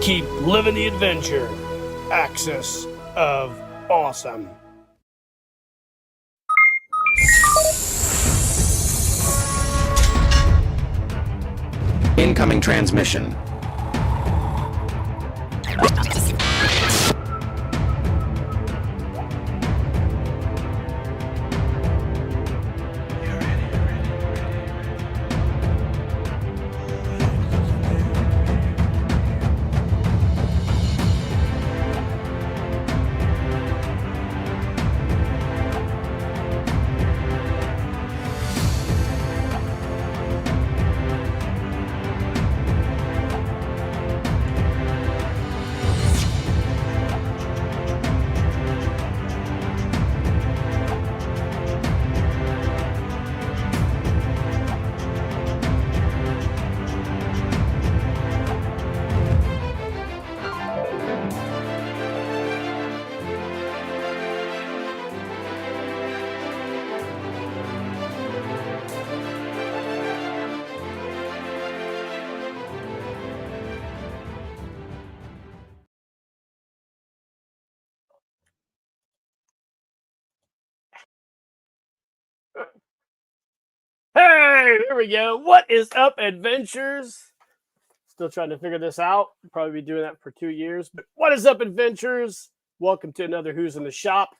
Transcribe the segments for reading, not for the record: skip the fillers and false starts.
Keep living the adventure. Axis of Awesome. Incoming transmission. Hey, there we go. What is up, adventures? Still trying to figure this out. Probably be doing that for 2 years. But what is up, adventures? Welcome to another Who's in the Shop.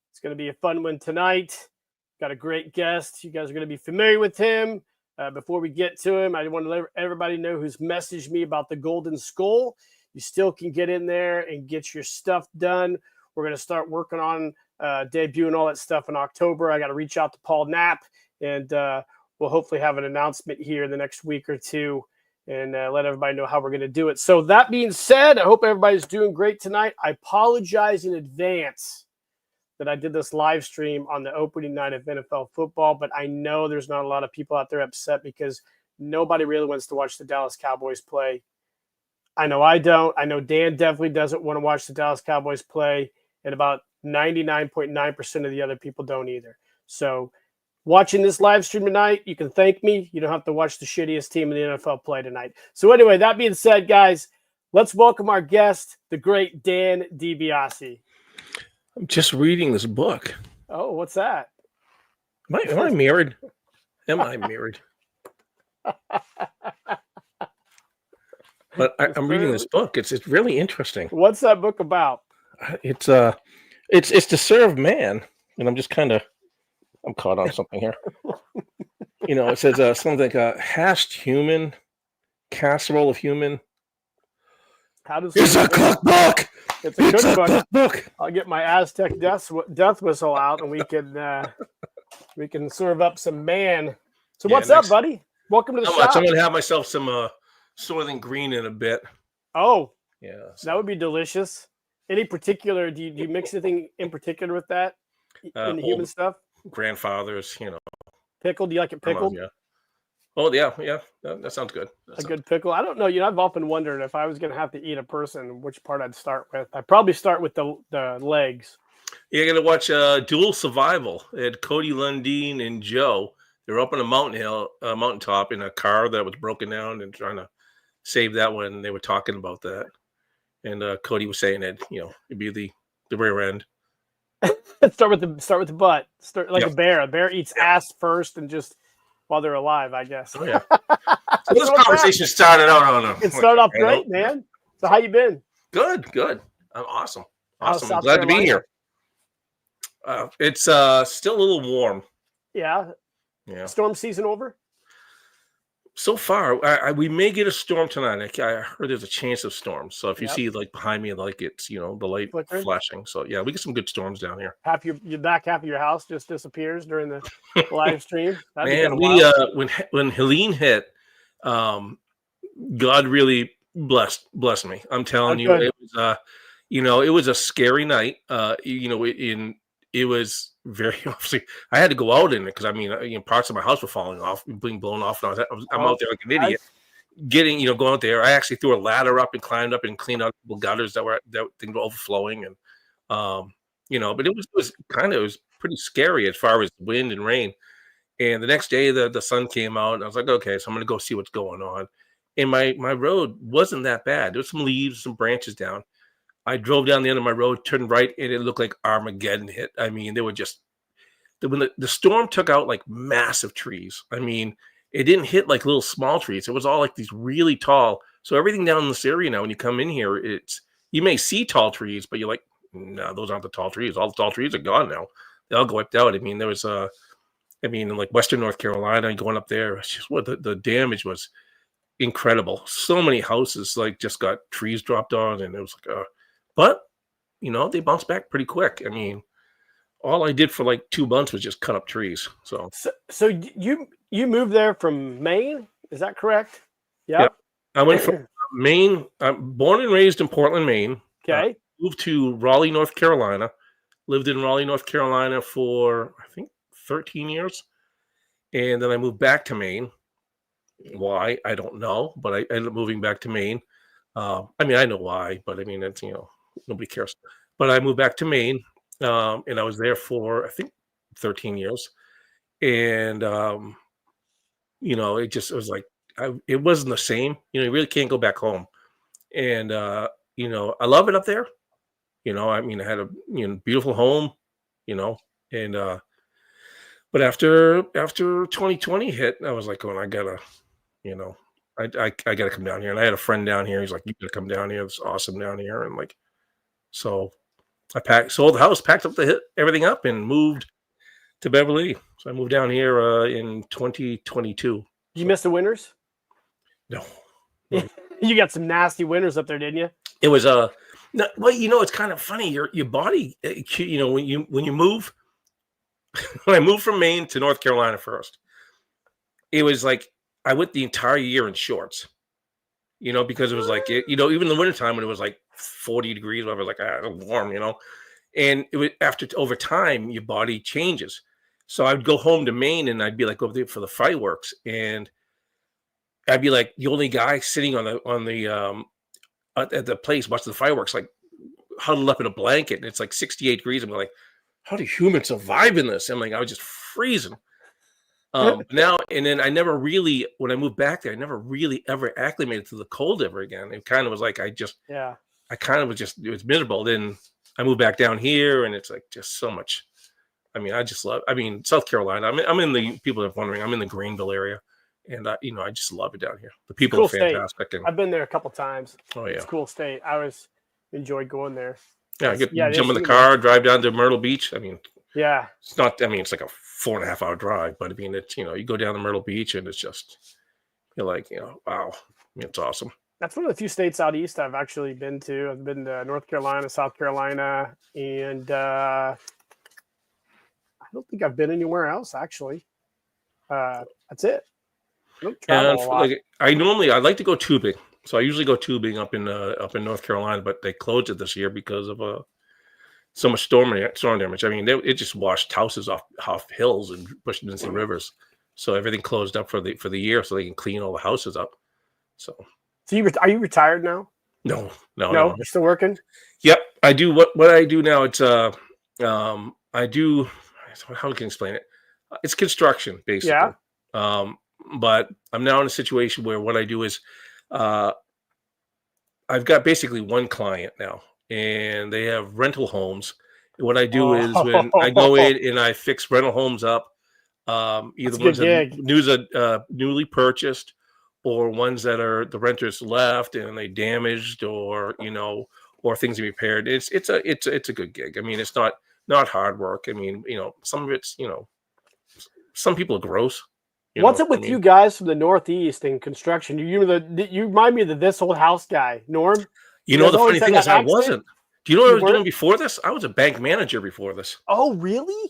It's going to be a fun one tonight. Got a great guest. You guys are going to be familiar with him. Before we get to him, I want to let everybody know who's messaged me about the Golden Skull. You still can get in there and get your stuff done. We're going to start working on debuting all that stuff in October. I got to reach out to Paul Knapp. And we'll hopefully have an announcement here in the next week or two and let everybody know how we're going to do it. So that being said, I hope everybody's doing great tonight. I apologize in advance that I did this live stream on the opening night of NFL football, but I know there's not a lot of people out there upset because nobody really wants to watch the Dallas Cowboys play. I know I don't. I know Dan definitely doesn't want to watch the Dallas Cowboys play, and about 99.9% of the other people don't either. So watching this live stream tonight, you can thank me. You don't have to watch the shittiest team in the NFL play tonight. So anyway, that being said, guys, let's welcome our guest, the great Dan Dibiase. I'm just reading this book. Oh, what's that? Am I married? Am I married? But I'm reading this book. It's really interesting. What's that book about? It's to serve man, and I'm just I'm caught on something here. It says something like hashed human, casserole of human. How does it's a cookbook? It's a cookbook. I'll get my Aztec death whistle out, and we can serve up some man. So what's up, buddy? Welcome to the shop. I'm gonna have myself some Soylent Green in a bit. Oh, yeah, that would be delicious. Any particular? Do you mix anything in particular with that in the human stuff? Grandfathers, Pickled? Do you like it pickled? Yeah. Oh yeah. That sounds good. A good pickle. I don't know. I've often wondered if I was going to have to eat a person, which part I'd start with. I'd probably start with the legs. You're gonna watch Dual Survival. They had Cody Lundeen and Joe. They're up on a mountaintop in a car that was broken down and trying to save that one. And they were talking about that, and Cody was saying that it'd be the rear end. Start with the butt. Start like a bear. A bear eats ass first, and just while they're alive, I guess. Oh yeah. So this conversation started out on It started off great, man. So how you been? Good. I'm awesome. I'm glad Carolina? to be here. It's still a little warm. Yeah. Storm season over? So far, we may get a storm tonight. I heard there's a chance of storms. So if you see like behind me, it's the light flickering, flashing. So yeah, we get some good storms down here. Half your back half of your house just disappears during the live stream. Man, when Helene hit, God really blessed me. I'm telling you, it was it was a scary night. It was very obviously I had to go out in it because parts of my house were falling off, being blown off, and I'm out there like an idiot. Going out there. I actually threw a ladder up and climbed up and cleaned out the gutters that were overflowing, and but it was pretty scary as far as wind and rain. And the next day the sun came out, and I was like, okay, so I'm gonna go see what's going on. and my road wasn't that bad. There was some leaves, some branches down. I drove down the end of my road, turned right, and it looked like Armageddon hit. I mean, they were just when the storm took out like massive trees. I mean, it didn't hit like little small trees. It was all like these really tall. So everything down in this area now, when you come in here, it's you may see tall trees, but you're like, no, those aren't the tall trees. All the tall trees are gone now. They all go wiped out. I mean, there was I mean, in like Western North Carolina, going up there, it's just what the damage was incredible. So many houses like just got trees dropped on, and it was like, but they bounced back pretty quick. I mean, all I did for like 2 months was just cut up trees. So, so you moved there from Maine? Is that correct? yeah, Yep. I went from Maine. I'm born and raised in Portland, Maine. Okay. Moved to Raleigh, North Carolina. Lived in Raleigh, North Carolina for I think 13 years, and then I moved back to Maine. Why I don't know, but I ended up moving back to Maine. I mean, I know why, but I mean, it's nobody cares. But I moved back to Maine, and I was there for I think 13 years, and it was like it wasn't the same. You really can't go back home, and I love it up there. I mean, I had a beautiful home, you know, and but after 2020 hit, I was like, going, I gotta, you know, I gotta come down here. And I had a friend down here. He's like, you gotta come down here. It's awesome down here. And like, so I sold the house, packed up everything up, and moved to Beverly. So I moved down here in 2022. You miss the winters? No. You got some nasty winters up there, didn't you? It was no, well, it's kind of funny. Your body, when you move. When I moved from Maine to North Carolina first, it was like I went the entire year in shorts. Because it was like even in the wintertime when it was like 40 degrees, I was like, it's warm, And it was over time, your body changes. So I would go home to Maine and I'd be like over there for the fireworks, and I'd be like the only guy sitting on the at the place watching the fireworks, like huddled up in a blanket, and it's like 68 degrees. I'm like, how do humans survive in this? I'm like, I was just freezing. Now and then I never really, when I moved back there, I never really ever acclimated to the cold ever again. It kind of was like I kind of it was miserable. Then I moved back down here, and it's like just so much. I mean, South Carolina. I'm in the people that are wondering. I'm in the Greenville area, and I just love it down here. The people cool are fantastic. I've been there a couple times. Oh yeah, it's a cool state. I always enjoyed going there. Yeah, jump in the car, drive down to Myrtle Beach. I mean, yeah, it's not. I mean, it's like a 4.5 hour drive, but I mean, it's you go down to Myrtle Beach, and it's just you're like, wow, it's awesome. That's one of the few states out east I've actually been to. I've been to North Carolina, South Carolina, and I don't think I've been anywhere else actually. That's it. I don't travel a lot. I like to go tubing. So I usually go tubing up in North Carolina, but they closed it this year because of so much storm damage. I mean, it just washed houses off hills and pushed into rivers. So everything closed up for the year, so they can clean all the houses up. So are you retired now? No. You're still working? Yep, I do. What I do now, it's I do. How can I explain it? It's construction basically. Yeah. But I'm now in a situation where what I do is. I've got basically one client now, and they have rental homes. And what I do is when I go in and I fix rental homes up, either ones that are newly purchased, or ones that are the renters left and they damaged, or or things repaired. It's a good gig. I mean, it's not hard work. I mean, some of it's some people are gross. What's it with you guys from the Northeast in construction? You remind me of This Old House guy, Norm. The funny thing is, I wasn't. Do you know what I was doing before this? I was a bank manager before this. Oh, really?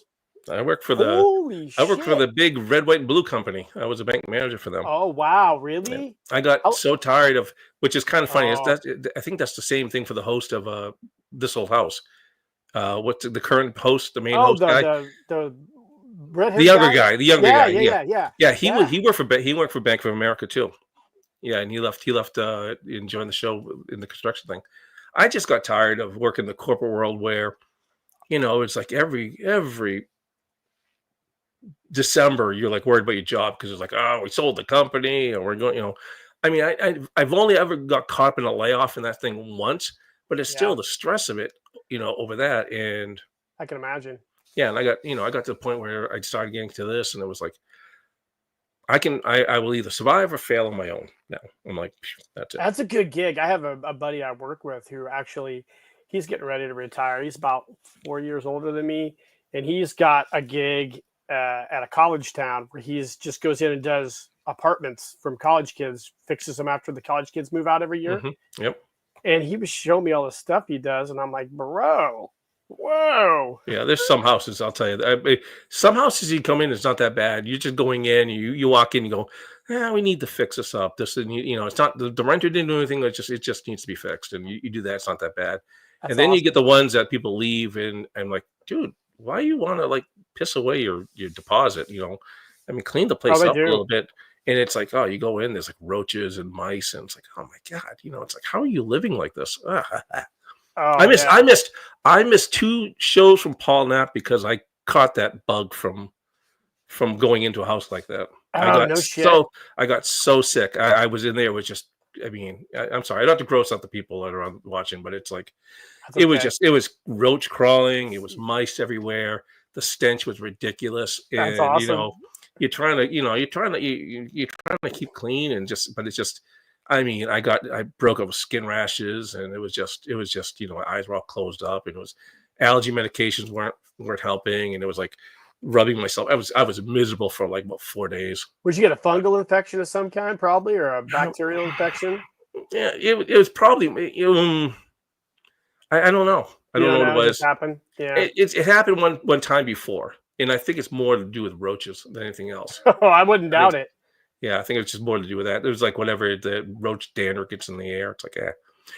I worked for the big red, white, and blue company. I was a bank manager for them. Oh, wow, really? I got so tired of, which is kind of funny. I think that's the same thing for the host of This Old House. What's the current host, the main host guy? The younger guy. Yeah. He worked for Bank of America too. Yeah, and he left and joined the show in the construction thing. I just got tired of working the corporate world where, it's like every December you're like worried about your job because it's like, oh, we sold the company, or we're going, I mean, I've only ever got caught up in a layoff in that thing once, but it's still Yeah, the stress of it, over that. And I can imagine. yeah, and I got to the point where I started getting to this, and it was like, I will either survive or fail on my own now. I'm like, "Phew, that's it." That's a good gig. I have a buddy I work with who actually he's getting ready to retire. He's about 4 years older than me, and he's got a gig at a college town where he's just goes in and does apartments from college kids, fixes them after the college kids move out every year. Yep. And he was showing me all the stuff he does, and I'm like, bro, whoa. Yeah, there's some houses, I'll tell you. Some houses you come in, it's not that bad. You're just going in, you walk in, you go, we need to fix this up. This and it's not the renter didn't do anything. It just needs to be fixed, and you do that. It's not that bad. That's And then you get awesome. the ones that people leave, and I'm like, dude, why you want to like piss away your deposit? I mean, clean the Oh, place they up a do. little bit. And it's like, oh, you go in, there's like roaches and mice, and it's like, oh my god, it's like, how are you living like this? I Oh missed yeah. I missed I missed 2 shows from Paul Knapp because I caught that bug from going into a house like that. Oh no shit. I got so sick. I was in there with just I mean, I'm sorry, I don't have to gross out the people that are watching, but it's like That's okay. it was roach crawling, it was mice everywhere. The stench was ridiculous, That's and awesome. you're trying to keep clean and just, but it's just, I mean, I broke up with skin rashes, and it was just, my eyes were all closed up, and it was allergy medications weren't helping, and it was like rubbing myself. I was miserable for like about 4 days. Would you get a fungal infection of some kind, probably, or a bacterial infection? Yeah, it was probably, I don't know. I You don't know don't what it know, it just was. happened. Yeah. It happened one time before, and I think it's more to do with roaches than anything else. Oh, I wouldn't I think doubt it. Yeah, I think it's just more to do with that. It was like whatever the roach dander gets in the air. It's like,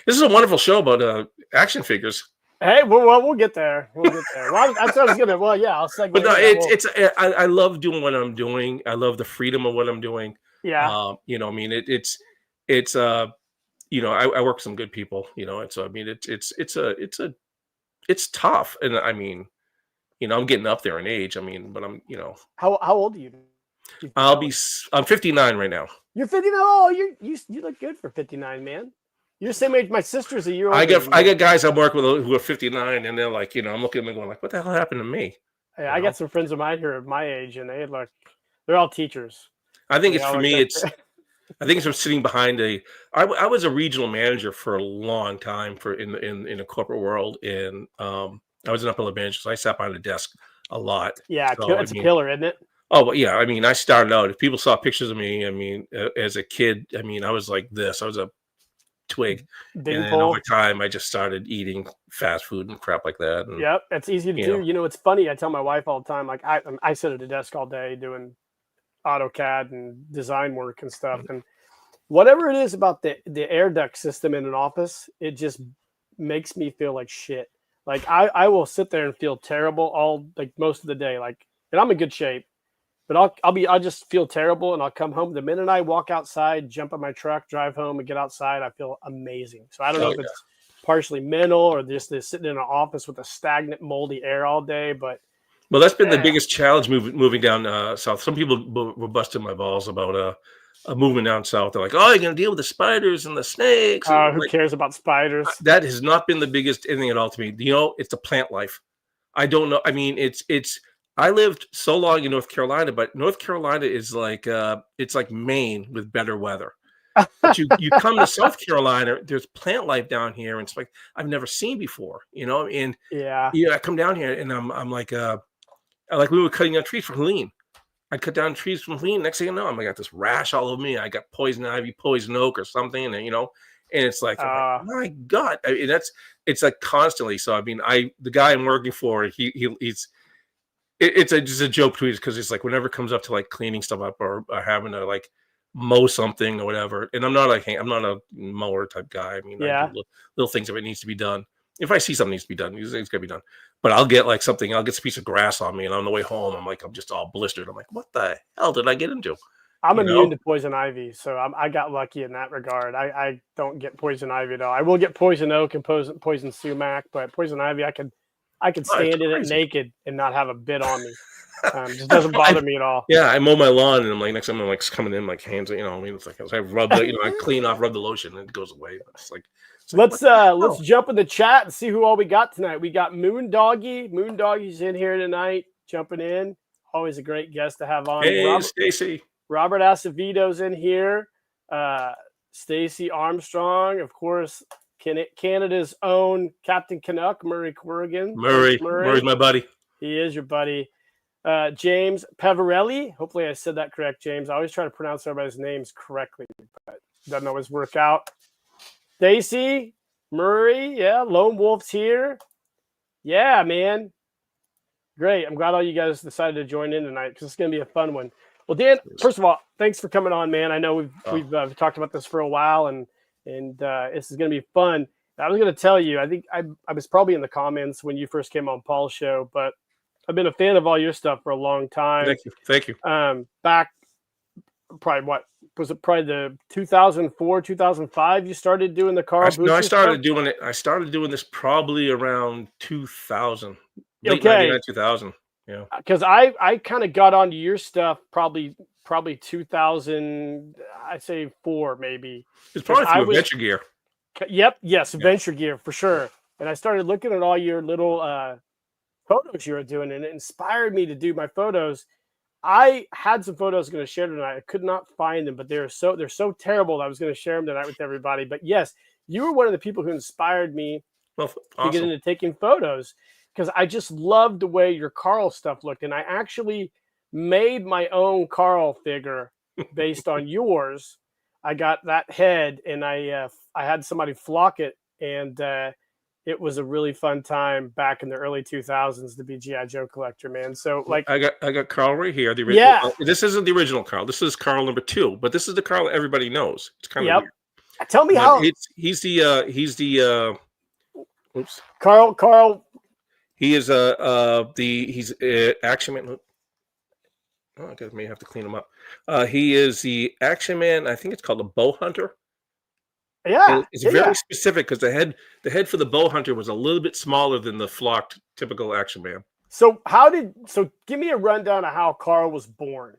this is a wonderful show about action figures. Hey, we'll get there. We'll get there. Well, that's what I was gonna. Well, yeah, I'll segue But no, into that. Well, I love doing what I'm doing. I love the freedom of what I'm doing. yeah. I mean, it's I work with some good people. And so I mean, it's tough, and I mean, I'm getting up there in age. I mean, but How old are you? If you I'll tell be me. I'm 59 right now. You're 59. Oh, you look good for 59, man. You're the same age. My sister's a year older than I me. get guys I'm working with who are 59, and they're like, I'm looking at them going like, what the hell happened to me? Hey, You I know, got some friends of mine who are my age, and they're all teachers. I think They it's all for look me. like I think it's from sitting behind I was a regional manager for a long time in a corporate world, and I was an upper manager, so I sat behind the desk a lot. yeah, So I it's a mean, killer, isn't it? oh, but yeah, I mean, I started out. If people saw pictures of me, I mean, as a kid, I mean, I was like this. I was a twig, and then over Beanpole. time, I just started eating fast food and crap like that. And Yep, it's easy to you do. know, You know, it's funny. I tell my wife all the time, like I sit at a desk all day doing AutoCAD and design work and stuff, and whatever it is about the air duct system in an office, it just makes me feel like shit. Like I will sit there and feel terrible all like most of the day. Like, and I'm in good shape, but I'll just feel terrible, and I'll come home. The minute I walk outside, jump in my truck, drive home, and get outside, I feel amazing. So I don't know oh if it's partially mental or just sitting in an office with a stagnant, moldy air all day. But well, that's been the damn, biggest challenge moving down south. Some people were busting my balls about moving down south. They're like, "Oh, you're gonna deal with the spiders and the snakes," and who like cares about spiders? that has not been the biggest anything at all to me. It's the plant life. I don't know. I mean, it's. I lived so long in North Carolina, but North Carolina is like it's like Maine with better weather. But you come to South Carolina, there's plant life down here, and it's like I've never seen before. And Yeah. I come down here, and I'm like we were cutting down trees from lean. I cut down trees from lean. Next thing you know, I got this rash all over me. I got poison ivy, poison oak, or something, and it's like, I'm like, Uh, my God, I mean, it's like constantly. So I mean, the guy I'm working for, it's just a joke between us because it's like whenever it comes up to like cleaning stuff up or having to like mow something or whatever. And I'm not a mower type guy. I mean, I do yeah. little things if it needs to be done. If I see something needs to be done, it's gonna be done. But I'll get like something. I'll get a piece of grass on me, and on the way home, I'm just all blistered. I'm like, what the hell did I get into? I'm You immune know? to poison ivy, so I got lucky in that regard. I don't get poison ivy at all. I will get poison oak and poison sumac, but poison ivy I could I could Oh, it's stand in it crazy. naked and not have a bit on me. Just doesn't bother me at all. Yeah, I mow my lawn, and I'm like, next time I'm like coming in, like hands, I mean, it's like I rub the, I clean off, rub the lotion, and it goes away. But it's like what the Let's hell? jump in the chat and see who all we got tonight. We got Moon Doggy. Moon Doggy's in here tonight, jumping in. Always a great guest to have on. Hey, Stacy. Robert Acevedo's in here. Stacy Armstrong, of course, Canada's own Captain Canuck, Murray Corrigan. Murray's my buddy. He is your buddy. James Pavarelli. Hopefully I said that correct, James. I always try to pronounce everybody's names correctly, but it doesn't always work out. Stacy, Murray, yeah, Lone Wolf's here. Yeah, man. Great. I'm glad all you guys decided to join in tonight because it's going to be a fun one. Well, Dan, first of all, thanks for coming on, man. I know we've talked about this for a while, and this is going to be fun. I was going to tell you, I think I was probably in the comments when you first came on Paul's show, but I've been a fan of all your stuff for a long time. Thank you. Back probably what was it? Probably the 2004, 2005. You started doing the Carl. I started doing it. I started doing this probably around 2000, late okay. 99, 2000. Yeah, because I kind of got onto your stuff probably 2000. I say 4 maybe. It's probably through Adventure Gear. Yep. Yes, Adventure Gear for sure. And I started looking at all your little photos you were doing, and it inspired me to do my photos. I had some photos I was going to share tonight. I could not find them, but they're so terrible that I was going to share them tonight with everybody. But yes, you were one of the people who inspired me to get into taking photos because I just loved the way your Carl stuff looked. And I actually made my own Carl figure based on yours. I got that head, and I had somebody flock it, and it was a really fun time back in the early 2000s to be G.I. Joe collector, man. So like I got Carl right here. The original. Yeah. This isn't the original Carl. This is Carl number 2, but this is the Carl everybody knows. It's kind of weird. Tell me how he's the oops. Carl. He is he's Action Man. Oh, I may have to clean him up. He is the Action Man. I think it's called the Bow Hunter. Yeah, it's very specific because the head for the Bow Hunter was a little bit smaller than the flocked typical Action Man. So give me a rundown of how Carl was born.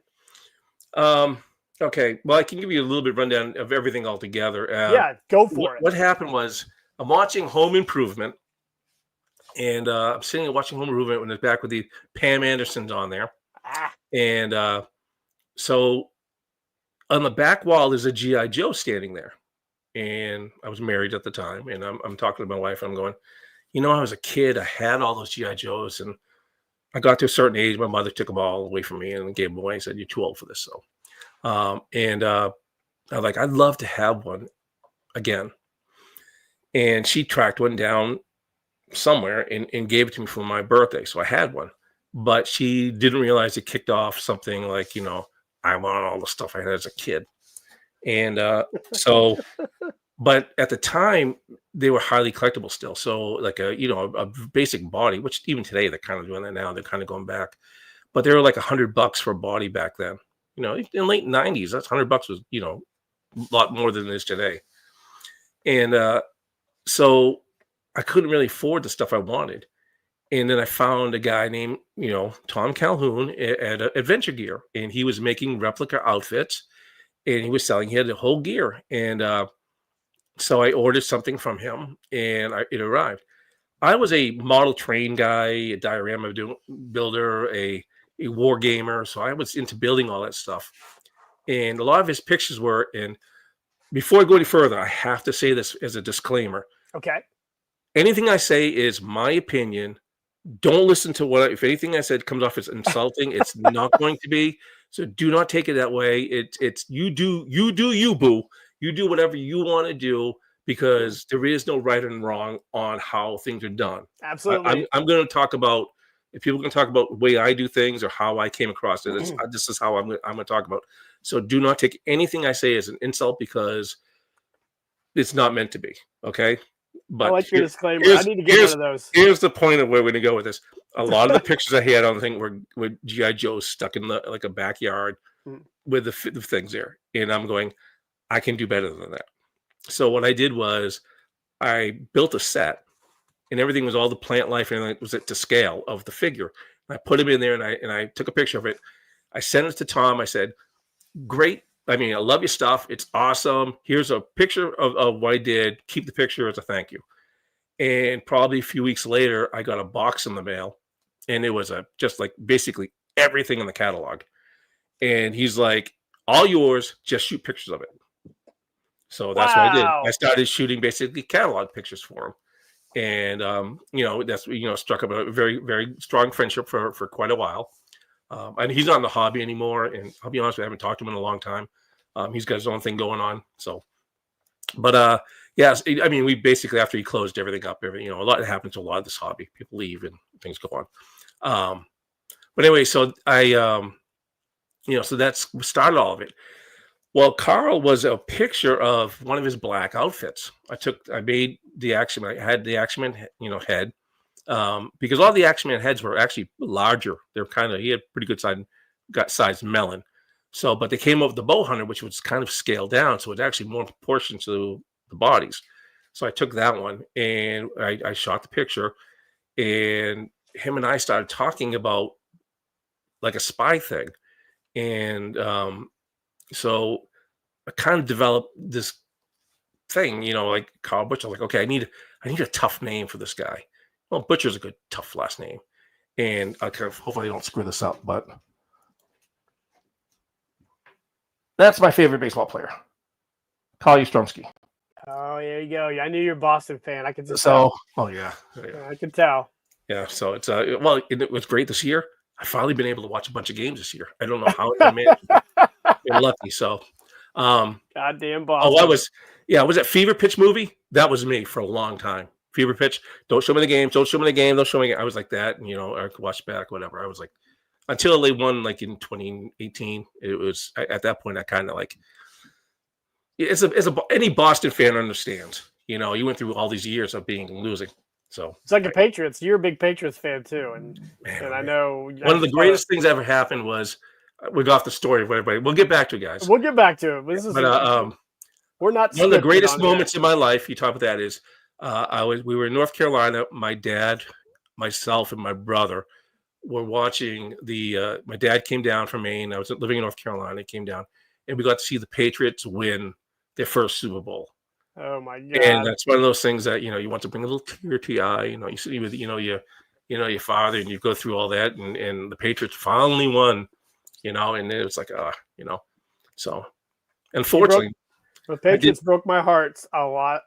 Okay, well, I can give you a little bit rundown of everything altogether. Yeah, go for it. What happened was I'm watching Home Improvement, and I'm sitting and watching Home Improvement when it's back with the Pam Andersons on there, and so on the back wall there's a G.I. Joe standing there. And I was married at the time, and I'm talking to my wife, and I'm going, I was a kid, I had all those G.I. Joes, and I got to a certain age, my mother took them all away from me and gave them away and said, you're too old for this. So, I was like, I'd love to have one again. And she tracked one down somewhere and gave it to me for my birthday. So I had one, but she didn't realize it kicked off something like, I want all the stuff I had as a kid. And so, but at the time they were highly collectible still. So like a basic body, which even today they're kind of doing that now. They're kind of going back, but they were like $100 for a body back then. In late 90s, that's $100 was a lot more than it is today. And so I couldn't really afford the stuff I wanted. And then I found a guy named Tom Calhoun at Adventure Gear, and he was making replica outfits. And he was selling, he had the whole gear. And so I ordered something from him, and it arrived. I was a model train guy, a diorama builder, a war gamer. So I was into building all that stuff. And a lot of his pictures were, and before I go any further, I have to say this as a disclaimer. Okay. Anything I say is my opinion. Don't listen to if anything I said comes off as insulting, it's not going to be. So do not take it that way. It's you do you, boo. You do whatever you want to do because there is no right and wrong on how things are done. Absolutely. I'm going to talk about, if people can talk about the way I do things or how I came across it, this is how I'm going to talk about. So do not take anything I say as an insult because it's not meant to be. Okay. But I like your disclaimer. I need to get one of those. Here's the point of where we're going to go with this. A lot of the pictures I had on the thing were G.I. Joe stuck in like a backyard with the things there. And I'm going, I can do better than that. So what I did was I built a set and everything was all the plant life, and it was at the scale of the figure. I put him in there, and I took a picture of it. I sent it to Tom. I said, "Great. I mean, I love your stuff. It's awesome. Here's a picture of what I did. Keep the picture as a thank you." And probably a few weeks later, I got a box in the mail, and it was just like basically everything in the catalog. And he's like, "All yours. Just shoot pictures of it." So that's what I did. I Wow. started shooting basically catalog pictures for him. And that's struck up a very, very strong friendship for quite a while. And he's not in the hobby anymore, and I'll be honest, I haven't talked to him in a long time. He's got his own thing going on. So, but yes, I mean, we basically, after he closed everything up, a lot happens to a lot of this hobby. People leave and things go on. But anyway, so so that's started all of it. Well, Carl was a picture of one of his black outfits. I made the Action Man. I had the Action Man, head, because all the Action Man heads were actually larger. They're he had pretty good size melon. So, but they came up with the bow hunter, which was kind of scaled down, so it's actually more in proportion to the bodies. So I took that one and I shot the picture, and him and I started talking about like a spy thing, and so I kind of developed this thing, like Carl Butcher. Like, okay, I need a tough name for this guy. Well, Butcher's a good tough last name, and I kind of hopefully I don't screw this up, but that's my favorite baseball player, Carl Yastrzemski. Oh, there you go. I knew you're a Boston fan. I could just tell. Oh, yeah, I could tell. Yeah, so it's it was great this year. I've finally been able to watch a bunch of games this year. I don't know how I managed. Been lucky. So, goddamn Boston. Oh, was that Fever Pitch movie? That was me for a long time. Fever Pitch. Don't show me the game. Don't show me the game. Don't show me. I was like that. And, I could watch back, whatever. I was like, until they won, like in 2018. It was at that point. I kind of like. Any Boston fan understands. You went through all these years of losing. So it's like the Patriots. You're a big Patriots fan too, and I know one of the greatest things ever happened was we got off the story of everybody. We'll get back to it, guys. We'll get back to it. This is we're not one of the greatest moments in my life. You talk about that is we were in North Carolina. My dad, myself, and my brother were watching my dad came down from Maine. I was living in North Carolina. He came down, and we got to see the Patriots win their first Super Bowl. Oh my God! And that's one of those things that you want to bring a little tear to your eye. You see with your father, and you go through all that, and the Patriots finally won. And it was like so unfortunately, the Patriots broke my heart a lot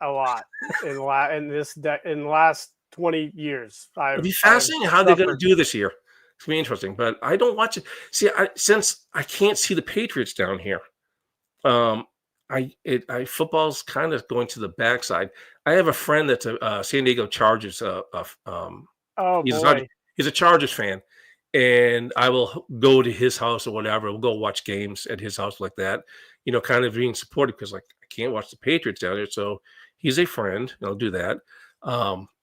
in the last 20 years. It'd be fascinating how they're going to do this year. It's gonna be interesting, but I don't watch it. See, since I can't see the Patriots down here, football's kind of going to the backside. I have a friend that's a San Diego Chargers. He's a Chargers fan, and I will go to his house or whatever. We'll go watch games at his house like that. Kind of being supportive because like I can't watch the Patriots down there. So he's a friend. I'll do that.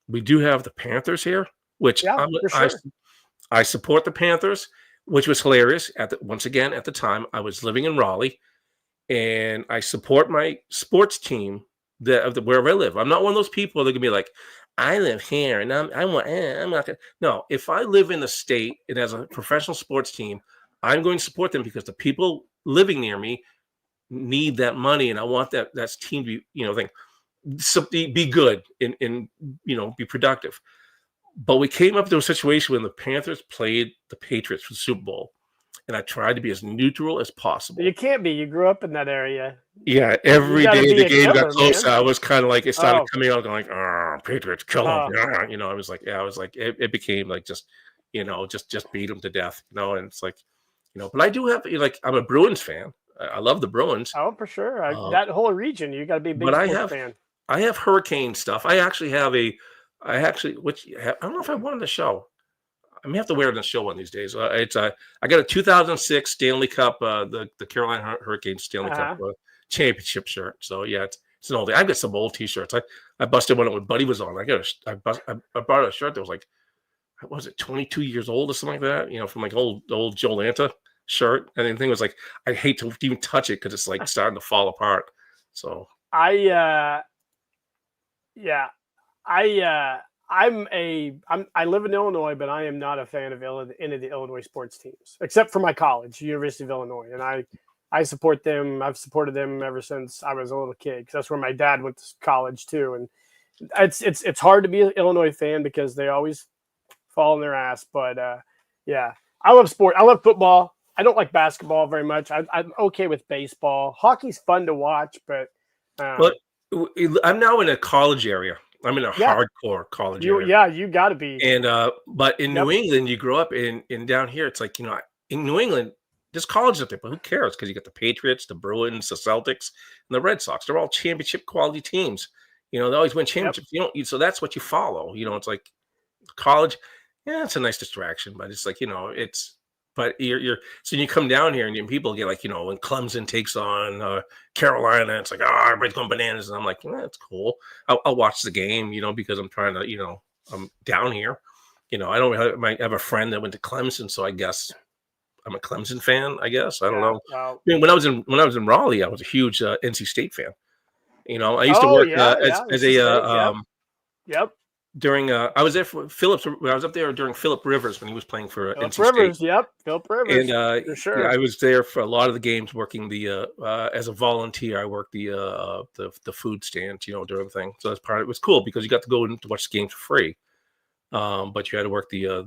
We do have the Panthers here, which I support the Panthers, which was hilarious. Once again, at the time, I was living in Raleigh. And I support my sports team wherever I live. I'm not one of those people that can be like, I live here and I'm not gonna. No, if I live in the state and as a professional sports team, I'm going to support them because the people living near me need that money, and I want that team to be be good and be productive. But we came up to a situation when the Panthers played the Patriots for the Super Bowl. And I tried to be as neutral as possible. You can't be. You grew up in that area. Yeah, every day the game got closer, I was kind of like, it started coming out going, "Oh, Patriots, kill them!" I was like, it became like just beat them to death, And it's like, but I do have I'm a Bruins fan. I love the Bruins. Oh, for sure. That whole region, you got to be a big sports fan. I have Hurricane stuff. I don't know if I wanted to show. I may have to wear it on the show one of these days. I got a 2006 Stanley Cup, the Carolina Hurricanes Stanley Cup championship shirt. So yeah, it's an oldie. I've got some old T-shirts. I busted one when Buddy was on. I bought a shirt that was like, what was it, 22 years old or something like that? From like old Joe Lanta shirt. And the thing was like, I hate to even touch it because it's like starting to fall apart. So I live in Illinois, but I am not a fan of any of the Illinois sports teams, except for my college, University of Illinois, and I support them. I've supported them ever since I was a little kid because that's where my dad went to college too. And it's hard to be an Illinois fan because they always fall on their ass. But yeah, I love sport. I love football. I don't like basketball very much. I'm okay with baseball. Hockey's fun to watch, but Well, I'm now in a college area. I'm in a hardcore college area. you got to be. And but in New England, you grow up in down here. It's like, in New England, there's colleges up there, but who cares? Because you got the Patriots, the Bruins, the Celtics, and the Red Sox. They're all championship quality teams. They always win championships. So that's what you follow. It's like college. Yeah, it's a nice distraction, but it's like, but you're so you come down here and people get like, when Clemson takes on Carolina, it's like, oh, everybody's going bananas. And I'm like, well, that's cool. I'll watch the game, because I'm trying to, I'm down here. I don't might have a friend that went to Clemson, so I guess I'm a Clemson fan, I guess. I don't know. I mean, when I was in Raleigh, I was a huge NC State fan. I used to work as a during I was there for Phillips. I was up there during Phillip Rivers when he was playing for NC Rivers. State. Yep, Phillip Rivers. And for sure. I was there for a lot of the games, working the as a volunteer. I worked the food stand, during the thing. So that's part of it. Was cool because you got to go and watch the games for free, but you had to work the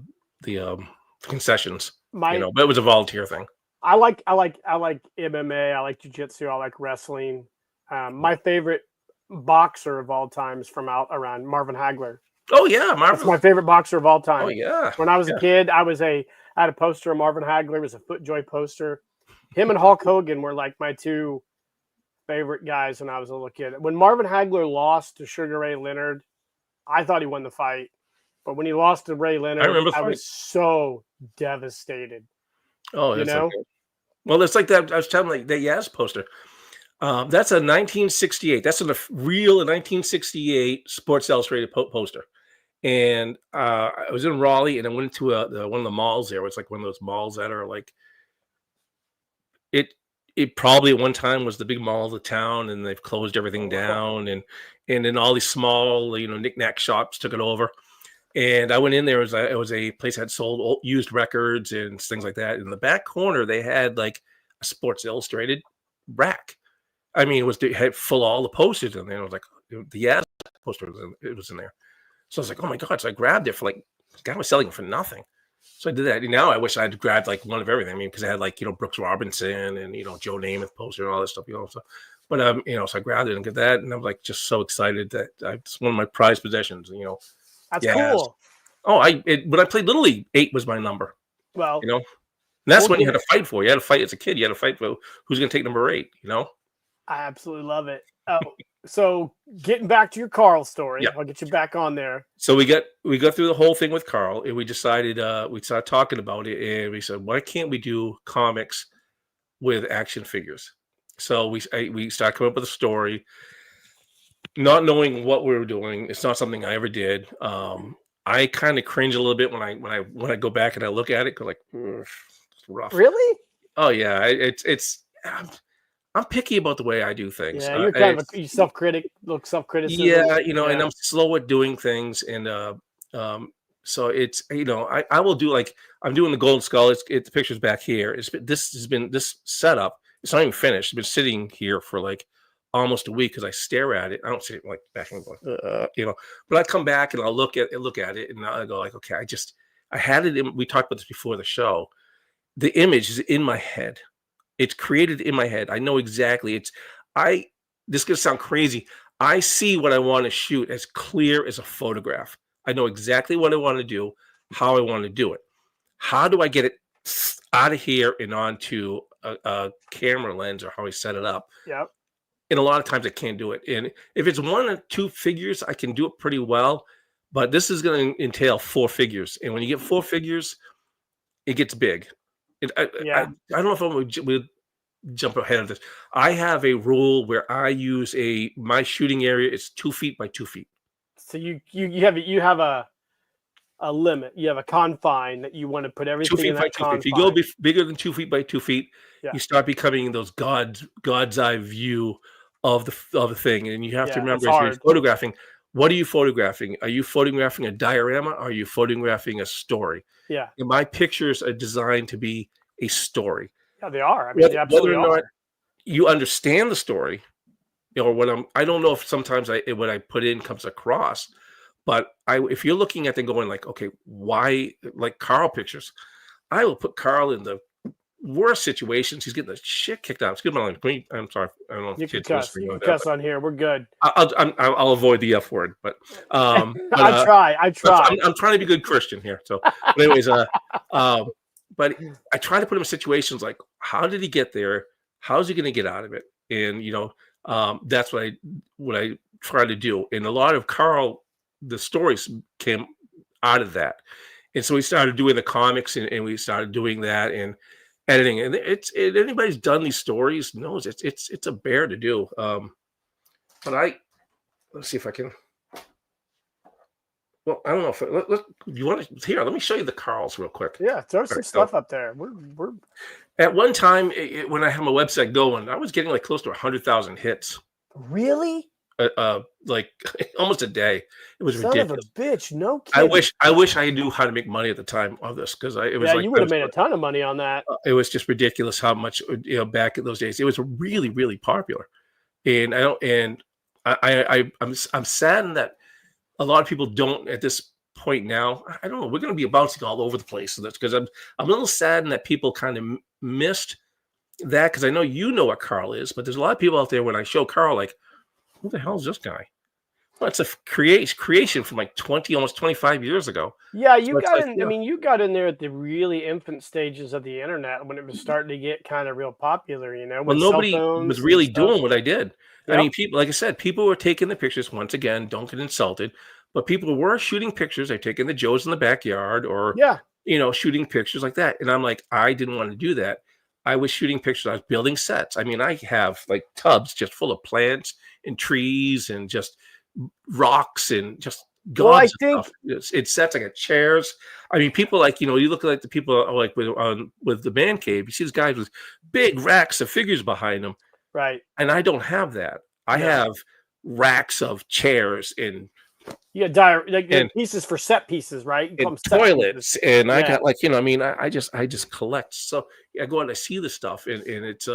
concessions. But it was a volunteer thing. I like MMA. I like jiu-jitsu. I like wrestling. My favorite boxer of all time is from out around Marvin Hagler. Oh yeah, Marvin. That's my favorite boxer of all time. Oh yeah. When I was a kid, I had a poster of Marvin Hagler. It was a FootJoy poster. Him and Hulk Hogan were like my two favorite guys when I was a little kid. When Marvin Hagler lost to Sugar Ray Leonard, I thought he won the fight. But when he lost to Ray Leonard, I was so devastated. Oh, that's okay. Well, it's like that. I was telling like that Yaz poster. That's a 1968. That's a real 1968 Sports Illustrated poster. And I was in Raleigh, and I went to one of the malls there. It's like one of those malls that are like it probably at one time was the big mall of the town, and they've closed everything down, and then all these small knick-knack shops took it over. And I went in there. It was a place that sold old, used records and things like that. In the back corner, they had like a Sports Illustrated rack. I mean, it had full of all the posters in there. I was like, the Yaz poster was in there. So I was like, oh my God. So I grabbed it for like, the guy was selling it for nothing. So I did that. And now I wish I had grabbed like one of everything. I mean, because I had like, Brooks Robinson and, Joe Namath poster and all that stuff, So, but, so I grabbed it and got that. And I'm like, just so excited that it's one of my prized possessions, That's cool. Oh, when I played Little League, 8 was my number. Well, and that's when you had to fight for. You had to fight as a kid. You had to fight for who's going to take number 8, I absolutely love it. Oh, so getting back to your Carl story, I'll get you back on there. So we got through the whole thing with Carl, and we decided we started talking about it, and we said, why can't we do comics with action figures? So we started coming up with a story, not knowing what we were doing. It's not something I ever did. I kind of cringe a little bit when I go back and I look at it, because like, it's rough. Really? Oh yeah, it's. I'm picky about the way I do things. Yeah, you're kind of a self-criticism. Yeah, and I'm slow at doing things, and so it's I will do, like, I'm doing the Golden Skull. The picture's back here. This setup. It's not even finished. It's been sitting here for like almost a week because I stare at it. I don't sit like back and go, but I come back and I'll look at it, and I go like, okay, I had it in. We talked about this before the show. The image is in my head. It's created in my head. I know exactly. This is going to sound crazy. I see what I want to shoot as clear as a photograph. I know exactly what I want to do, how I want to do it. How do I get it out of here and onto a camera lens, or how I set it up? Yep. And a lot of times I can't do it. And if it's 1 or 2 figures, I can do it pretty well. But this is going to entail 4 figures. And when you get 4 figures, it gets big. I don't know if we'll jump ahead of this. I have a rule where I use my shooting area is 2 feet by 2 feet. So you have a limit. You have a confine that you want to put everything in that confine. If you go bigger than 2 feet by 2 feet, you start becoming those God's eye view of the thing, and you have to remember as you're photographing what are you photographing? Are you photographing a diorama? Or are you photographing a story? Yeah. And my pictures are designed to be a story. Yeah, they are. I mean, they Whether absolutely or not are. you understand the story, I don't know if sometimes what I put in comes across, but if you're looking at them going like, okay, why, like Carl pictures, I will put Carl in the worst situations. He's getting the shit kicked out. Excuse my language. I'm sorry. I don't know if You can kids cuss. listening You know can that, cuss on here. We're good. I'll avoid the F word, but I try. I try. I'm trying to be a good Christian here. So, but anyways, but I try to put him in situations like, how did he get there? How's he going to get out of it? And that's what I try to do. And a lot of Carl, the stories came out of that. And so we started doing the comics, and we started doing that and editing. And anybody's done these stories knows it's a bear to do. But let's see if I can. Well, I don't know if you want to here. Let me show you the Carls real quick. Yeah, throw some stuff up there. We're at one time when I had my website going, I was getting like close to 100,000 hits. Really? Like almost a day. It was Son ridiculous. Of a bitch! No kidding. I wish I knew how to make money at the time of this, because you would have made a ton of money on that. It was just ridiculous how much back in those days. It was really, really popular, and I'm saddened that a lot of people don't at this point now. I don't know. We're going to be bouncing all over the place in this, because I'm a little saddened that people kind of missed that, because I know what Carl is, but there's a lot of people out there when I show Carl like, who the hell is this guy? Well, it's a creation from like 20, almost 25 years ago. Yeah, you got in. I mean, you got in there at the really infant stages of the internet when it was starting to get kind of real popular. Well, nobody was really doing what I did. Yep. I mean, people, like I said, people were taking the pictures. Once again, don't get insulted, but people were shooting pictures. They're taking the Joes in the backyard, or shooting pictures like that. And I'm like, I didn't want to do that. I was shooting pictures. I was building sets. I mean, I have like tubs just full of plants and trees and just rocks and just gods. Well, I think it's sets like chairs. I mean, people like, you look at like the people like with the man cave, you see these guys with big racks of figures behind them. Right. And I don't have that. I have racks of chairs and pieces for set pieces, right? And toilets. And I got like, I just collect. So I go out and I see the stuff, and it's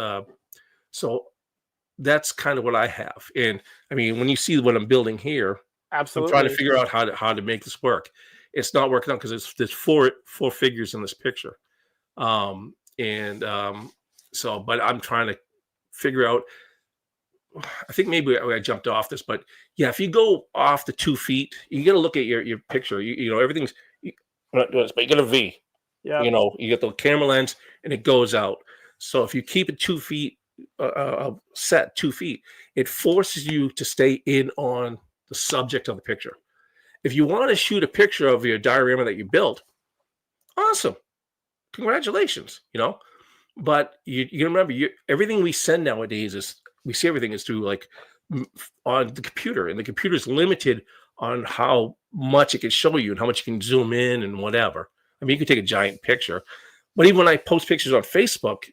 so that's kind of what I have. And I mean, when you see what I'm building here, absolutely, I'm trying to figure out how to make this work. It's not working out because there's four figures in this picture. But I'm trying to figure out. I think maybe I jumped off this, but yeah, if you go off the 2 feet, you got to look at your picture. Everything's. I'm not doing this, but you got a V. Yeah. You get the camera lens, and it goes out. So if you keep it 2 feet. Set 2 feet, it forces you to stay in on the subject of the picture. If you want to shoot a picture of your diorama that you built, awesome, congratulations. But you remember, everything we send nowadays we see everything is through like on the computer, and the computer is limited on how much it can show you and how much you can zoom in and whatever. I mean, you can take a giant picture, but even when I post pictures on Facebook,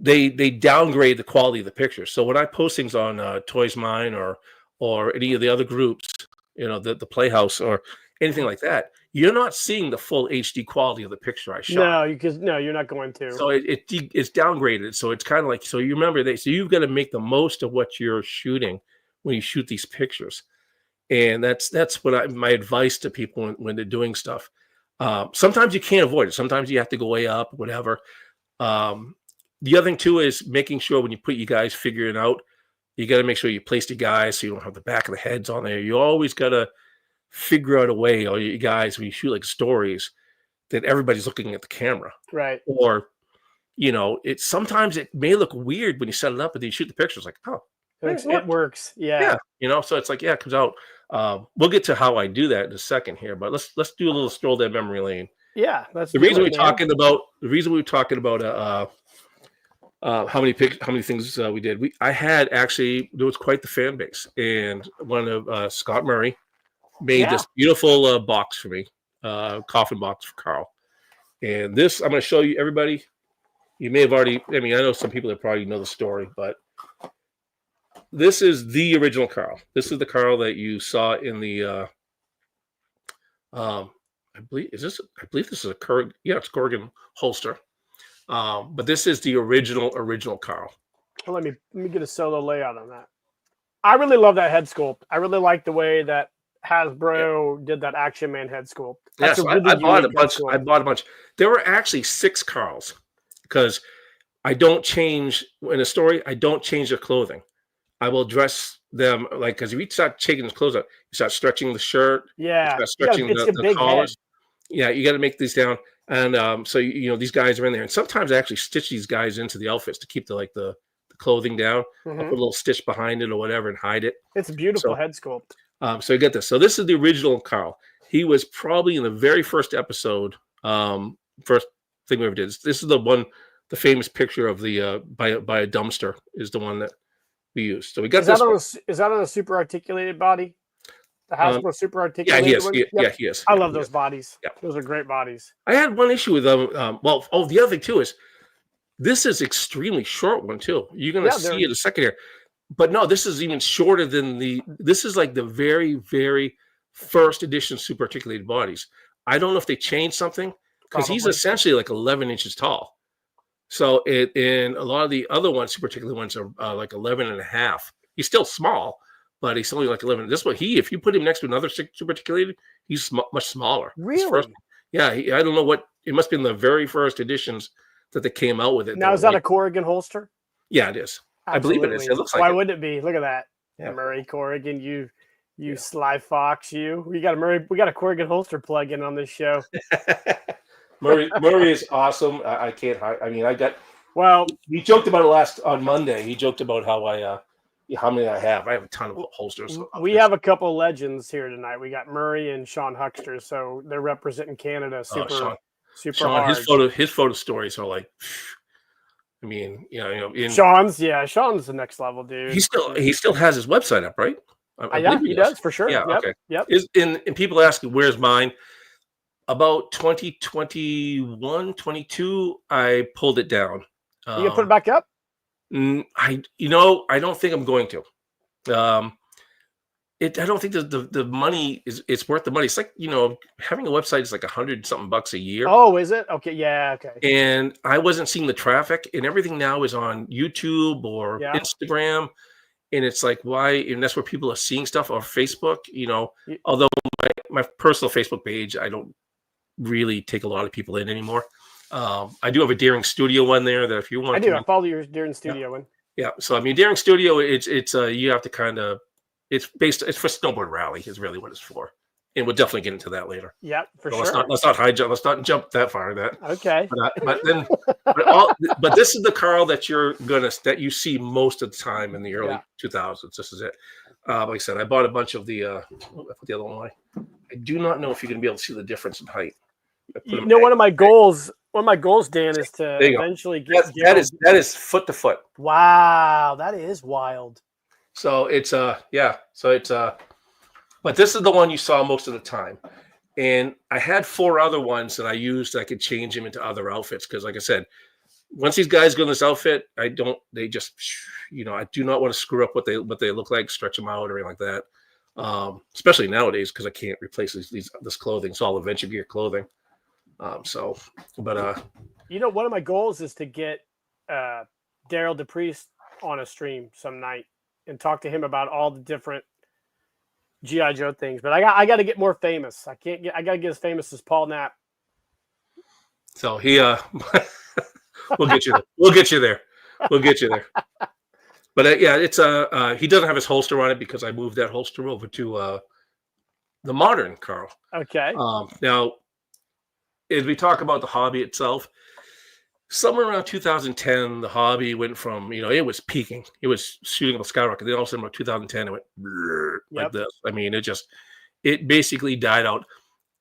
they downgrade the quality of the picture. So when I post things on Toys Mine or any of the other groups, the Playhouse or anything like that, you're not seeing the full HD quality of the picture I shot. No, you're not going to. So it's downgraded. So it's kind of like, so you remember so you've got to make the most of what you're shooting when you shoot these pictures. And that's what my advice to people when they're doing stuff. Sometimes you can't avoid it. Sometimes you have to go way up, whatever. The other thing too is making sure when you put you guys figuring out, you got to make sure you place the guys so you don't have the back of the heads on there. You always got to figure out a way, or you guys, when you shoot like stories, that everybody's looking at the camera, right? Or sometimes it may look weird when you set it up, and then you shoot the pictures like, oh, it works, yeah. So it's like, it comes out. We'll get to how I do that in a second here, but let's do a little stroll down memory lane. Yeah, that's the reason we're talking about how many things we did. I had there was quite the fan base, and one of Scott Murray made this beautiful box for me, coffin box for Carl. And this, I'm going to show you, everybody. You may have already, I know some people that probably know the story, but this is the original Carl. This is the Carl that you saw in the I believe this is a it's Corrigan holster. But this is the original Carl. Well, let me get a solo layout on that. I really love that head sculpt. I really like the way that Hasbro did that Action Man head sculpt. Yes, I bought a bunch. I bought a bunch. There were actually 6 Carls because I don't change in a story. I don't change their clothing. I will dress them because if you start taking the clothes out, you start stretching the shirt. Yeah, you start stretching the collars. Yeah, you got to make these down, and so these guys are in there, and sometimes I actually stitch these guys into the outfits to keep the clothing down. I'll put a little stitch behind it or whatever and hide it. It's a beautiful head sculpt. So you get this. So this is the original Carl. He was probably in the very first episode. First thing we ever did. This is the famous picture of the by a dumpster is the one that we used. So we got this. Is that on a super articulated body? The Hasbro super articulated. Yeah, he is. I love those bodies. Yeah. Those are great bodies. I had one issue with them. The other thing too is this is extremely short one too. You're gonna see it in a second here. But no, this is even shorter than this is like the very, very first edition super articulated bodies. I don't know if they changed something because he's essentially like 11 inches tall. So in a lot of the other ones, super articulated ones are like 11 and a half. He's still small, but he's only like 11. This one, if you put him next to another super articulated, he's much smaller. Really? I don't know it must be in the very first editions that they came out with it. Now, is that a Corrigan holster? Yeah, it is. Absolutely. I believe it is. It looks like Why wouldn't it be? Look at that. Yeah. Murray Corrigan, you sly fox, you. We got a Corrigan holster plug in on this show. Murray is awesome. I can't hide. I mean, he joked about it on Monday. He joked about how many I have. I have a ton of holsters. We have a couple of legends here tonight. We got Murray and Sean Huckster, so they're representing Canada super Sean, hard. His photo stories are like, I mean, Sean's the next level, dude. He still has his website up, right? Yeah, he does for sure. Yeah, yep, okay. Yep. And people ask, where's mine? About 2021, 22, I pulled it down. You gonna put it back up? I don't think I'm going to. I don't think the money it's worth the money. It's like, having a website is like $100-something a year. Oh, is it? Okay. Yeah. Okay. And I wasn't seeing the traffic, and everything now is on YouTube or Instagram. And it's like, why? And that's where people are seeing stuff, or Facebook, although my personal Facebook page, I don't really take a lot of people in anymore. I do have a Daring Studio one there that if you want I follow your Daring Studio one. Yeah. So, I mean, Daring Studio, it's you have to kind of, it's for snowboard rally is really what it's for. And we'll definitely get into that later. Yeah, for sure. Let's not high jump. Let's not jump that far. Okay. But this is the Carl that that you see most of the time in the early 2000s. This is it. Like I said, I bought a bunch of the other one away. I do not know if you're going to be able to see the difference in height. One of my goals, Dan, is to eventually get that is foot to foot. Wow, that is wild. So it's but this is the one you saw most of the time. And I had 4 other ones that I used that I could change them into other outfits. Because like I said, once these guys go in this outfit, I do not want to screw up what they look like, stretch them out or anything like that. Especially nowadays, because I can't replace this clothing. It's all adventure gear clothing. One of my goals is to get Daryl DePriest on a stream some night and talk to him about all the different G.I. Joe things. But I got to get more famous. I got to get as famous as Paul Knapp. So he we'll get you there. We'll get you there. But it's he doesn't have his holster on it because I moved that holster over to the modern Carl. Okay. Now, as we talk about the hobby itself, somewhere around 2010, the hobby went from, it was peaking. It was shooting up a skyrocket. Then all of a sudden, about 2010, it went like this. I mean, it basically died out.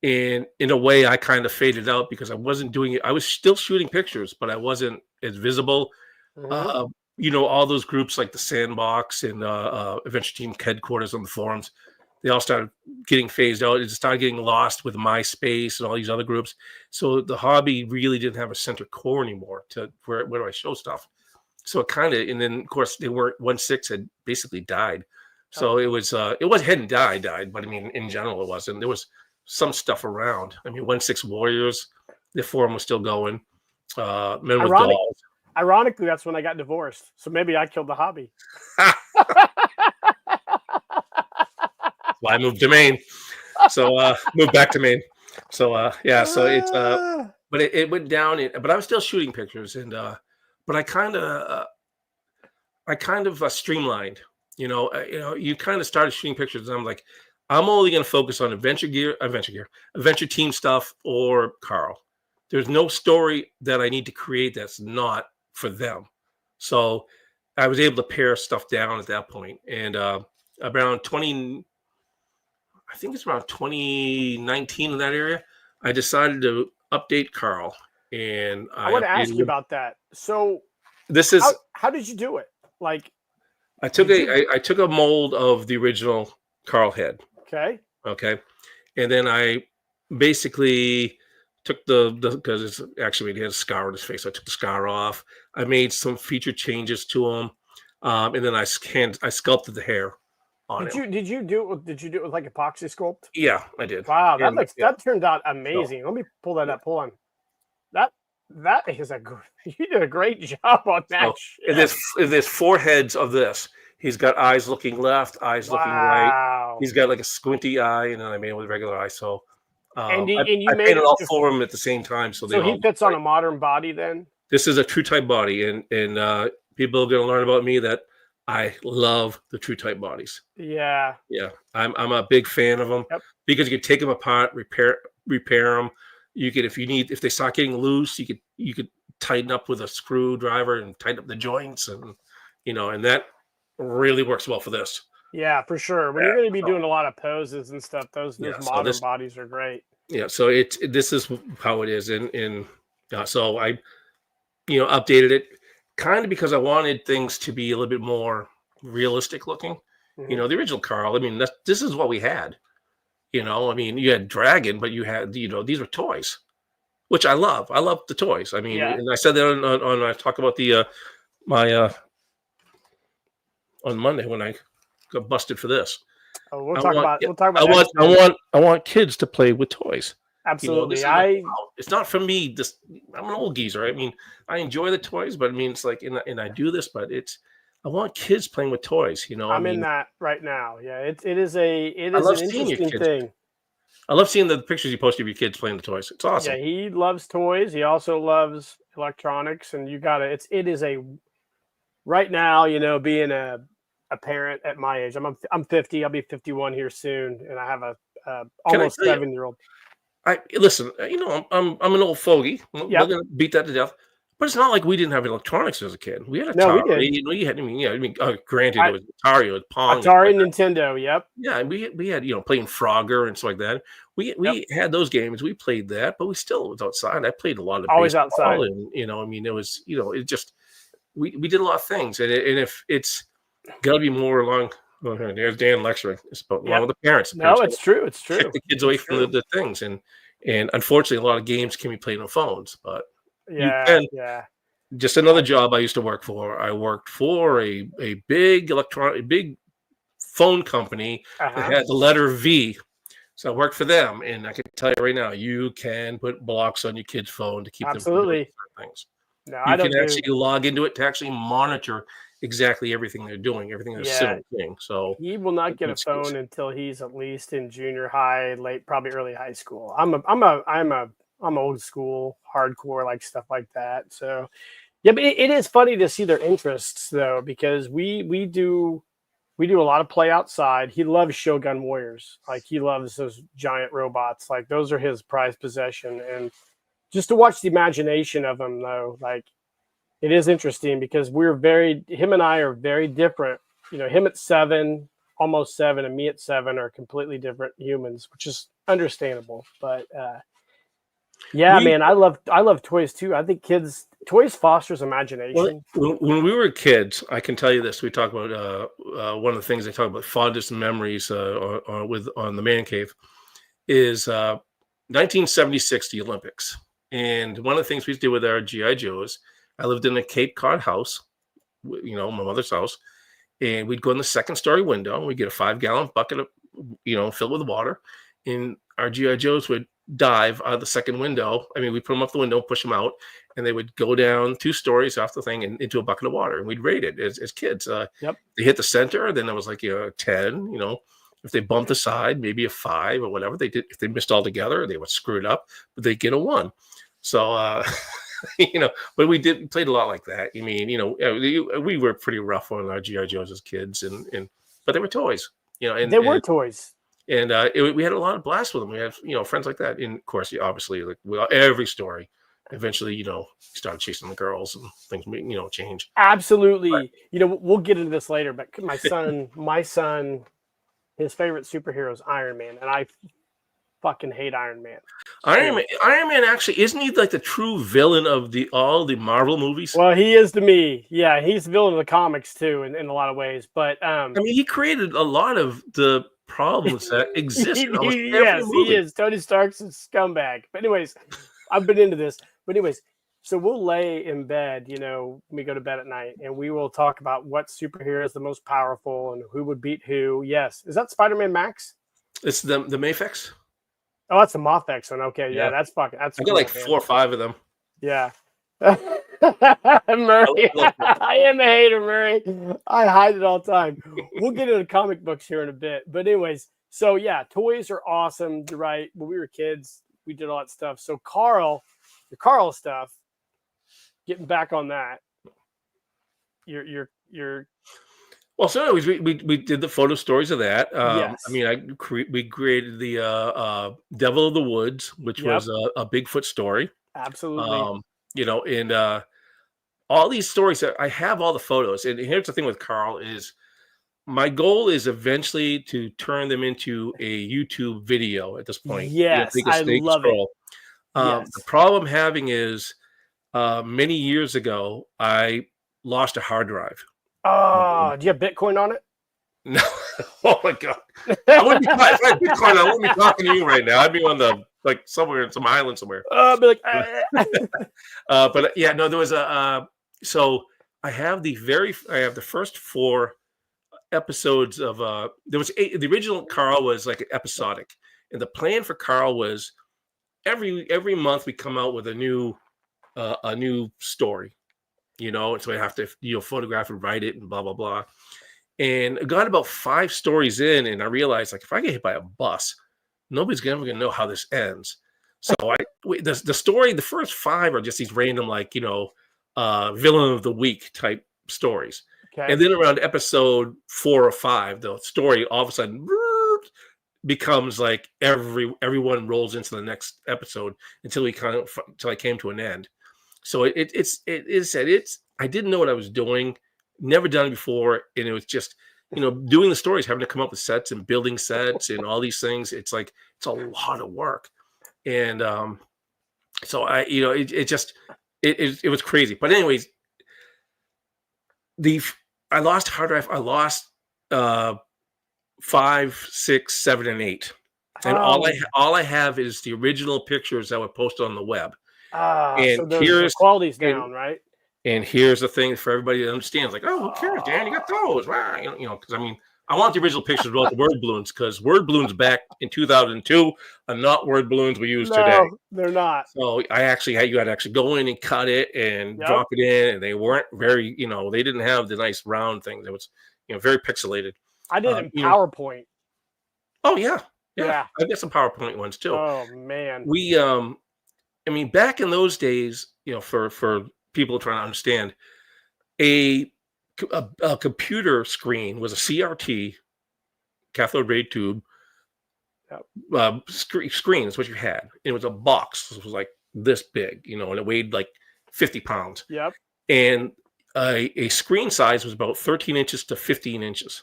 And in a way, I kind of faded out because I wasn't doing it. I was still shooting pictures, but I wasn't as visible. Mm-hmm. All those groups like the Sandbox and Adventure Team headquarters on the forums, they all started getting phased out. It started getting lost with MySpace and all these other groups. So the hobby really didn't have a center core anymore to where do I show stuff. So it kind of, and then of course they were 1/6 had basically died. So it was hadn't died, but I mean in general it wasn't. There was some stuff around. I mean 1/6 Warriors, the forum was still going. Men with Dolls. Ironically, that's when I got divorced. So maybe I killed the hobby. Well, I moved to Maine. So moved back to Maine. So yeah, so it's but it went down, but I was still shooting pictures, and but I kind of streamlined. You kind of started shooting pictures, and I'm like, I'm only going to focus on adventure team stuff, or Carl. There's no story that I need to create that's not for them. So I was able to pare stuff down at that point, and around 20, I think it's around 2019 in that area, I decided to update Carl, and I want to ask you about that. So this is how did you do it? Like, I took a mold of the original Carl head. Okay. And then I basically took because it's actually he had a scar on his face. I took the scar off. I made some feature changes to him. And then I sculpted the hair on him. Did you do it with like epoxy sculpt? Yeah, I did. Wow, that turned out amazing. Let me pull that up. Hold on. That is you did a great job on that. There's 4 heads of this. He's got eyes looking left, eyes looking right. He's got like a squinty eye, and then I made him with a regular eye. So I painted all 4 of them at the same time. So he fits on a modern body then? This is a true type body, and people are going to learn about me that I love the true type bodies. Yeah. Yeah. I'm a big fan of them because you can take them apart, repair them. You could, if they start getting loose, you could tighten up with a screwdriver and tighten up the joints, and and that really works well for this. Yeah, for sure. When you're going to be doing a lot of poses and stuff, those modern bodies are great. Yeah, so this is how it is, and so I, updated it kind of because I wanted things to be a little bit more realistic looking. Mm-hmm. The original Carl. I mean, this is what we had. I mean, you had Dragon, but you had these were toys, which I love. I love the toys. I mean, and I said that on I talk about the my on Monday when I got busted for this. Oh, we'll talk about. I want kids to play with toys. Absolutely. It's not for me. I'm an old geezer. I mean, I enjoy the toys, but I mean, it's like, and I do this, but I want kids playing with toys. I'm in that right now. Yeah, it is an interesting thing. I love seeing the pictures you post of your kids playing the toys. It's awesome. Yeah, he loves toys. He also loves electronics, and it is a right now. Being a parent at my age, I'm 50. I'll be 51 here soon, and I have a almost 7-year-old. Listen. I'm an old fogey. We're gonna beat that to death. But it's not like we didn't have electronics as a kid. We had Atari. No, we did. You had. Granted, it was Atari, it was Pong, Atari, and Nintendo. Yep. Yeah, and we had playing Frogger and stuff like that. We had those games. We played that, but we still was outside. I played a lot of always outside. And it was it just we did a lot of things. And if it's got to be more along. Well, there's Dan lecturing. It's about along with the parents. No, it's true. It's true. Take the kids away from the things, and unfortunately, a lot of games can be played on phones, but. Yeah. Just another job I used to work for. I worked for a big phone company that had the letter V. So I worked for them, and I can tell you right now, you can put blocks on your kid's phone to keep them from doing things. No, you can actually log into it to actually monitor exactly everything they're doing, everything they're saying. So he will not get a phone until he's at least in junior high, probably early high school. I'm old school, hardcore, like stuff like that. So, yeah, but it is funny to see their interests though, because we do a lot of play outside. He loves Shogun Warriors, like he loves those giant robots, like those are his prized possession. And just to watch the imagination of them though, like it is interesting because him and I are very different. Him at 7, almost 7, and me at 7 are completely different humans, which is understandable, but. Man, I love toys too. I think toys fosters imagination. When we were kids, I can tell you this. We talk about one of the things they talk about fondest memories on the Man Cave is 1976, the Olympics. And one of the things we did with our GI Joes, I lived in a Cape Cod house my mother's house, and we'd go in the second story window, and we'd get a 5-gallon bucket of, filled with water, and our GI Joes would dive out of the second window. I mean, we put them up the window, push them out, and they would go down 2 stories off the thing and into a bucket of water, and we'd rate it as kids. Yep. They hit the center, then it was like 10. If they bumped the side, maybe a 5 or whatever they did. If they missed altogether, they would screw it up, but they get a 1. So, but we played a lot like that. I mean, we were pretty rough on our GI Joes as kids, but they were toys. And they were toys. And we had a lot of blasts with them. We had, friends like that. And of course, obviously, like every story, eventually, started chasing the girls and things, change. Absolutely. But, we'll get into this later, but my son, his favorite superhero is Iron Man, and I fucking hate Iron Man. Iron Man actually, isn't he like the true villain of all the Marvel movies? Well, he is to me. Yeah, he's the villain of the comics too, in a lot of ways. But I mean, he created a lot of the problems that exist in almost every movie. He is. Tony Stark's a scumbag. But anyways, I've been into this. But anyways, so we'll lay in bed, when we go to bed at night, and we will talk about what superhero is the most powerful and who would beat who. Yes. Is that Spider-Man Max? It's the Mayfix. Oh, that's the Mofex one. Okay, yeah, that's fucking. That's I got like 4 or 5 of them. Yeah. Murray, I am a hater, Murray. I hide it all the time. We'll get into comic books here in a bit. But anyways, so yeah, toys are awesome. You're right. When we were kids, we did all that stuff. So Carl stuff, getting back on that. You're Well, so anyways, we did the photo stories of that. Yes. I mean, we created the Devil of the Woods, which was a Bigfoot story. Absolutely. And all these stories, I have all the photos. And here's the thing with Carl is my goal is eventually to turn them into a YouTube video at this point. Yes, I love it. The problem having is many years ago, I lost a hard drive. Oh, do you have Bitcoin on it? No. Oh my God. If I had Bitcoin, I wouldn't be talking to you right now. I'd be on somewhere in some island somewhere. I'd be like, but yeah, no, there was so I have the first 4 episodes of there was 8. The original Carl was like episodic, and the plan for Carl was every month we come out with a new story. And so I have to, photograph and write it and blah, blah, blah. And I got about 5 stories in, and I realized, like, if I get hit by a bus, nobody's ever going to know how this ends. So the story, the first 5 are just these random, like, villain of the week type stories. Okay. And then around episode 4 or 5, the story all of a sudden becomes like everyone rolls into the next episode until I came to an end. So I didn't know what I was doing, never done it before. And it was just, doing the stories, having to come up with sets and building sets and all these things. It's like, it's a lot of work. And so it was crazy. But anyways, I lost hard drive. I lost 5, 6, 7, and 8. And all I have is the original pictures that were posted on the web. And so the quality's down, right? And here's the thing for everybody that understands, like, oh, who cares, Dan? You got those. Wow. Because I mean, I want the original pictures without the word balloons, because word balloons back in 2002 are not word balloons we use today. They're not. So you had to actually go in and cut it and drop it in, and they weren't very, they didn't have the nice round things. It was, very pixelated. I did it in PowerPoint. Oh yeah. I got some PowerPoint ones too. Oh man. We I mean, back in those days, for people trying to understand, a computer screen was a CRT, cathode ray tube, screen is what you had. It was a box. It was like this big, and it weighed like 50 pounds. Yep. And a screen size was about 13 inches to 15 inches.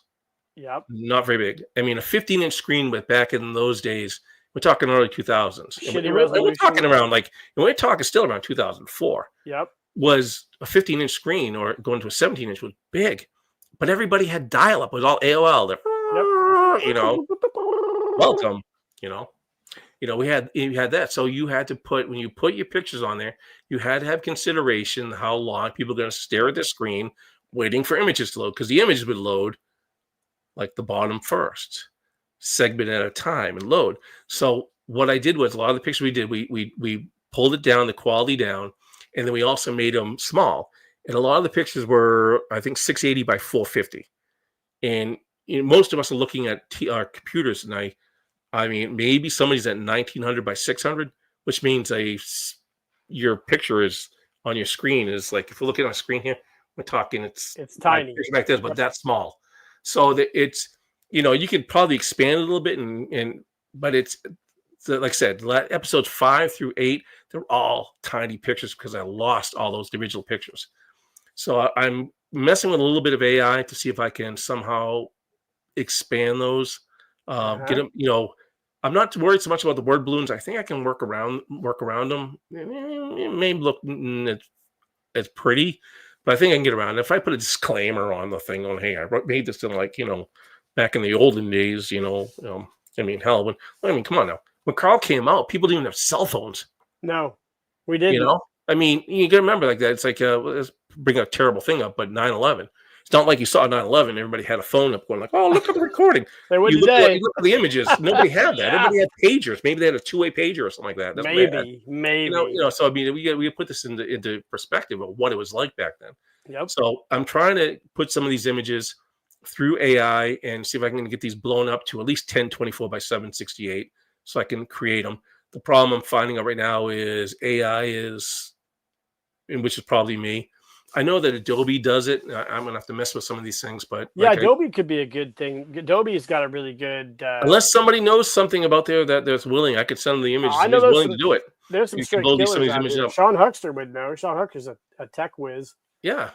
Yep. Not very big. I mean, a 15-inch screen, but back in those days, we're talking early 2000s. We're talking around we're talking still around 2004. Yep. Was a 15-inch screen, or going to a 17-inch was big, but everybody had dial-up. It was all AOL. Welcome. You had that. So you had to when you put your pictures on there, you had to have consideration how long people are going to stare at the screen, waiting for images to load because the images would load like the bottom first, segment at a time and load. So what I did was a lot of the pictures we did, we pulled it down, the quality down, and then we also made them small. And a lot of the pictures were, I think, 680 by 450. And most of us are looking at our computers, and I mean, maybe somebody's at 1900 by 600, which means your picture is on your screen is like, if you're looking on a screen here, we're talking, it's tiny like this, but that's small. So that it's, you can probably expand it a little bit, but it's like I said, episodes 5 through 8, they're all tiny pictures because I lost all those original pictures. So I'm messing with a little bit of AI to see if I can somehow expand those. Get them, I'm not worried so much about the word balloons. I think I can work around them. It may look as pretty, but I think I can get around it. If I put a disclaimer on the thing on, hey, I made this in back in the olden days, I mean, hell, come on now. When Carl came out, people didn't even have cell phones. No, we didn't. I mean, you got to remember like that. It's like, let's bring a terrible thing up, but 9/11. It's not like you saw 9/11. Everybody had a phone up going like, oh, look at the recording. They would you today. look at the images. Nobody had that. Yeah. Everybody had pagers. Maybe they had a two-way pager or something like that. That's maybe. So I mean, we put this into perspective of what it was like back then. Yep. So I'm trying to put some of these images through AI and see if I can get these blown up to at least 1024 by 768 so I can create them. The problem I'm finding out right now is AI is, and which is probably me. I know that Adobe does it. I'm gonna have to mess with some of these things, but yeah, Adobe could be a good thing. Adobe's got a really good. Unless somebody knows something about there that's willing, I could send them the images. I know he's willing to do it. There's some straight killers out here. Sean Huckster would know. Sean Huckster's a tech whiz. Yeah.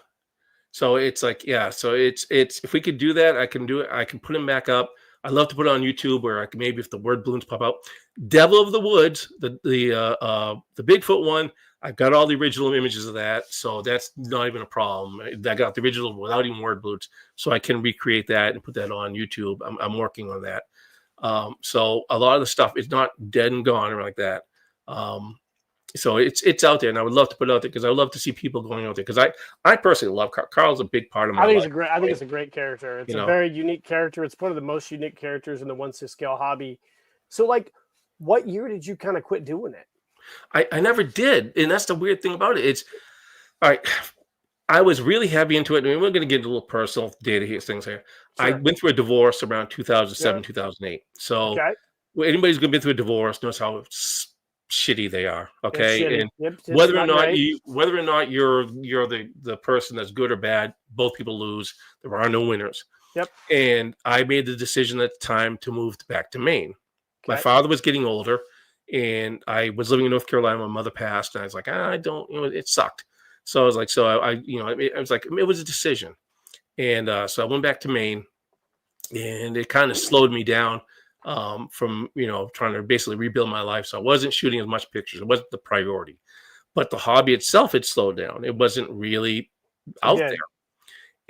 So it's like, so it's if we could do that, I can do it. I can put him back up. I'd love to put it on YouTube where I can maybe if the word balloons pop out. Devil of the Woods, the Bigfoot one. I've got all the original images of that, so that's not even a problem. I got the original without even word balloons, so I can recreate that and put that on YouTube. I'm working on that. So a lot of the stuff is not dead and gone or like that. So it's out there, and I would love to put it out there because I would love to see people going out there. Because I personally love Carl. Carl's a big part of my life. I think it's a great character. It's a very unique character. It's one of the most unique characters in the 1/6 hobby. So, like, what year did you kind of quit doing it? I never did, and that's the weird thing about it. It's all right. I was really heavy into it, and we're going to get into a little personal data here, things here. Sure. I went through a divorce around 2007, 2008. So anybody's going to be through a divorce knows how shitty they are. Okay, and whether or not you're the person that's good or bad, both people lose. There are no winners. Yep. And I made the decision at the time to move back to Maine. Okay. My father was getting older. And I was living in North Carolina. My mother passed, and I was like, I don't, it sucked. So I was like, I was like, it was a decision. And so I went back to Maine, and it kind of slowed me down from, trying to basically rebuild my life. So I wasn't shooting as much pictures. It wasn't the priority, but the hobby itself had slowed down. It wasn't really out there.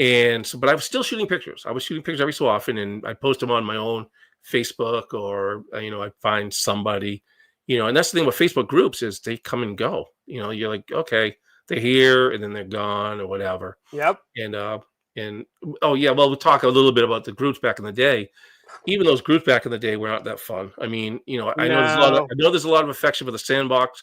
And so, but I was still shooting pictures. I was shooting pictures every so often, and I post them on my own Facebook or, I find somebody. And that's the thing with Facebook groups is they come and go. You're like, okay, they're here and then they're gone or whatever. Yep. And oh yeah, well, we'll talk a little bit about the groups back in the day. Even those groups back in the day were not that fun. I mean, I know there's a lot of affection for the sandbox.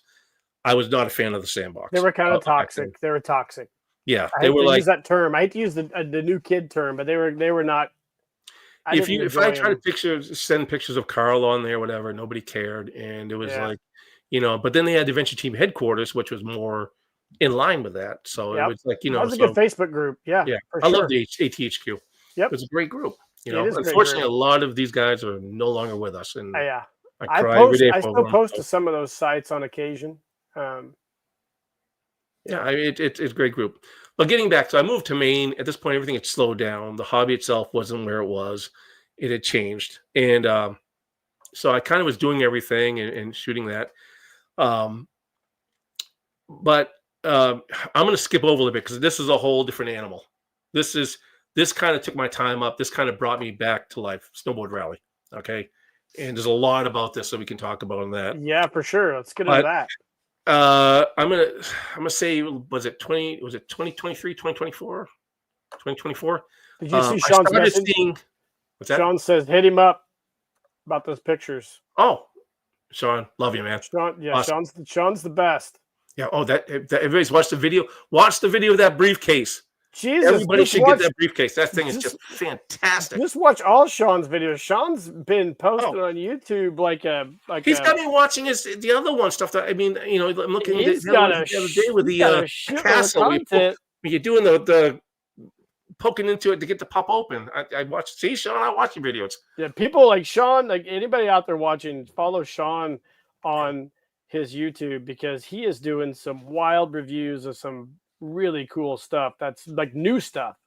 I was not a fan of the sandbox. They were kind of toxic. They were toxic. Yeah, they were use that term. I hate to use the new kid term, but they were not. If I try to send pictures of Carl on there, whatever, nobody cared, and it was like, But then they had the Adventure Team headquarters, which was more in line with that. So it was like, it was a good Facebook group. Yeah. I love the ATHQ. Yep, it was a great group. Unfortunately, a lot of these guys are no longer with us, and I cry every day. I still post to some of those sites on occasion. It's a great group. But getting back, so I moved to Maine. At this point, everything had slowed down. The hobby itself wasn't where it was. It had changed. And so I kind of was doing everything and shooting that. But I'm going to skip over a little bit because this is a whole different animal. This kind of took my time up. This kind of brought me back to life, snowboard rally. Okay. And there's a lot about this that we can talk about on that. Yeah, for sure. Let's get into that. I'm gonna say, was it 2023, 2024? 2024. Did you see I Sean's started message? seeing what's that? Sean says, hit him up about those pictures. Oh, Sean, love you, man. Sean, yeah, Awesome. Sean's the best. Yeah. Oh, that everybody's watched the video. Watch the video of that briefcase. Jesus, Everybody should get that briefcase. That thing is just fantastic. Just watch all Sean's videos. Sean's been posting Oh. on YouTube He's got me watching the other one stuff. That I mean, I'm looking at he's the got other a day with the shitload castle. of content. You're doing the poking into it to get the pop open. I watch. See, Sean, I watch your videos. Yeah, people like Sean, like anybody out there watching, follow Sean on his YouTube because he is doing some wild reviews of some really cool stuff. That's like new stuff.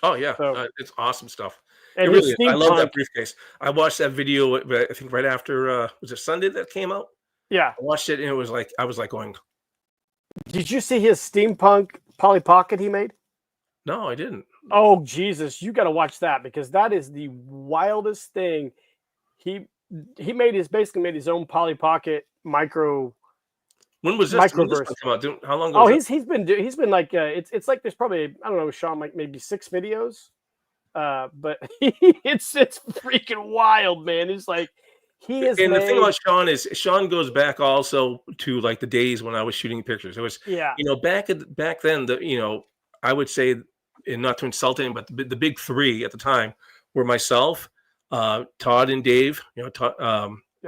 Oh yeah, So, it's awesome stuff. and It really is. I steampunk. love that briefcase. I watched that video. I think right after was it Sunday that came out? Yeah. I watched it and it was like I was like going. Did you see his steampunk Polly Pocket he made? No, I didn't. Oh Jesus, you got to watch that because that is the wildest thing. He basically made his own Polly Pocket micro. When was this? When did this one come out? How long ago? Oh, he's been like it's like there's probably I don't know, Sean, like maybe 6 videos. But it's freaking wild, man. It's like he is. And the thing about Sean is Sean goes back also to like the days when I was shooting pictures. It was back then I would say, and not to insult him, but the big three at the time were myself, Todd and Dave.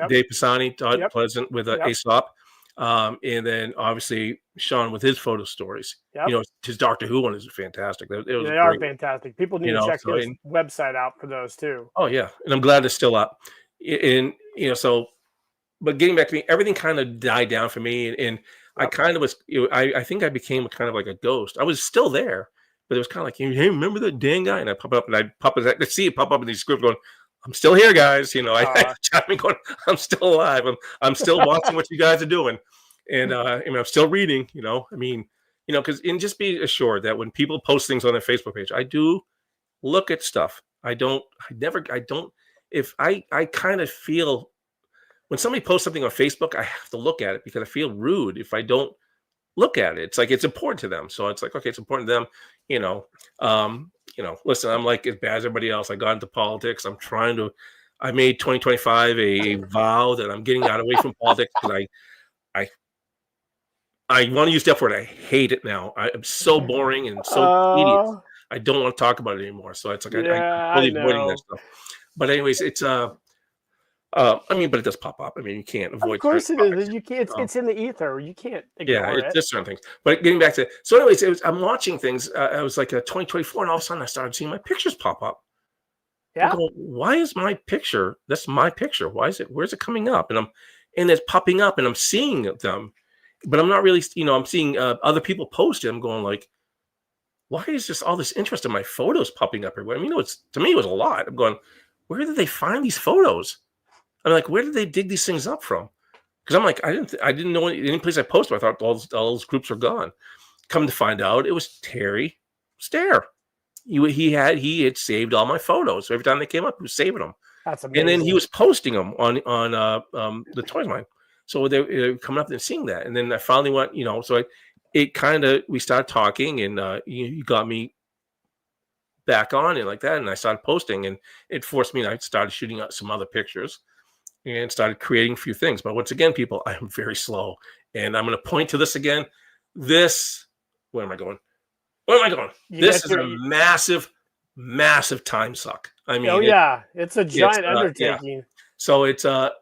Dave Pisani, Todd Pleasant with Aesop. And then obviously Sean with his photo stories. Yep. His Doctor Who one is fantastic. They are fantastic. People need to check his website out for those too. Oh yeah, and I'm glad it's still up. And but getting back to me, everything kind of died down for me, and yep. I kind of was. I think I became kind of like a ghost. I was still there, but it was kind of like, hey, remember that dang guy? And I pop up, and I see it pop up in these scripts going, I'm still here, guys. I'm still alive. I'm still watching what you guys are doing, and I'm still reading. Because just be assured that when people post things on their Facebook page, I do look at stuff. If I kind of feel when somebody posts something on Facebook, I have to look at it because I feel rude if I don't look at it. It's like it's important to them, so it's like okay, it's important to them. Listen, I'm like as bad as everybody else. I got into politics. I made 2025 a vow that I'm getting away from politics because I want to use that word. I hate it now. I'm so boring and so tedious. I don't want to talk about it anymore. So it's like I'm really avoiding that stuff. But anyways, it's but it does pop up. You can't avoid. Of course it is. You can't. It's in the ether. You can't ignore it. It's just certain things. But getting back to it. So, anyways, I'm watching things. I was like 2024, and all of a sudden, I started seeing my pictures pop up. Yeah. Going, why is my picture? That's my picture. Why is it? Where's it coming up? And it's popping up, and I'm seeing them, but I'm not really. I'm seeing other people post it. I'm going like, why is just all this interest in my photos popping up everywhere? To me, it was a lot. I'm going, where did they find these photos? I'm like, where did they dig these things up from? Because I'm like, I didn't know any place I posted. I thought all those groups were gone. Come to find out, it was Terry Stair. He had saved all my photos. So every time they came up, he was saving them. That's amazing. And then he was posting them on the Toys Line. So they were coming up and seeing that. And then I finally went, so we started talking, and you got me back on it like that, and I started posting, and it forced me. And I started shooting out some other pictures. And started creating a few things. But once again, people, I am very slow. And I'm going to point to this again. Where am I going? This is a massive, massive time suck. It's a giant undertaking. Yeah. So so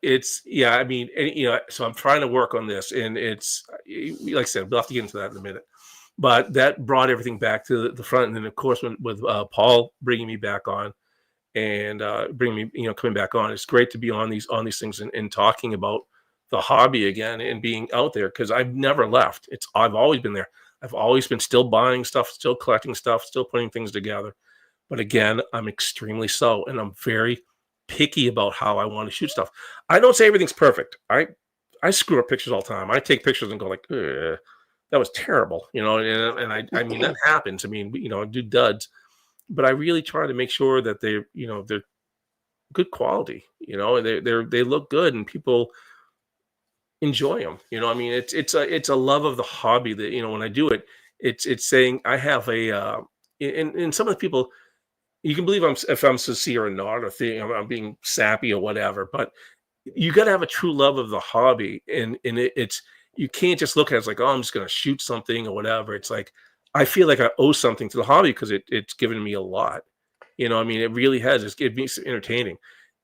I'm trying to work on this. And it's, like I said, we'll have to get into that in a minute. But that brought everything back to the front. And then, of course, with Paul bringing me back on, and bring me, coming back on. It's great to be on these things and talking about the hobby again and being out there because I've never left. I've always been there. I've always been still buying stuff, still collecting stuff, still putting things together. But again, I'm extremely slow, and I'm very picky about how I want to shoot stuff. I don't say everything's perfect. I screw up pictures all the time. I take pictures and go like, that was terrible, and that happens. I do duds. But I really try to make sure that they're good quality. They look good and people enjoy them. It's a love of the hobby that when I do it, it's saying I have a and some of the people, you can believe if I'm sincere or not, or think I'm being sappy or whatever, but you got to have a true love of the hobby, and it's you can't just look at it as like, oh, I'm just going to shoot something or whatever. It's like I feel like I owe something to the hobby because it's given me a lot. I mean, it really has. It's given me some entertaining.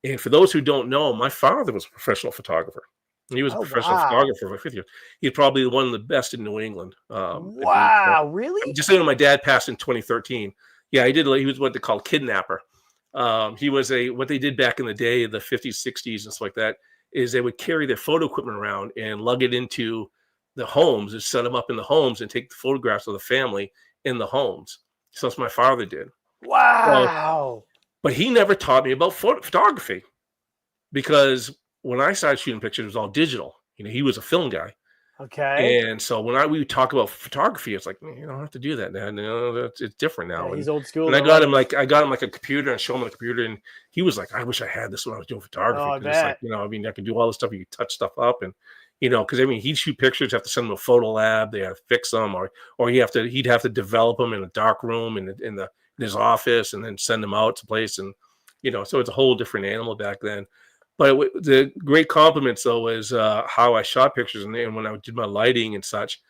And for those who don't know, my father was a professional photographer. He was a Oh, professional wow. photographer for 50 years. He's probably one of the best in New England. I believe so. Wow, really? Just saying, my dad passed in 2013. Yeah, he did. He was what they call kidnapper. He was what they did back in the day, the 50s, 60s, and stuff like that, is they would carry their photo equipment around and lug it into the homes and set them up in the homes and take the photographs of the family in the homes. So that's what my father did. Wow. But he never taught me about photography, because when I started shooting pictures, it was all digital. He was a film guy. Okay. And so when we talk about photography, it's like, you don't have to do that, man. It's different now. Yeah, he's and, old school. and I got him like a computer and show him the computer, and he was like, I wish I had this when I was doing photography. Oh, I It's like, bet. I mean, I can do all this stuff. You can touch stuff up, and because I mean, he'd shoot pictures, have to send them to a photo lab, they have to fix them, or he'd have to develop them in a dark room in his office, and then send them out to place, and so it's a whole different animal back then. But the great compliments, though, is how I shot pictures, and when I did my lighting and such,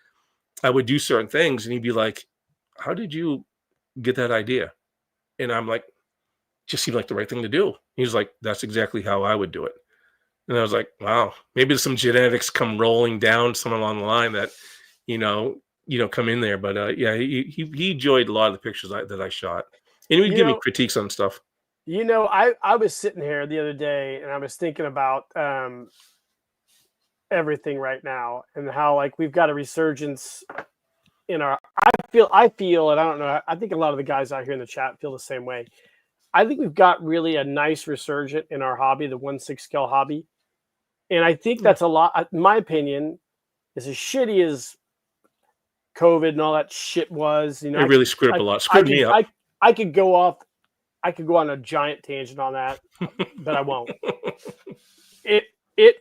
I would do certain things, and he'd be like, "How did you get that idea?" And I'm like, "Just seemed like the right thing to do." He's like, "That's exactly how I would do it." And I was like, "Wow, maybe some genetics come rolling down somewhere along the line that, come in there." But yeah, he enjoyed a lot of the pictures that I shot, and he'd give me critiques on stuff. I was sitting here the other day and I was thinking about everything right now and how like we've got a resurgence in our I feel and I don't know, I think a lot of the guys out here in the chat feel the same way. I think we've got really a nice resurgence in our hobby, the 1/6 scale hobby. And I think that's a lot, in my opinion, as shitty as COVID and all that shit was, It really screwed up a lot. Screwed me up. I could go on a giant tangent on that, but I won't. It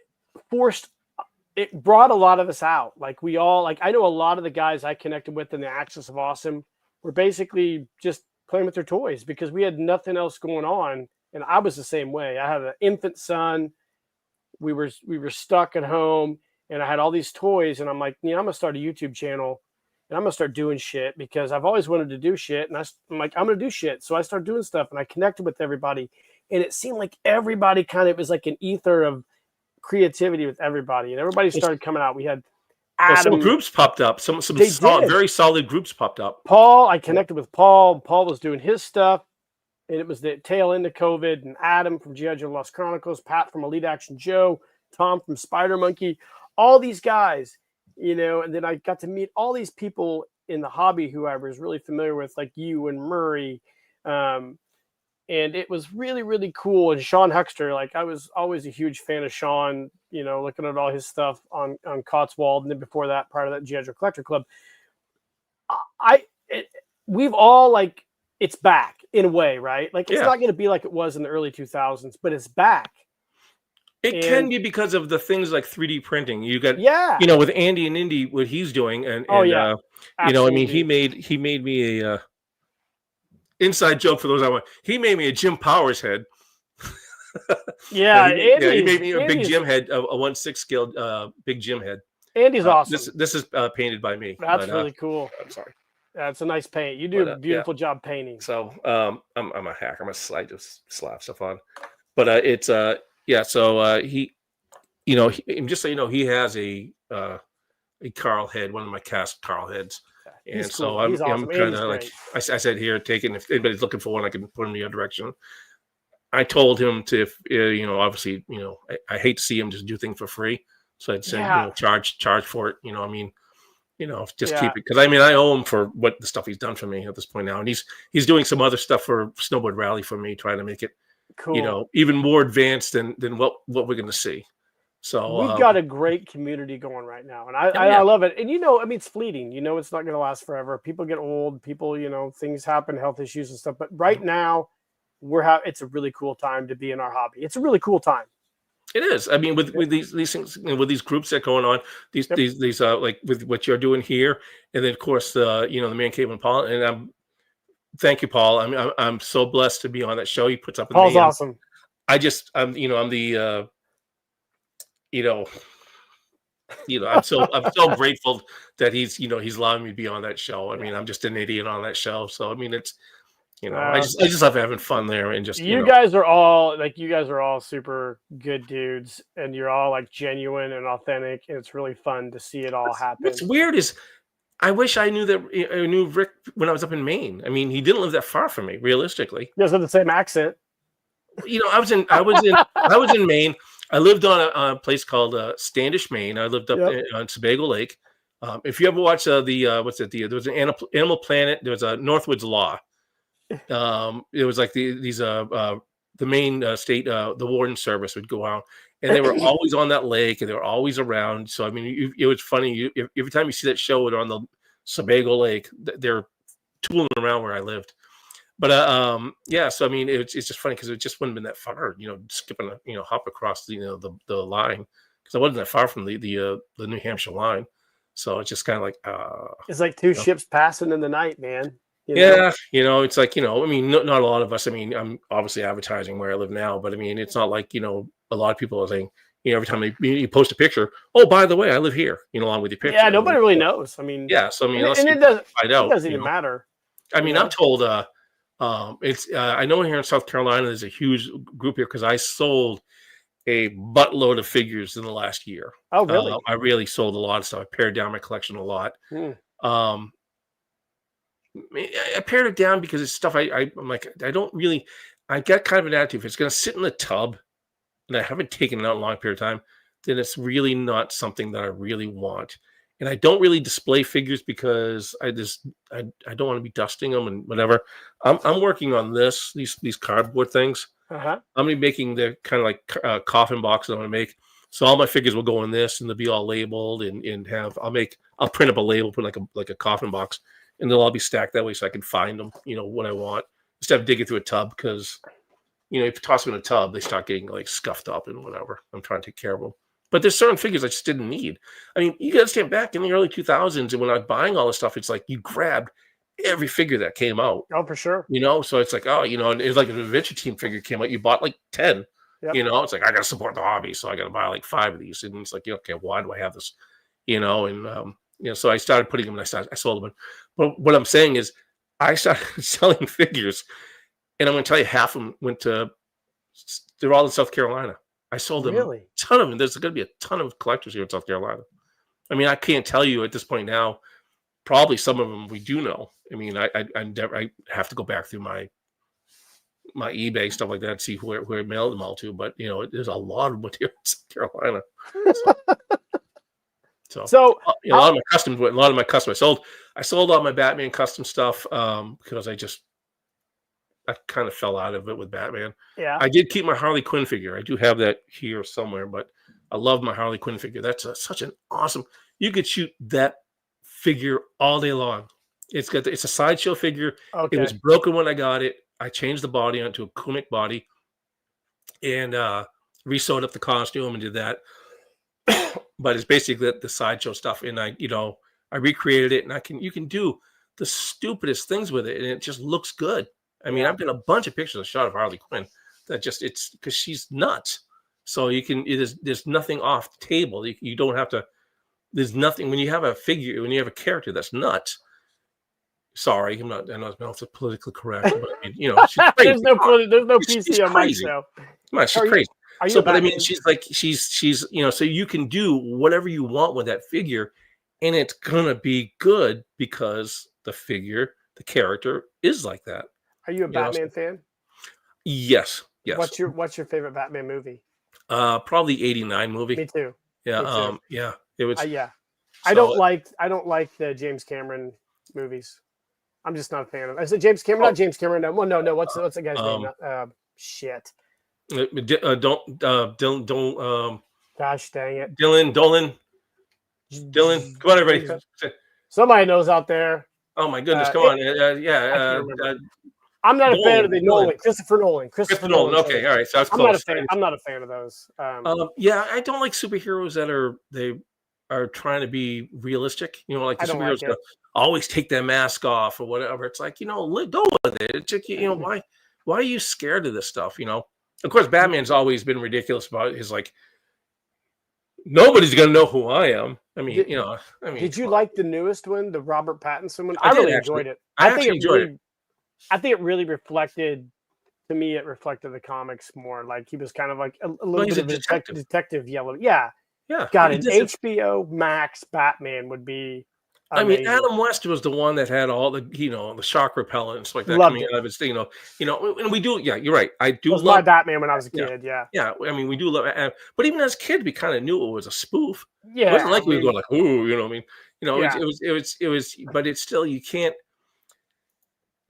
brought a lot of us out. Like we all, like I know a lot of the guys I connected with in the Axis of Awesome were basically just playing with their toys because we had nothing else going on. And I was the same way. I had an infant son. We were stuck at home, and I had all these toys, and I'm like, I'm gonna start a YouTube channel. And I'm going to start doing shit because I've always wanted to do shit. And I'm like, I'm going to do shit. So I started doing stuff and I connected with everybody. And it seemed like everybody kind of was like an ether of creativity with everybody. And everybody started coming out. We had Adam. Some groups popped up. Some very solid groups popped up. Paul, I connected with Paul. Paul was doing his stuff. And it was the tail end of COVID. And Adam from G.I. Joe Lost Chronicles, Pat from Elite Action Joe, Tom from Spider Monkey, all these guys. And then I got to meet all these people in the hobby who I was really familiar with, like you and Murray. And it was really, really cool. And Sean Huckster, like I was always a huge fan of Sean, looking at all his stuff on Cotswold. And then before that, part of that G.I. Joe Collector Club. We've all like, it's back in a way, right? Like it's not going to be like it was in the early 2000s, but it's back. It can be because of the things like 3D printing. You got, with Andy and Indy, what he's doing, and I mean, he made me a inside joke for those I want. He made me a Jim Powers head. He made me a big Jim head, a 1/6 scale big Jim head. Andy's awesome. This is painted by me. That's really cool. I'm sorry. That's a nice paint. You do a beautiful job painting. So I'm a hack. I just slap stuff on, but it's So he, just so you know, he has a Carl head, one of my cast Carl heads, and cool. so I'm awesome. kind of like I said here, take it. If anybody's looking for one, I can put him in your direction. I told him to, obviously, I hate to see him just do things for free, so I'd say, charge for it. Just keep it, because I mean I owe him for what the stuff he's done for me at this point now, and he's doing some other stuff for Snowboard Rally for me, trying to make it. Cool. Even more advanced than what we're going to see. So we've got a great community going right now, and I love it. And I mean, it's fleeting. It's not going to last forever. People get old. People, things happen, health issues and stuff. But right now, it's a really cool time to be in our hobby. It's a really cool time. It is. I mean, with these things, with these groups that are going on, these like with what you're doing here, and then of course the Man Cave and Paul, and Thank you, Paul. I mean, I'm so blessed to be on that show he puts up with Paul's me. awesome. I'm the you know, I'm so grateful that he's allowing me to be on that show. I mean, I'm just an idiot on that show. So I mean, it's I just love having fun there and just you guys are all super good dudes, and you're all like genuine and authentic, and it's really fun to see it all happen. What's weird is I wish I knew Rick when I was up in Maine. I mean, he didn't live that far from me, realistically. You guys have the same accent. I was in Maine. I lived on a place called Standish, Maine. I lived up on Sebago Lake. If you ever watch there was an Animal Planet. There was a Northwoods Law. It was like the Maine state the Warden Service would go out, and they were always on that lake, and they were always around. So I mean, it was funny. Every time you see that show on the Sebago Lake, they're tooling around where I lived. But so I mean, it's just funny because it just wouldn't have been that far, skipping hop across the line, because I wasn't that far from the New Hampshire line, so it's just kind of like it's like two ships passing in the night, man. It's like I mean, not a lot of us. I mean, I'm obviously advertising where I live now, but I mean, it's not like a lot of people are saying every time you post a picture, oh, by the way, I live here, along with your picture. Yeah, nobody really knows. I mean, so I mean, it doesn't even matter. I mean, I'm told. I know here in South Carolina, there's a huge group here because I sold a buttload of figures in the last year. Oh, really? I really sold a lot of stuff. I pared down my collection a lot. I pared it down because it's stuff I'm like, I got kind of an attitude. If it's going to sit in the tub and I haven't taken it out in a long period of time, then it's really not something that I really want. And I don't really display figures because I don't want to be dusting them and whatever. I'm working on these cardboard things. I'm gonna be making the kind of like coffin boxes I'm gonna make. So all my figures will go in this, and they'll be all labeled and I'll print up a label, put like a coffin box, and they'll all be stacked that way so I can find them, when I want, instead of digging through a tub, because if you toss them in a tub, they start getting like scuffed up and whatever. I'm trying to take care of them. But there's certain figures I just didn't need. I mean, you got to stand back in the early 2000s, and when I was buying all this stuff, it's like you grabbed every figure that came out. Oh, for sure. So it's like, and it's like an Adventure Team figure came out, you bought like 10. Yep. It's like, I got to support the hobby, so I got to buy like 5 of these. And it's like, okay, why do I have this? So I started putting them, and I sold them. But what I'm saying is, I started selling figures, and I'm going to tell you, half of them they're all in South Carolina. I sold them a ton of them. There's going to be a ton of collectors here in South Carolina. I mean, I can't tell you at this point now. Probably some of them we do know. I mean, I have to go back through my eBay, stuff like that, see where I mailed them all to. But there's a lot of material in South Carolina. So a lot of my custom. I sold all my Batman custom stuff because I kind of fell out of it with Batman. Yeah. I did keep my Harley Quinn figure. I do have that here somewhere, but I love my Harley Quinn figure. That's such an awesome. You could shoot that figure all day long. It's a sideshow figure. Okay. It was broken when I got it. I changed the body onto a Kumik body and re-sewed up the costume and did that. But it's basically the sideshow stuff. And I recreated it, and you can do the stupidest things with it, and it just looks good. I mean, I've got a bunch of pictures I shot of Harley Quinn that it's because she's nuts. So there's nothing off the table. You don't have to. There's nothing when you have a figure, when you have a character that's nuts. Sorry, I know it's politically correct, but she's crazy. there's no PC on my show. Come on, she's crazy. But I mean, she's so you can do whatever you want with that figure, and it's gonna be good because the character is like that. Are you a Batman fan? Yes. What's your favorite Batman movie? Probably the '89 movie. Me too. Yeah. Me too. Yeah. It was. Yeah. So, I don't like the James Cameron movies. I'm just not a fan of. I said James Cameron, not James Cameron. No. Well, no. What's the guy's name? Shit. Don't. Gosh dang it. Dylan. Come on, everybody. Somebody knows out there. Oh my goodness! Come on. I'm not a fan of the Nolan. Christopher Nolan. Okay, all right. So I was close. I'm not a fan of those. Yeah, I don't like superheroes that are are trying to be realistic. Like I the don't superheroes like it. always take their mask off or whatever. It's like, go with it. It's just, why are you scared of this stuff? Of course, Batman's always been ridiculous about his like, nobody's gonna know who I am. Did you like the newest one, the Robert Pattinson one? I I did really actually. enjoyed it. I actually enjoyed it. I think it really reflected. To me, it reflected the comics more. Like he was kind of like a little bit of a detective yellow. Yeah. Yeah. God, an HBO Max Batman would be amazing. Adam West was the one that had all the, the shock repellent and stuff like that Loved coming out of his, and we do. Yeah, you're right. I do was love my Batman when I was a kid. Yeah. Yeah. We do love it. But even as kids, we kind of knew it was a spoof. Yeah. It wasn't like we were going like, ooh, Yeah. it was, but it's still, you can't.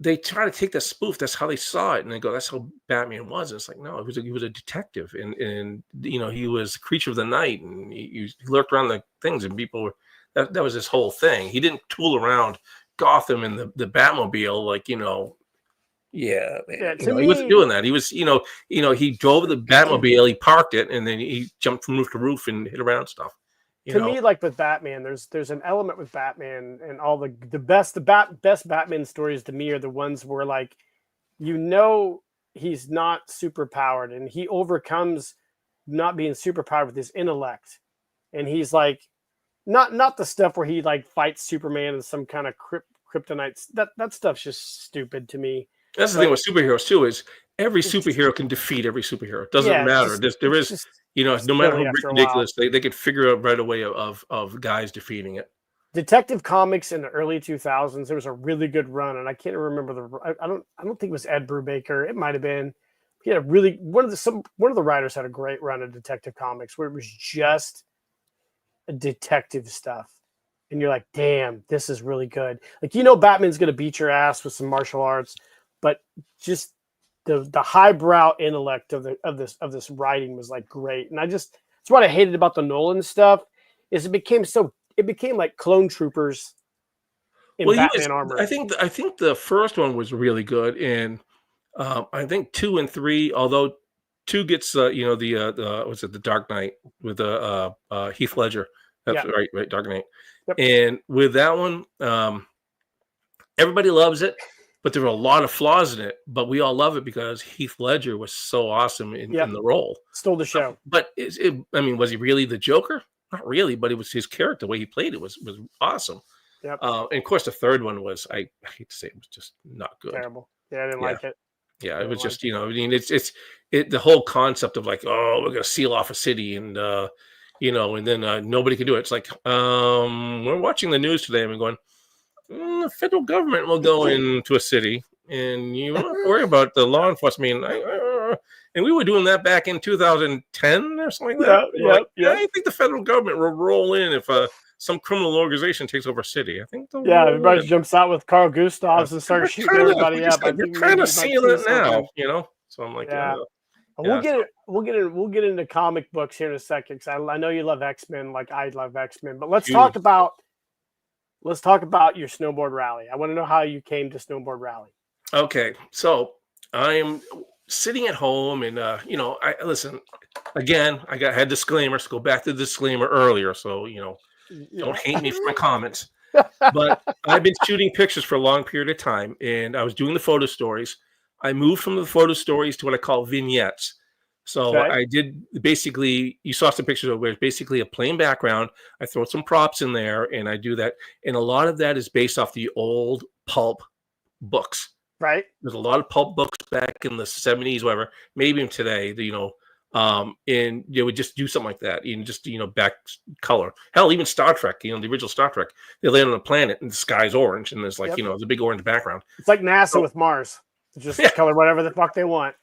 They try to take the spoof. That's how they saw it, and they go, "That's how Batman was." And it's like, no, he was a detective, and he was a creature of the night, and he lurked around the things, and people were. That was his whole thing. He didn't tool around Gotham and the Batmobile like Yeah, man. He wasn't doing that. He was, he drove the Batmobile, he parked it, and then he jumped from roof to roof and hit around stuff. To me, like with Batman, there's an element with Batman and all the best Batman stories to me are the ones where like he's not super powered and he overcomes not being super powered with his intellect, and he's like not the stuff where he like fights Superman and some kind of kryptonite. That stuff's just stupid to me. That's the thing with superheroes too, is every superhero can defeat every superhero. It doesn't matter. There is no matter how ridiculous, they could figure out right away of guys defeating it. Detective Comics in the early 2000s, there was a really good run, and I can't remember I don't think it was Ed Brubaker. It might have been. He had a really one of the writers had a great run of Detective Comics where it was just detective stuff, and you're like, damn, this is really good. Like Batman's gonna beat your ass with some martial arts, but just the highbrow intellect of this writing was like great. And that's what I hated about the Nolan stuff is it became like clone troopers in Batman armor. I think the first one was really good, and I think 2 and 3, although 2 gets what's it, the Dark Knight with Heath Ledger. That's right, Dark Knight. Yep. And with that one, everybody loves it. But there were a lot of flaws in it, but we all love it because Heath Ledger was so awesome in the role. Stole the show. But was he really the Joker? Not really, but it was his character. The way he played it was awesome. Yep. And of course, the third one was, I hate to say, it was just not good. Terrible. Yeah, I didn't like it. Yeah, it was just, it's the whole concept of like, oh, we're going to seal off a city and, and then nobody can do it. It's like, we're watching the news today and we're going, the federal government will go into a city and you don't have to worry about the law enforcement. And we were doing that back in 2010 or something like that. I think the federal government will roll in if some criminal organization takes over a city. I think everybody jumps out with Carl Gustavs and starts shooting everybody up. We're kind of seeing it now, So I'm like, we'll get into comic books here in a second because I know you love X-Men like I love X-Men, but let's talk about your snowboard rally. I want to know how you came to snowboard rally. Okay, so I am sitting at home, and I listen again. I had disclaimers. Go back to the disclaimer earlier, so don't hate me for my comments. But I've been shooting pictures for a long period of time, and I was doing the photo stories. I moved from the photo stories to what I call vignettes. So I did basically, you saw some pictures of where it's basically a plain background. I throw some props in there and I do that. And a lot of that is based off the old pulp books. Right. There's a lot of pulp books back in the 70s, whatever, maybe even today, and they would just do something like that. Just back color. Hell, even Star Trek, the original Star Trek, they land on a planet and the sky's orange and there's like, there's a big orange background. It's like NASA with Mars. Just color whatever the fuck they want.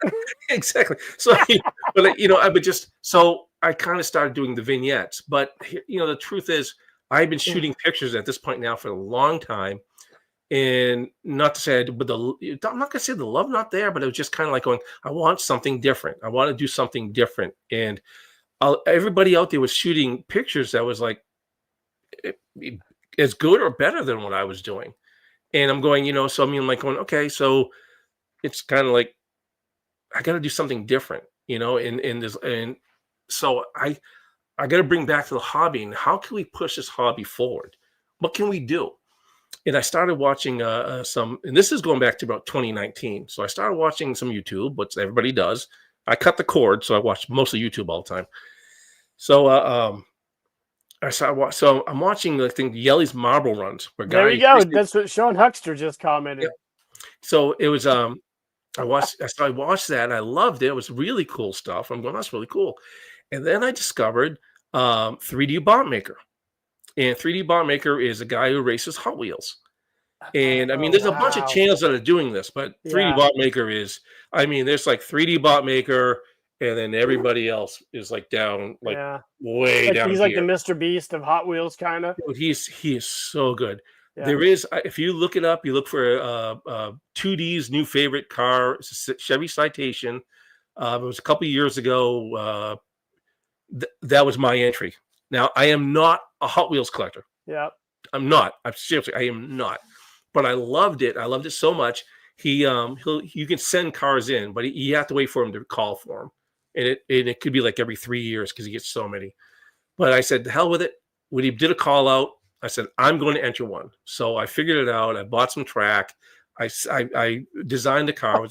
Exactly. So, I would so I kind of started doing the vignettes. But, the truth is, I've been shooting pictures at this point now for a long time. And not to say, I'm not going to say the love not there, but it was just kind of like going, I want something different. I want to do something different. And everybody out there was shooting pictures that was like as good or better than what I was doing. And I'm going, going, okay, so it's kind of like I got to do something different, and so I got to bring back to the hobby, and how can we push this hobby forward? What can we do? And I started watching some, and this is going back to about 2019. So I started watching some YouTube, which everybody does. I cut the cord, so I watch mostly YouTube all the time. So so I'm watching the thing, Yelly's Marble Runs, where There we guys. go. That's what Sean Huckster just Yeah. commented. So it was I watched that and I loved it. It was really cool stuff. I'm going, that's really cool. And then I discovered 3D Bot Maker. And 3D Bot Maker is a guy who races Hot Wheels. And I mean, Oh, there's a bunch of wow. channels that are doing this, but 3D Yeah. Bot Maker is, I mean, there's like 3D Bot Maker, and then everybody else is like down, like Yeah. way Like down he's like the here. Mr. Beast of Hot Wheels, kind of. Dude, he is so good. Yeah. There is, if you look it up, you look for 2D's new favorite car, it's a Chevy Citation. It was a couple of years ago. That was my entry. Now, I am not a Hot Wheels collector. Yeah. I'm not. I'm seriously, I am not. But I loved it. I loved it so much. You can send cars in, but you have to wait for him to call for them, and it could be like every 3 years because he gets so many. But I said, the hell with it. When he did a call out, I said, I'm going to enter one. So I figured it out. I bought some track. I designed the car,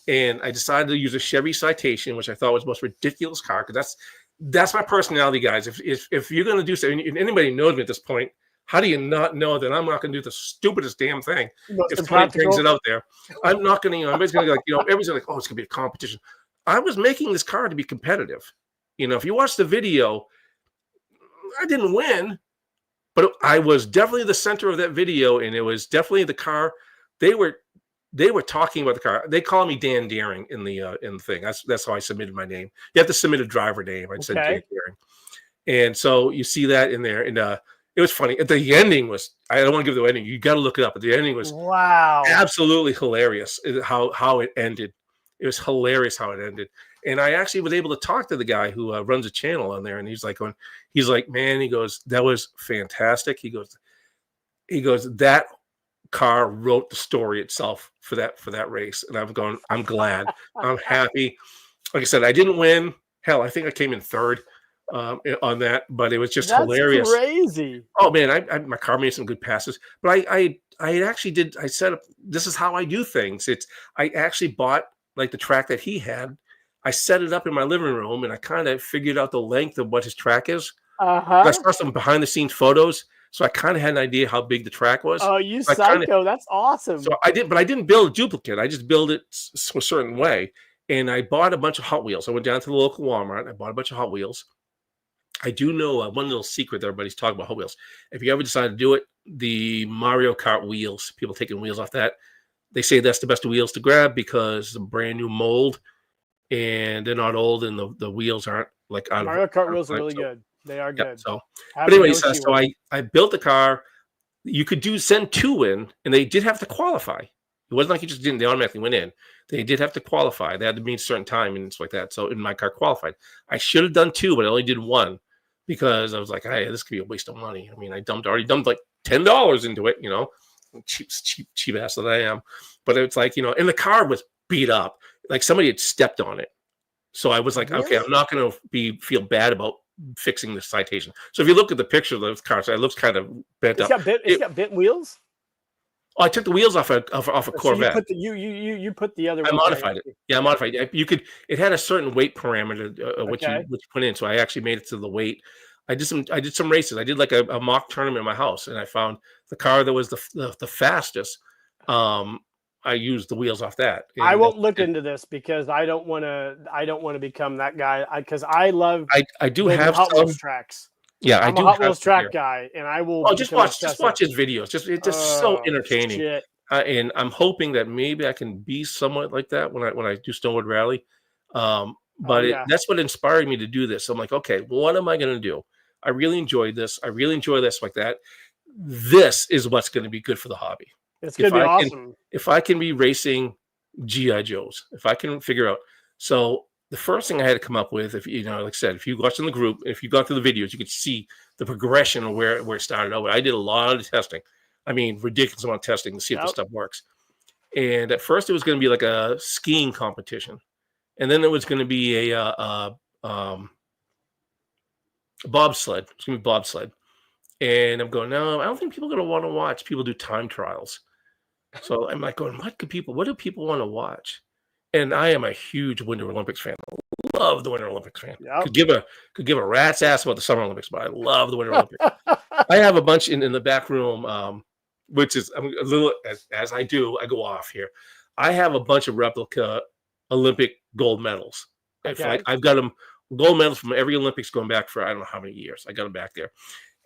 and I decided to use a Chevy Citation, which I thought was the most ridiculous car, because that's my personality, guys. If you're going to do something, and anybody knows me at this point, how do you not know that I'm not going to do the stupidest damn thing? If somebody brings it out there, I'm not going to, everybody's going to everybody's like, oh, it's going to be a competition. I was making this car to be competitive. If you watch the video, I didn't win, but I was definitely the center of that video, and it was definitely the car. They were talking about the car. They call me Dan Daring in the thing. That's how I submitted my name. You have to submit a driver name. I said Dan Daring, and so you see that in there. And it was funny. The ending was. I don't want to give the ending. You got to look it up. But the ending was absolutely hilarious. How it ended. It was hilarious how it ended. And I actually was able to talk to the guy who runs a channel on there, and he's like, man, he goes, that was fantastic. He goes, that car wrote the story itself for that race. And I'm glad. I'm happy. Like I said, I didn't win. Hell, I think I came in third on that, but it was just hilarious. Crazy. Oh man, my car made some good passes, but I actually did. I set up. This is how I do things. I actually bought like the track that he had. I set it up in my living room, and I kind of figured out the length of what his track is. I saw some behind the scenes photos, so I kind of had an idea how big the track was. Oh, you psycho! That's awesome. So I didn't build a duplicate. I just built it a certain way, and I bought a bunch of Hot Wheels. I went down to the local Walmart. I bought a bunch of Hot Wheels. I do know one little secret that everybody's talking about Hot Wheels. If you ever decide to do it, the Mario Kart wheels, people taking wheels off that, they say that's the best wheels to grab because it's a brand new mold, and they're not old, and the wheels aren't like out of Mario Kart wheels are really good. They are good. So, but anyways, so I built the car. You could send two in, and they did have to qualify. It wasn't like you just didn't. They automatically went in. They did have to qualify. They had to meet a certain time and stuff like that. So, in my car qualified. I should have done two, but I only did one because I was like, "Hey, this could be a waste of money." I mean, I already dumped like $10 into it. Cheap ass that I am. But it's like and the car was beat up. Like somebody had stepped on it. So I was like, okay, I'm not going to feel bad about fixing the Citation. So if you look at the picture of those cars, it looks kind of bent up. It's got bent wheels. Oh, I took the wheels off a Corvette. So you put the other. I modified it. Yeah, I modified it. You could. It had a certain weight parameter which you put in. So I actually made it to the weight. I did some races. I did like a mock tournament in my house, and I found the car that was the fastest. I used the wheels off that. I won't look into this because I don't want to become that guy. Because I love. I do have Hot Wheels tracks. Yeah, I'm a Hot Wheels track guy, and I will. Oh, just watch his videos. It's just so entertaining. And I'm hoping that maybe I can be somewhat like that when I do Stonewood Rally. But that's what inspired me to do this. I'm like, okay, what am I going to do? I really enjoyed this. I really enjoy this like that. This is what's going to be good for the hobby. It's going to be awesome. If I can be racing GI Joes, if I can figure out. So the first thing I had to come up with, if like I said, if you watched in the group, if you got through the videos, you could see the progression of where it started out. I did a lot of testing. I mean, ridiculous amount of testing to see if the stuff works. And at first, it was going to be like a skiing competition, and then it was going to be a bobsled. It's gonna be bobsled. And I'm going, no, I don't think people are gonna want to watch people do time trials. So I'm like going, what do people want to watch? And I am a huge Winter Olympics fan. I love the Winter Olympics fan. Yep. Could give a rat's ass about the Summer Olympics, but I love the Winter Olympics. I have a bunch in the back room, which is I'm a little as I do, I go off here. I have a bunch of replica Olympic gold medals. Okay. I've got them gold medals from every Olympics going back for I don't know how many years. I got them back there.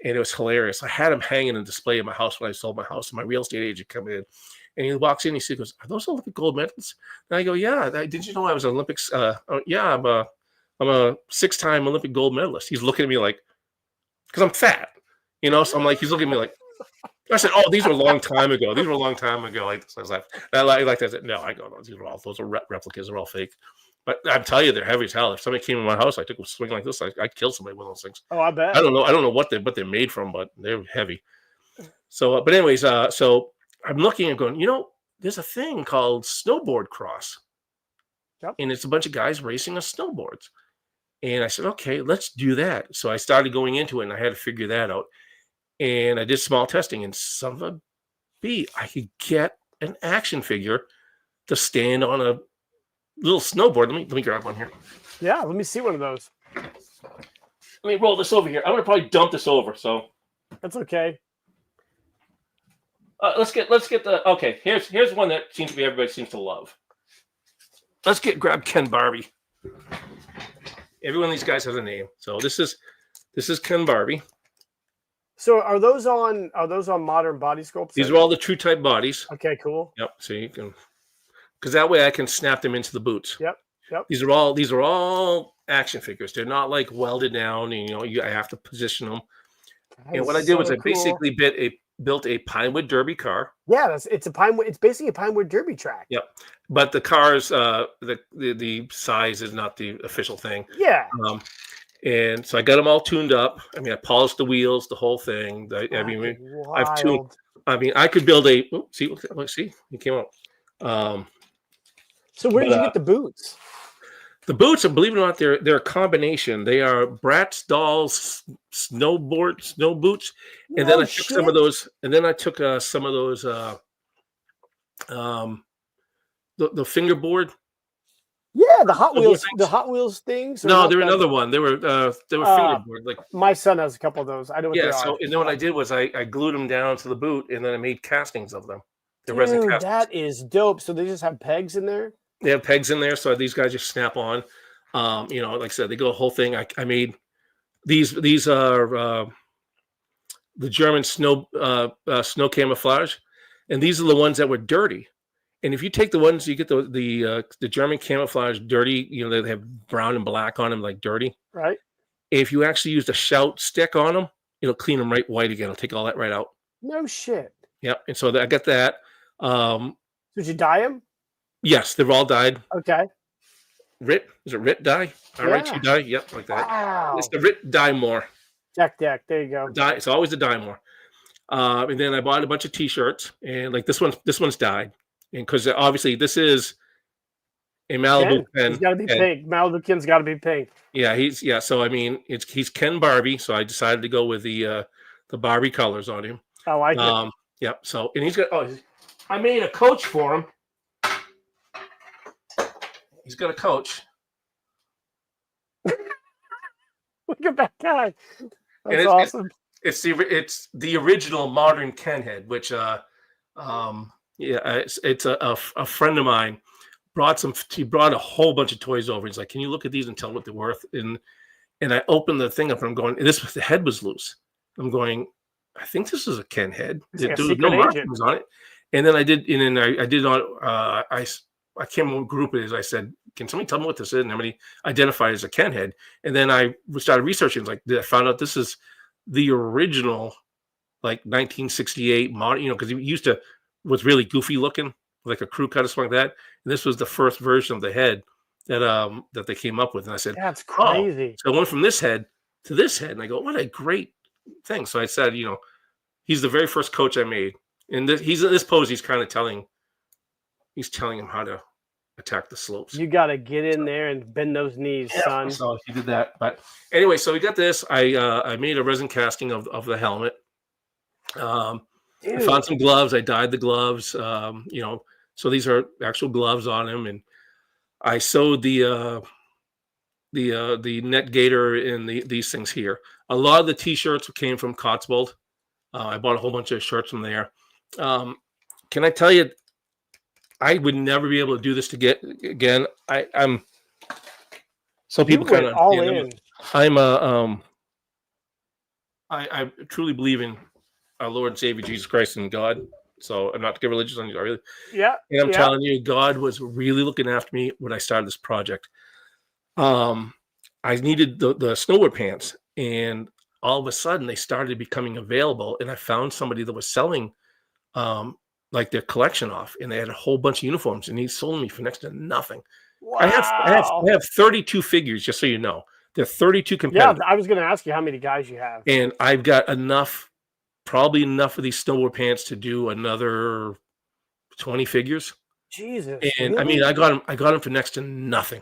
And it was hilarious. I had them hanging in display in my house when I sold my house. And my real estate agent come in, and he walks in. He goes, "Are those Olympic gold medals?" And I go, "Yeah." Did you know I was an Olympics? Yeah, I'm a 6-time Olympic gold medalist. He's looking at me like, because I'm fat, So I'm like, he's looking at me like. I said, "Oh, these were a long time ago. These were a long time ago." Like I was like, I said, "No, I go, no, those are replicas. They're all fake." But I'm telling you, they're heavy as hell. If somebody came in my house, I took a swing like this, I'd kill somebody with those things. Oh, I bet. I don't know what they're made from, but they're heavy. So, but anyways, so I'm looking and going, there's a thing called snowboard cross, Yep. and it's a bunch of guys racing on snowboards. And I said, okay, let's do that. So I started going into it, and I had to figure that out. And I did small testing, and I could get an action figure to stand on a little snowboard. Let me grab one here. Yeah, let me see one of those. Let me roll this over here. I'm gonna probably dump this over. So that's okay. Let's get the okay. Here's one that everybody seems to love. Let's grab Ken Barbie. Every one of these guys has a name. So this is Ken Barbie. So are those on modern body sculpts? These are all the true type bodies. Okay, cool. Yep. So you can, because that way I can snap them into the boots. Yep. These are all action figures. They're not like welded down. And, I have to position them. And what I did was I basically built a Pinewood Derby car. Yeah, it's basically a Pinewood Derby track. Yep. But the car's the size is not the official thing. Yeah. And so I got them all tuned up. I mean, I polished the wheels, the whole thing. I've tuned. I mean, I could build a. See, it came out. So where did you get the boots? The boots, believe it or not, they're a combination. They are Bratz dolls snow boots, and then I took some of those. And then I took some of those the fingerboard. Yeah, the Hot Wheels things. No, they're another one. They were fingerboard. Like my son has a couple of those. I know what they are. So and then what I did was I glued them down to the boot, and then I made castings of them. Dude, that is dope. So they just have pegs in there. They have pegs in there, so these guys just snap on. Like I said, they go the whole thing. I made these are the German snow camouflage, and these are the ones that were dirty. And if you take the ones you get the German camouflage dirty, they have brown and black on them, like dirty. Right. If you actually use the shout stick on them, it'll clean them right white again. It'll take all that right out. No shit. Yep. And so I got that. Did you dye them? Yes, they've all dyed. Okay. Rit? Is it Rit dye? R-I-T dye? Yep, like that. Wow. It's the Rit dye more. Deck. There you go. Dye. It's always the dye more. And then I bought a bunch of T-shirts, and like this one's dyed, and because obviously this is a Malibu Ken. He's got to be pink. Malibu Ken's got to be pink. Yeah, So I mean, he's Ken Barbie. So I decided to go with the Barbie colors on him. I like it. Yeah. So and he's got. I made a coach for him. He's got a coach. Look at that guy. That's awesome. It's the original modern Ken head, which it's a friend of mine he brought a whole bunch of toys over. He's like, "Can you look at these and tell what they're worth?" And I opened the thing up and I'm going, the head was loose. I'm going, I think this is a Ken head. There's no markings on it. And then I did I came up with a group of these. I said, "Can somebody tell me what this is?" And everybody identified as a Ken head. And then I started researching. I found out this is the original, like 1968 model. Because he was really goofy looking, like a crew cut or something like that. And this was the first version of the head that they came up with. And I said, "That's crazy." So I went from this head to this head, and I go, "What a great thing!" So I said, he's the very first coach I made, and he's in this pose. He's kind of telling him how to attack the slopes. You got to get in there and bend those knees, son. So he did that. But anyway, so we got this. I made a resin casting of the helmet. I found some gloves. I dyed the gloves. So these are actual gloves on him, and I sewed the net gator in these things here. A lot of the t-shirts came from Cotswold. I bought a whole bunch of shirts from there. Can I tell you, I would never be able to do this again. I'm some people kind of all in. I truly believe in our Lord and Savior Jesus Christ and God. So I'm not to get religious on you, really. Yeah. And I'm telling you, God was really looking after me when I started this project. I needed the snowboard pants, and all of a sudden they started becoming available. And I found somebody that was selling like their collection off, and they had a whole bunch of uniforms, and he sold me for next to nothing. Wow. I have 32 figures, just so you know. There are 32 competitors. Yeah, I was going to ask you how many guys you have. And I've got probably enough of these snowboard pants to do another 20 figures. Jesus. And really? I mean, I got them for next to nothing.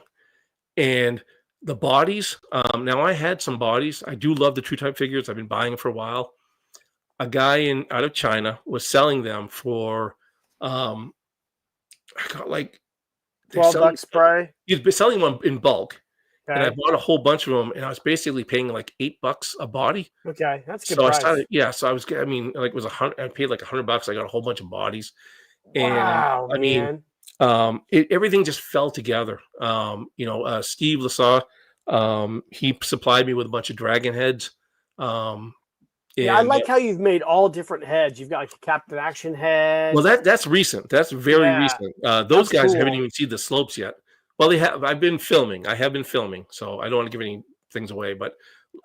And the bodies, now I had some bodies. I do love the True Type figures. I've been buying them for a while. A guy out of China was selling them for I got like $12 spray. He's been selling one in bulk. Okay. And I bought a whole bunch of them, and I was basically paying like $8 a body. Okay, that's good. So price. I started, so I was, like it was $100. I paid like $100. I got a whole bunch of bodies. Wow, and man. Everything just fell together. Steve Lasaw, he supplied me with a bunch of dragon heads. I like how you've made all different heads. You've got like a Captain Action head. Well, that's recent. That's very recent. Those guys haven't even seen the slopes yet. Well, they have. I've been filming. I have been filming, so I don't want to give any things away. But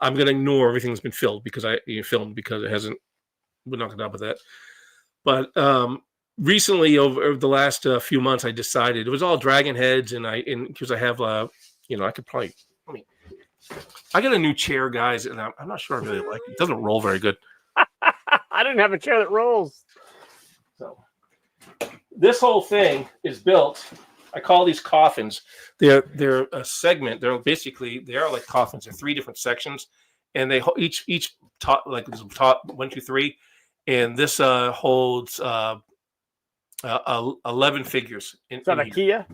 I'm going to ignore everything's been filmed because filmed because it hasn't. We're not going to talk about that. But recently, over the last few months, I decided it was all dragon heads, and because I have I could probably. I got a new chair, guys, and I'm not sure I really like it. It doesn't roll very good. I didn't have a chair that rolls. So this whole thing is built. I call these coffins. They're a segment. They are like coffins. They're 3 different sections, and they each top, like this top 1, 2, 3, and this holds 11 figures. Is that IKEA?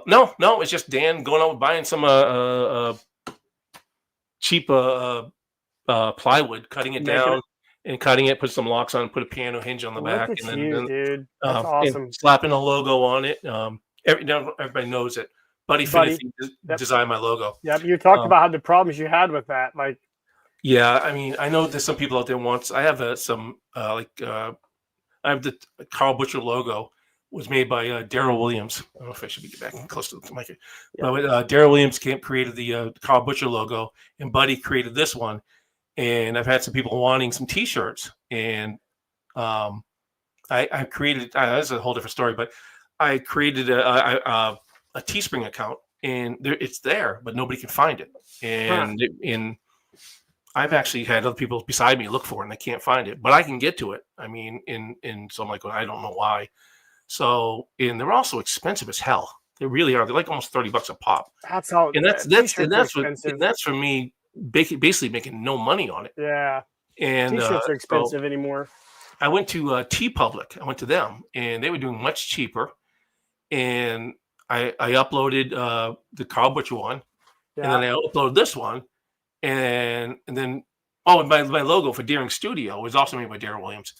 No, it's just Dan going out buying some cheap plywood, cutting it down and cutting it, put some locks on, put a piano hinge on the back, and then dude, that's awesome. And slapping a logo on it. Everybody knows it. Buddy Finity designed my logo. Yeah, you talked about how the problems you had with that, like. Yeah, I mean, I know there's some people out there I have I have the Carl Butcher logo. Was made by Daryl Williams. I don't know if I should be back close to the mic. Yeah. But Daryl Williams created the Carl Butcher logo, and Buddy created this one. And I've had some people wanting some T-shirts, and I created. That's a whole different story, but I created a Teespring account, and it's there, but nobody can find it. And I've actually had other people beside me look for it, and they can't find it, but I can get to it. I mean, so I'm like, well, I don't know why. So, and they're also expensive as hell. They really are. They're like almost $30 a pop. That's how. And that's for me basically making no money on it. Yeah. And T-shirts are expensive anymore. I went to T Public. I went to them, and they were doing much cheaper. And I uploaded the Carl Butcher one, and then I uploaded this one, and then my logo for Daring Studio was also made by Daryl Williams,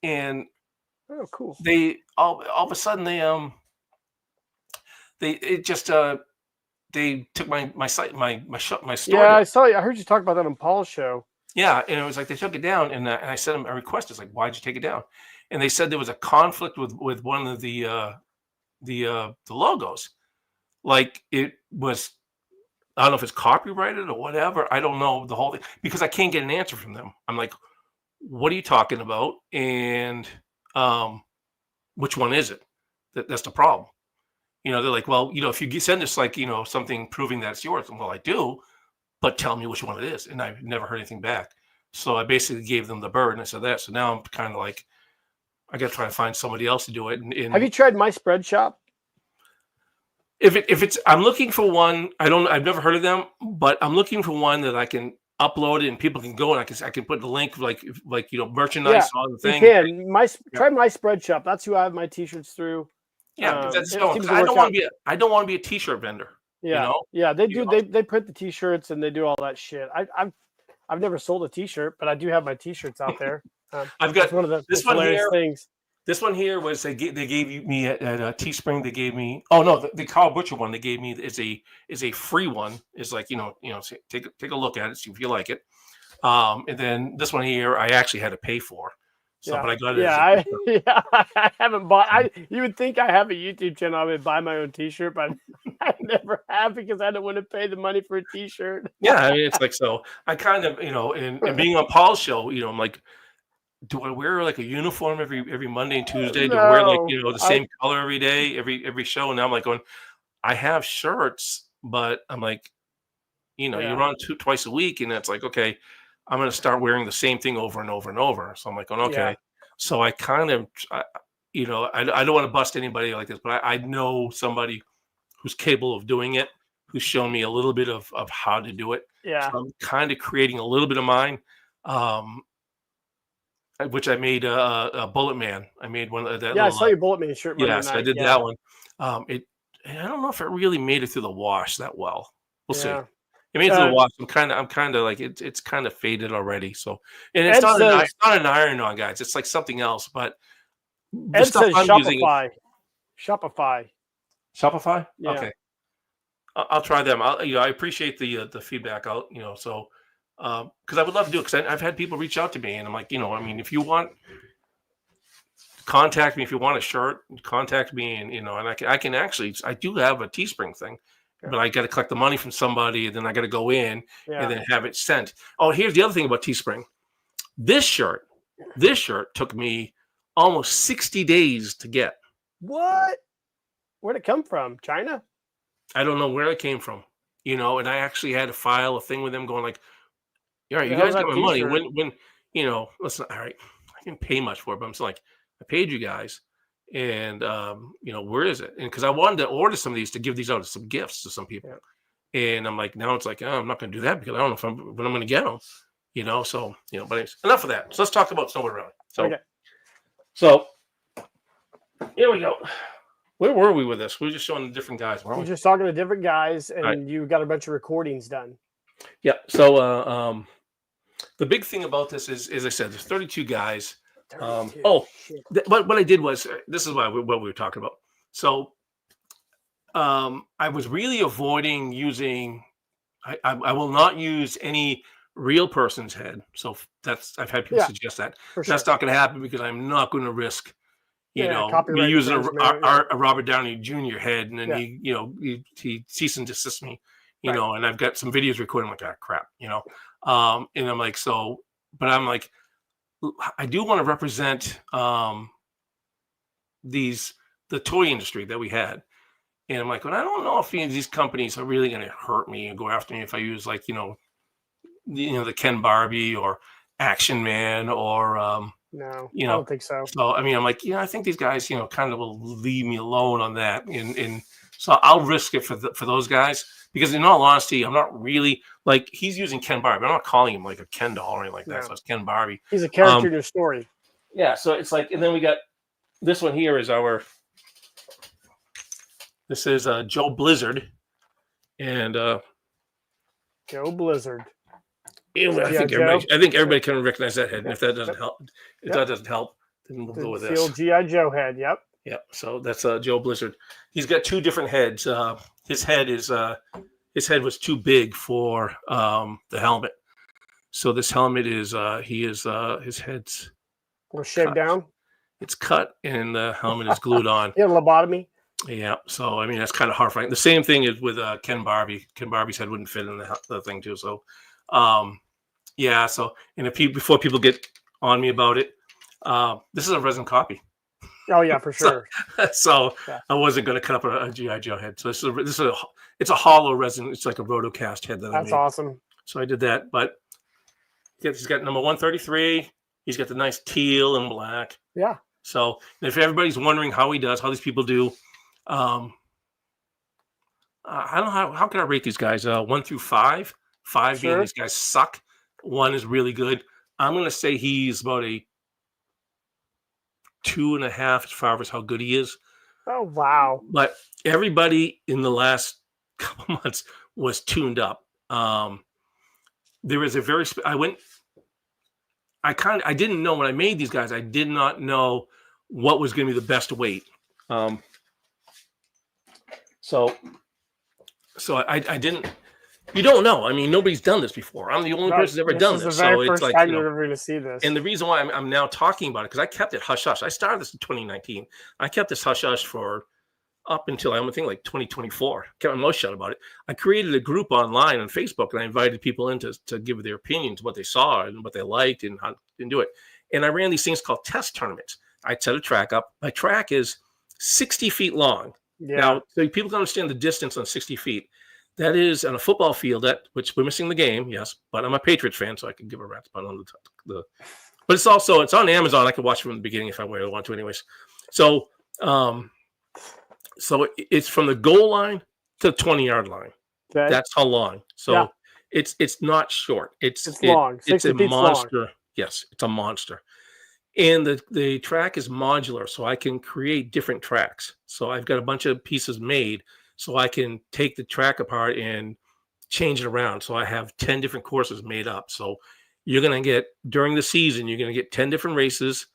and. Oh, cool. They all of a sudden they took my site my store. Yeah, I saw you. I heard you talk about that on Paul's show. Yeah, and it was like they took it down, and I sent them a request. It's like, why'd you take it down? And they said there was a conflict with one of the logos, like it was. I don't know if it's copyrighted or whatever. I don't know the whole thing because I can't get an answer from them. I'm like, what are you talking about? And which one is it? That's the problem. They're like, well, if you send us like, something proving that it's yours. Well, I do, but tell me which one it is. And I've never heard anything back. So I basically gave them the bird and I said that. So now I'm kind of like, I got to try to find somebody else to do it. Have you tried My Spread Shop? if it's, I'm looking for one. I've never heard of them, but I'm looking for one that I can upload it and people can go and I can put the link like Yeah, merchandise on the you thing. can. Yeah, Try my spread shop. That's who I have my t-shirts through. yeah, but that's It going. seems 'Cause to work out. I don't want to be a t-shirt vendor. You Yeah, know, yeah, they you do. know. They print the t-shirts and they do all that shit. I've never sold a t-shirt, but I do have my t-shirts out there. I've That's got one of the this most one hilarious here. things. This one here was they gave me at Teespring. They gave me, oh no, the Carl Butcher one they gave me is a free one. It's like take a look at it, see if you like it. And then this one here I actually had to pay for. So, Yeah, but I got it yeah, as a gift. yeah. I haven't bought. You would think I have a YouTube channel. I would buy my own t-shirt, but I never have because I don't want to pay the money for a t-shirt. Yeah, I mean it's like, so I kind of and being on Paul's show, I'm like, do I wear like a uniform every Monday and Tuesday? Do I wear like No, the same color every day, every show? And now I'm like going, I have shirts, but I'm like, you're yeah, on twice a week, and it's like, okay, I'm going to start wearing the same thing over and over and over. So I'm like, going, yeah, okay. So I kind of, I don't want to bust anybody like this, but I know somebody who's capable of doing it, who's shown me a little bit of how to do it. So yeah, I'm kind of creating a little bit of mine, um, which I made a Bullet Man. I made one of that yeah. I little, saw your Bullet Man shirt Monday yes, I night. did Yeah, that one. It, I don't know if it really made it through the wash that well. We'll see. yeah. It made it through the Uh, wash. I'm kind of like it's kind of faded already. So, and Ed it's says not an iron-on, guys. It's like something else. But the Ed stuff says I'm using is Shopify. Shopify. Yeah, Okay, I'll try them. I appreciate the feedback. So because I would love to do it, because I've had people reach out to me and I'm like, I mean, if you want, contact me. If you want a shirt, contact me, and I can actually, I do have a Teespring thing, yeah, but I got to collect the money from somebody, and then I got to go in and yeah. then have it sent. Oh, here's the other thing about Teespring. This shirt, took me almost 60 days to get. What? Where'd it come from? China? I don't know where it came from, and I actually had to file a thing with them going like, all right, The you hell's guys got that my money. T-shirt? When, listen, all right, I didn't pay much for it, but I'm still like, I paid you guys. And, where is it? And because I wanted to order some of these to give these out as some gifts to some people. Yeah. And I'm like, now it's like, oh, I'm not going to do that because I don't know when I'm going to get them, So, but anyways, enough of that. So let's talk about snowboard rally. Okay. So here we go. Where were we with this? We were just showing the different guys, weren't We're we? just talking to different guys, and Right. you got a bunch of recordings done. Yeah. So, the big thing about this is, as I said, there's 32 guys. 32. Shit. What I did was, this is what we were talking about. So, I was really avoiding using. I will not use any real person's head. So I've had people Yeah, suggest that. for sure. That's not going to happen because I'm not going to risk, Yeah, me copyright using infringement. Yeah. a Robert Downey Jr. head, and then Yeah. he cease and desist me, Right. and I've got some videos recording like, ah, crap, and I'm like, but I'm like, I do want to represent the toy industry that we had. And I'm like, well, I don't know if these companies are really going to hurt me and go after me if I use like, the Ken Barbie or Action Man or, No, you I know, don't think so. so, I mean, I'm like, I think these guys, kind of will leave me alone on that. And so I'll risk it for those guys, because in all honesty, I'm not really like, he's using Ken Barbie. I'm not calling him like a Ken doll or anything like that. No. So it's Ken Barbie. He's a character in your story. Yeah. So it's like, and then we got this one here is this is Joe Blizzard. And Joe Blizzard. I think everybody can recognize that head. And if that doesn't help, then we'll go with The this. old G.I. Joe head. Yep. Yeah, so that's Joe Blizzard. He's got two different heads. His head was too big for the helmet. So this helmet is his head's We'll shave cut. down. It's cut and the helmet is glued on. Yeah, lobotomy. Yeah, so I mean that's kind of horrifying. The same thing is with Ken Barbie. Ken Barbie's head wouldn't fit in the thing too. So, yeah. So, and before people get on me about it, this is a resin copy. Oh yeah, for sure. So Yeah. I wasn't going to cut up a GI Joe head. So it's a hollow resin. It's like a rotocast head that I That's made. awesome. So I did that, but he's got number 133. He's got the nice teal and black. Yeah. So if everybody's wondering how these people do, I don't know how can I rate these guys? 1 through 5. 5 being Sure. these guys suck. 1 is really good. I'm gonna say he's about a 2.5 as far as how good he is. Oh wow. But everybody in the last couple months was tuned up. There was a very I didn't know when I made these guys. I did not know what was going to be the best weight. So I didn't. You don't know. I mean, nobody's done this before. I'm the only person who's ever done this. This is the very first like, time you're ever going to see this. And the reason why I'm now talking about it, because I kept it hush hush. I started this in 2019. I kept this hush hush for up until I think like 2024. Kept my mouth shut about it. I created a group online on Facebook, and I invited people in to give their opinions, what they saw and what they liked, and how to do it. And I ran these things called test tournaments. I'd set a track up. My track is 60 feet long. Yeah. Now, so people can understand the distance on 60 feet. That is on a football field, which we're missing the game, yes. But I'm a Patriots fan, so I can give a rat's butt on the. But it's on Amazon. I can watch it from the beginning if I want to, anyways. So, it's from the goal line to the 20-yard line. Okay. That's how long. So it's not short. It's long. It's a monster. Long. Yes, it's a monster. And the track is modular, so I can create different tracks. So I've got a bunch of pieces made, so I can take the track apart and change it around. So I have 10 different courses made up. So you're going to get, during the season, you're going to get 10 different races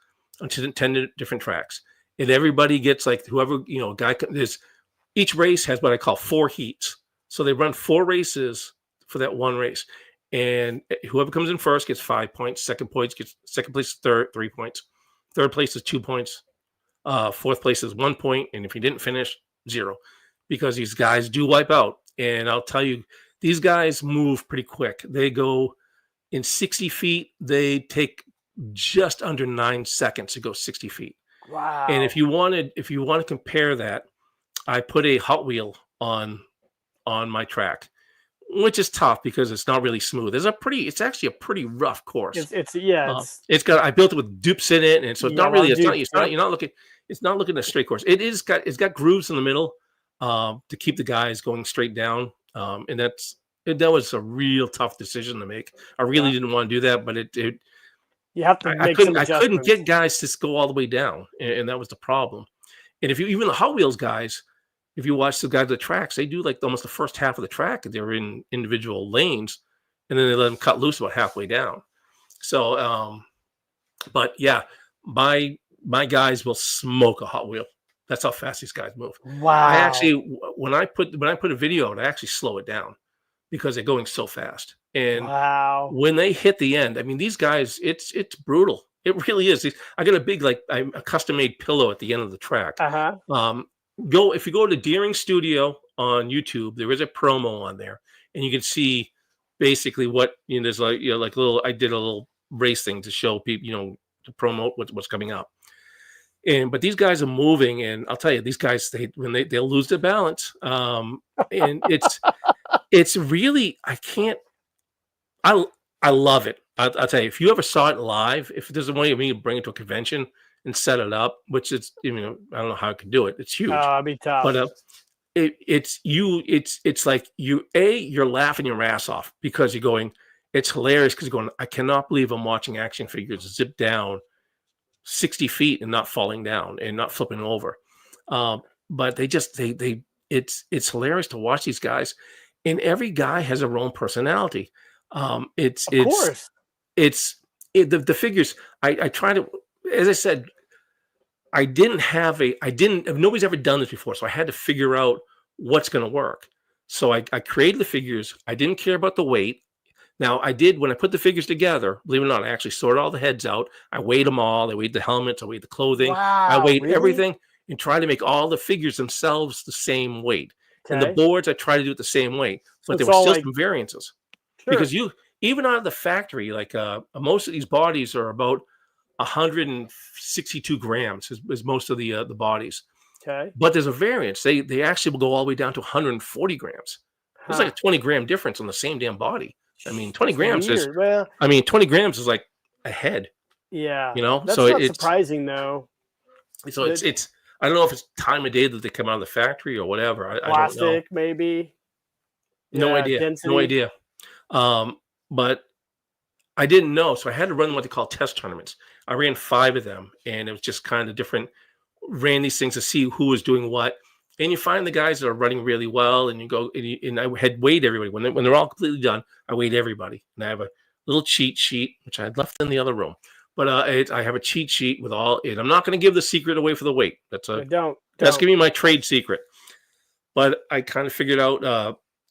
on 10 different tracks. And everybody gets like whoever, each race has what I call 4 heats. So they run 4 races for that one race. And whoever comes in first gets 5 points. Second place is 3 points. Third place is 2 points. Fourth place is 1 point. And if you didn't finish, 0. Because these guys do wipe out. And I'll tell you, these guys move pretty quick. They go in 60 feet. They take just under 9 seconds to go 60 feet. Wow. And if you want to compare that, I put a Hot Wheel on my track, which is tough because it's not really smooth. It's actually a pretty rough course. I built it with dupes in it, and so it's not really. You're not looking. It's not looking at a straight course. It's got grooves in the middle to keep the guys going straight down. And that was a real tough decision to make. I really didn't want to do that, but you have to. I couldn't get guys to go all the way down, and that was the problem. And even the Hot Wheels guys, if you watch the guys at the tracks, they do like almost the first half of the track. They're in individual lanes, and then they let them cut loose about halfway down. So, but yeah, my guys will smoke a Hot Wheel. That's how fast these guys move. Wow. I actually, when I put a video out, I actually slow it down because they're going so fast. And when they hit the end, I mean, these guys, it's brutal. It really is. I got a big, a custom-made pillow at the end of the track. If you go to Deering Studio on YouTube, there is a promo on there, and you can see basically what there's I did a little race thing to show people, to promote what's coming up. But these guys are moving, and I'll tell you, these guys they'll lose their balance. And it's really I love it. I'll tell you, if you ever saw it live, if there's a way of me to bring it to a convention and set it up, which it's I don't know how I could do it. It's huge. It'd be tough. But it's like you're laughing your ass off because you're going, it's hilarious because you're going, I cannot believe I'm watching action figures zip down 60 feet and not falling down and not flipping over. But it's hilarious to watch these guys, and every guy has their own personality. The figures. I try to, as I said, nobody's ever done this before, so I had to figure out what's going to work. So I created the figures. I didn't care about the weight. Now I did, when I put the figures together, believe it or not, I actually sorted all the heads out. I weighed them all. I weighed the helmets. I weighed the clothing. I weighed everything and tried to make all the figures themselves the same weight. Okay. And the boards, I tried to do it the same way, but there were still some variances. Sure. Because even out of the factory, most of these bodies are about 162 grams is most of the bodies. Okay. But there's a variance. They actually will go all the way down to 140 grams. There's like a 20 gram difference on the same damn body. I mean, 20 grams is. Well, 20 grams is like a head. Yeah. That's not surprising though. So it's. I don't know if it's time of day that they come out of the factory or whatever. I don't know. Plastic, maybe. No Yeah, idea. No density. idea. But I didn't know, so I had to run what they call test tournaments. I ran 5 of them, and it was just kind of different. Ran these things to see who was doing what, and you find the guys that are running really well, and you go and I had weighed everybody when they're all completely done. I weighed everybody, and I have a little cheat sheet which I had left in the other room. But I have a cheat sheet with all. And I'm not going to give the secret away for the weight. That's Don't. that's gonna be my trade secret. But I kind of figured out.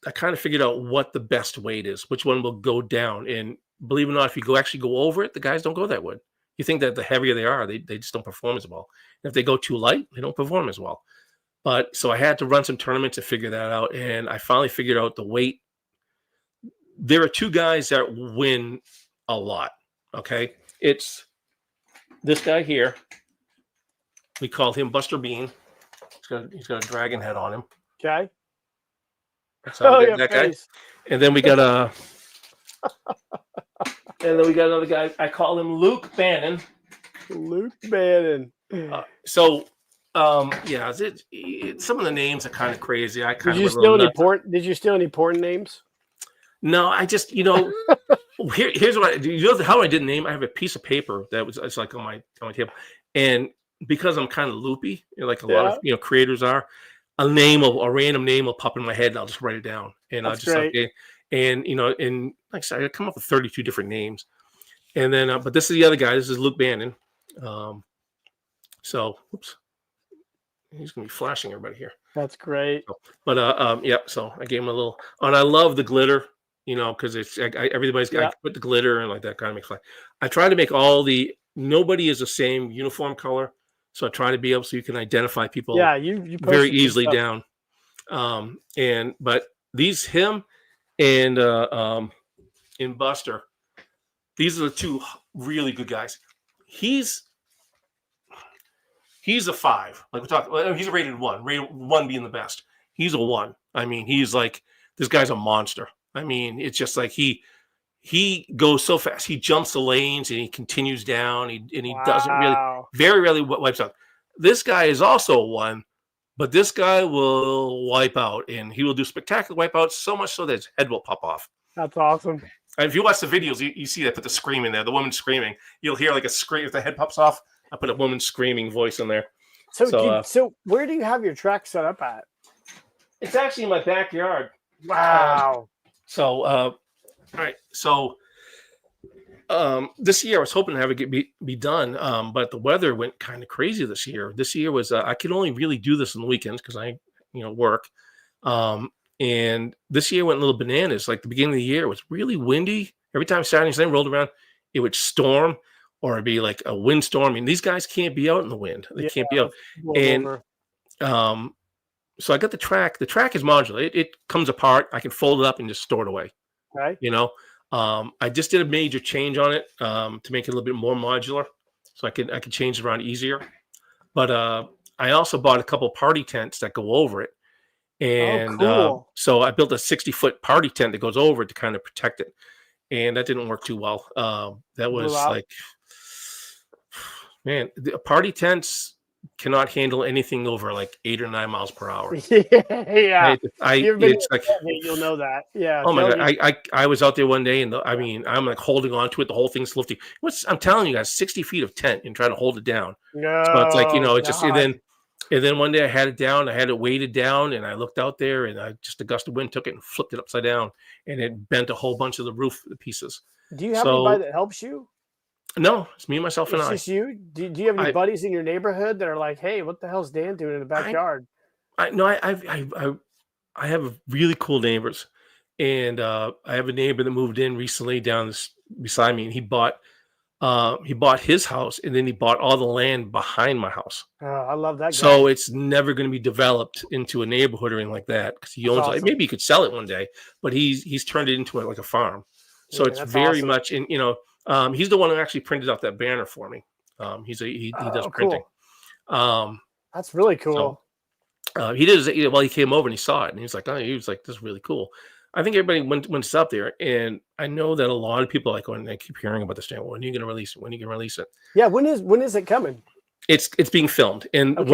What the best weight is, which one will go down. And believe it or not, if you actually go over it, the guys don't go that way. You think that the heavier they are, they just don't perform as well. And if they go too light, they don't perform as well. But so I had to run some tournaments to figure that out, and I finally figured out the weight. There are 2 guys that win a lot. Okay, it's this guy here. We call him Buster Bean. He's got a dragon head on him. Okay. So that guy. And then we got another guy. I call him Luke Bannon. Luke Bannon. Yeah, some of the names are kind of crazy. Did you steal any porn names? No, I just here's what I do. You know how I did name? I have a piece of paper it's like on my table, and because I'm kind of loopy, like a lot of creators are. A random name will pop in my head, and I'll just write it down. And I'll just okay. And and like I said, I come up with 32 different names. And then, but this is the other guy. This is Luke Bannon. So, oops, he's gonna be flashing everybody here. That's great. So I gave him a little, and I love the glitter, because it's everybody's got to put the glitter and like that kind of makes fun. I try to make nobody is the same uniform color. So I try to be able so you can identify people you very easily down. But him and Buster, these are the 2 really good guys. He's a 5. Like we talked, he's a rated 1. Rated 1 being the best. He's a 1. I mean, he's like, this guy's a monster. I mean, it's just like he goes so fast. He jumps the lanes and he continues down. He doesn't very rarely wipes out. This guy is also a 1, but this guy will wipe out, and he will do spectacular wipeouts, so much so that his head will pop off. That's awesome. And if you watch the videos, you see that put the scream in there. The woman screaming. You'll hear like a scream if the head pops off. I put a woman screaming voice in there. So where do you have your track set up at? It's actually in my backyard. Wow. All right. So this year I was hoping to have it be done, but the weather went kind of crazy this year. This year was I could only really do this on the weekends because I work. And this year went a little bananas. Like the beginning of the year, it was really windy. Every time Saturday and Sunday rolled around, it would storm or it'd be like a windstorm. I mean, these guys can't be out in the wind. They can't be out. And so I got the track. The track is modular. It comes apart. I can fold it up and just store it away. Right. I just did a major change on it to make it a little bit more modular, so I could change it around easier. But I also bought a couple party tents that go over it, and cool. So I built a 60-foot party tent that goes over it to kind of protect it, and that didn't work too well. That was like, man, the party tents cannot handle anything over like 8 or 9 miles per hour. Yeah. It's like you'll know that. Yeah. Oh my God. I was out there one day and I'm like holding on to it. The whole thing's lifting. I'm telling you guys, 60 feet of tent and trying to hold it down. No, so it's like, it's just, and then one day I had it down, I had it weighted down and I looked out there and just a gust of wind took it and flipped it upside down and it bent a whole bunch of the roof pieces. Do you have anybody that helps you? No, it's me, myself, and I. It's just you? Do you have any buddies in your neighborhood that are like, hey, what the hell's Dan doing in the backyard? I have really cool neighbors. And I have a neighbor that moved in recently down beside me, and he bought his house, and then he bought all the land behind my house. Oh, I love that guy. So it's never going to be developed into a neighborhood or anything like that because he owns it. Maybe he could sell it one day, but he's turned it into like a farm. So it's very much in, he's the one who actually printed out that banner for me. He does printing. Cool. That's really cool. So, he came over and he saw it and he was like, this is really cool. I think everybody went up there, and I know that a lot of people like when they keep hearing about this thing. When are you going to release it? When are you going to release it? Yeah, when is it coming? It's being filmed, and Okay.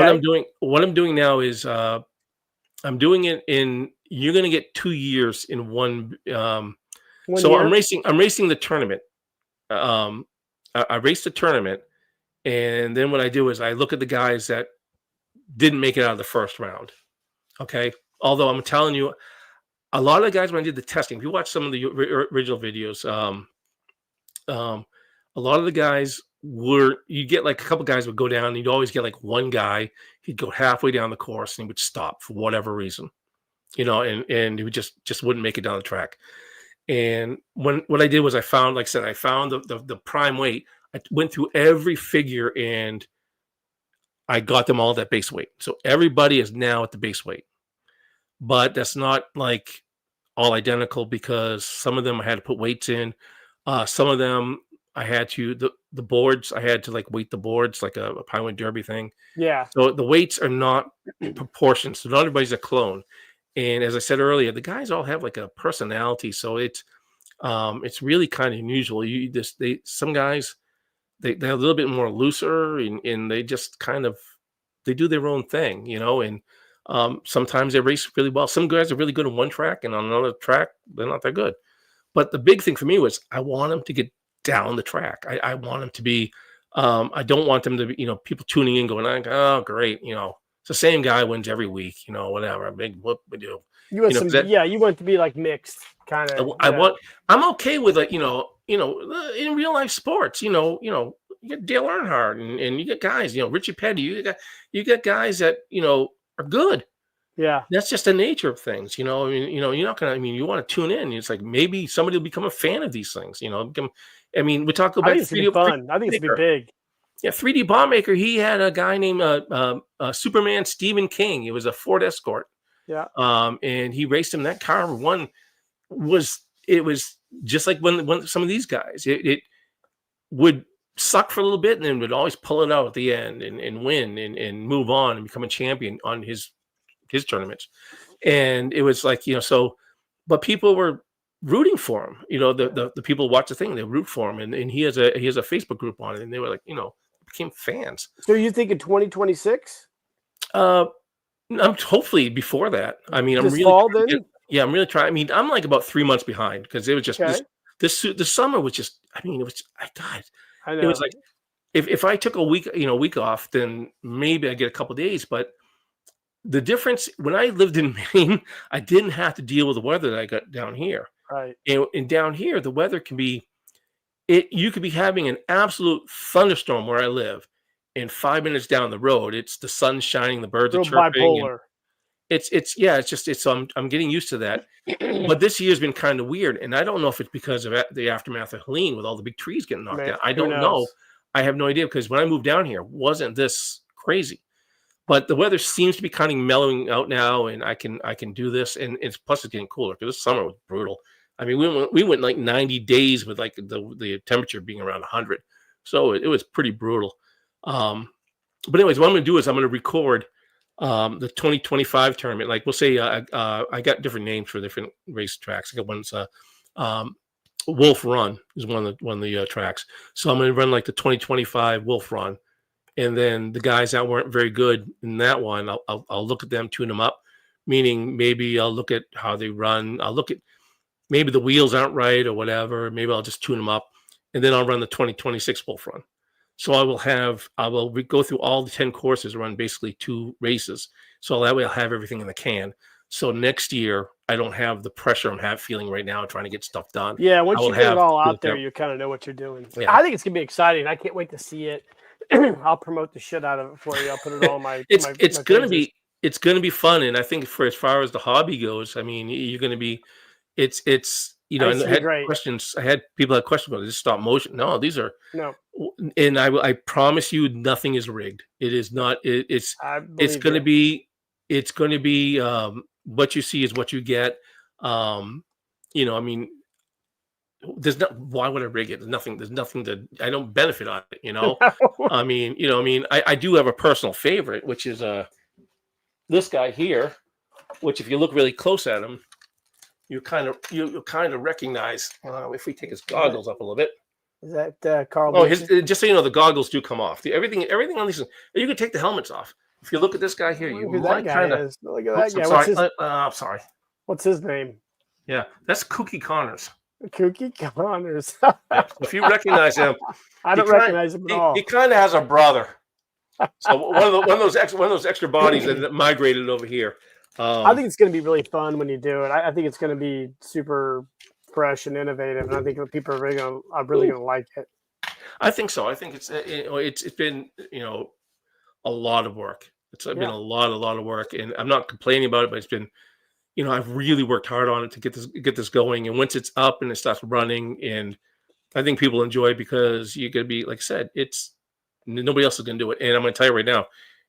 what I'm doing now is I'm doing it in. You're going to get 2 years in one. One So year. I'm racing the tournament. Um, I race the tournament, and then what I do is I look at the guys that didn't make it out of the first round. Okay, although I'm telling you, a lot of the guys when I did the testing, if you watch some of the original videos, um, a lot of the guys were you get like a couple guys would go down. And you'd always get like one guy. He'd go halfway down the course and he would stop for whatever reason, and he would just wouldn't make it down the track. And when what I did was I found, like I said, I found the prime weight. I went through every figure and I got them all at that base weight. So everybody is now at the base weight, but that's not like all identical because some of them I had to put weights in. Some of them I had to the boards. I had to like weight the boards like a Pinewood Derby thing. Yeah. So the weights are not proportions. So not everybody's a clone. And as I said earlier, the guys all have like a personality. So it's really kind of unusual. You just they some guys they're a little bit more looser and they just kind of they do their own thing, and sometimes they race really well. Some guys are really good on one track and on another track they're not that good. But the big thing for me was I want them to get down the track. I want them to be. I don't want them to be. People tuning in going, like, "Oh, great!" It's the same guy wins every week. Whatever. Big whoop we do. You want 'Cause some, yeah, you want to be like mixed, kind of, I yeah. want. I'm okay with like in real life sports. You got Dale Earnhardt and you got guys. Richie Petty. You got guys that are good. Yeah. That's just the nature of things, I mean, you're not gonna. I mean, you want to tune in. It's like maybe somebody will become a fan of these things. I mean, we talk I about think it's gonna be 3D fun. I think it's gonna be Maker. big. Yeah, 3D Bomb Maker. He had a guy named Superman Stephen King. It was a Ford Escort, Yeah. and he raced him. That car it was just like when some of these guys. It would suck for a little bit and then would always pull it out at the end and win and move on and become a champion on his tournaments. And it was like, so, but people were rooting for him. The people who watch the thing, they root for him. And he has a Facebook group on it, and they were like, became fans. So you think in 2026? Uh, I'm hopefully before that. I mean, I'm This really fall trying to then? yeah, I'm really trying. I mean, I'm like about 3 months behind because it was just Okay. the summer was just. I mean, it was. I died. I It was know. like if I took a week off, then maybe I get a couple days. But the difference when I lived in Maine, I didn't have to deal with the weather that I got down here. Right. And down here, the weather can be you could be having an absolute thunderstorm where I live, and 5 minutes down the road, it's the sun shining, the birds are Real chirping, and bipolar. it's yeah, it's just it's I'm getting used to that. But this year's been kind of weird, and I don't know if it's because of the aftermath of Helene with all the big trees getting knocked Man, down. I who don't know. knows? I have no idea because when I moved down here, wasn't this crazy? But the weather seems to be kind of mellowing out now, and I can do this, and it's plus it's getting cooler because this summer was brutal. I mean, we went like 90 days with like the temperature being around 100, so it was pretty brutal. Um, but anyways, what I'm going to do is I'm going to record the 2025 tournament. Like we'll say, I got different names for different race tracks. I got one's um, Wolf Run is one of the tracks. So I'm going to run like the 2025 Wolf Run, and then the guys that weren't very good in that one, I'll look at them, tune them up. Meaning maybe I'll look at how they run. I'll look at maybe the wheels aren't right or whatever. Maybe I'll just tune them up, and then I'll run the 2026 Wolf Run. So I will go through all the 10 courses, run basically 2 races. So that way I'll have everything in the can. So next year I don't have the pressure I'm feeling right now trying to get stuff done. Yeah, I once will you get it have all out there, you kind of know what you're doing. yeah. I think it's gonna be exciting. I can't wait to see it. I'll promote the shit out of it for you. I'll put it all on my it's my, it's my gonna pages. be it's gonna be fun, and I think for as far as the hobby goes, I mean, you're gonna be it's I think and it's I gonna be had great. questions. I had people had questions about this stop motion. No, these are No, and I promise you, nothing is rigged. It is not. I It's believe going to you. be. It's going to be. What you see is what you get. Um, I mean, there's not. Why would I rig it? There's nothing. There's nothing to. I don't benefit on it. I mean, I mean, I do have a personal favorite, which is this guy here. Which, if you look really close at him, you kind of recognize. If we take his goggles up a little bit. Is that Carl? Oh, Beechey? just so you know, the goggles do come off. Everything on these. You can take the helmets off. If you look at this guy I here, you wonder who that might guy kind of. is. Look at that Oops, I'm guy. sorry. I'm sorry. What's his name? Yeah, that's Kooky Connors. Kooky Connors. Yep. So if you recognize him, I don't recognize him at all. he kind of has a brother. So one of those extra bodies that migrated over here. I think it's going to be really fun when you do it. I think it's going to be super fresh and innovative, and I think people are really going to like it. I think so. I think it's been a lot of work. It's been a lot of work, and I'm not complaining about it, but it's been I've really worked hard on it to get this going. And once it's up and it starts running, and I think people enjoy it because you're gonna be, like I said, it's nobody else is gonna do it. And I'm gonna tell you right now,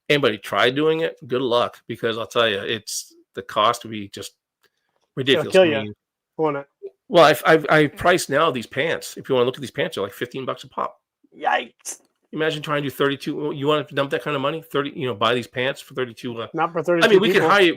anybody try doing it, good luck, because I'll tell you, it's the cost would be just ridiculous. It'll kill you, won't it? Well, I priced now these pants. If you want to look at these pants, they're like $15 a pop. Yikes! Imagine trying to do 32. You want to dump that kind of money? 30. Buy these pants for 32. Not for 32. I mean, we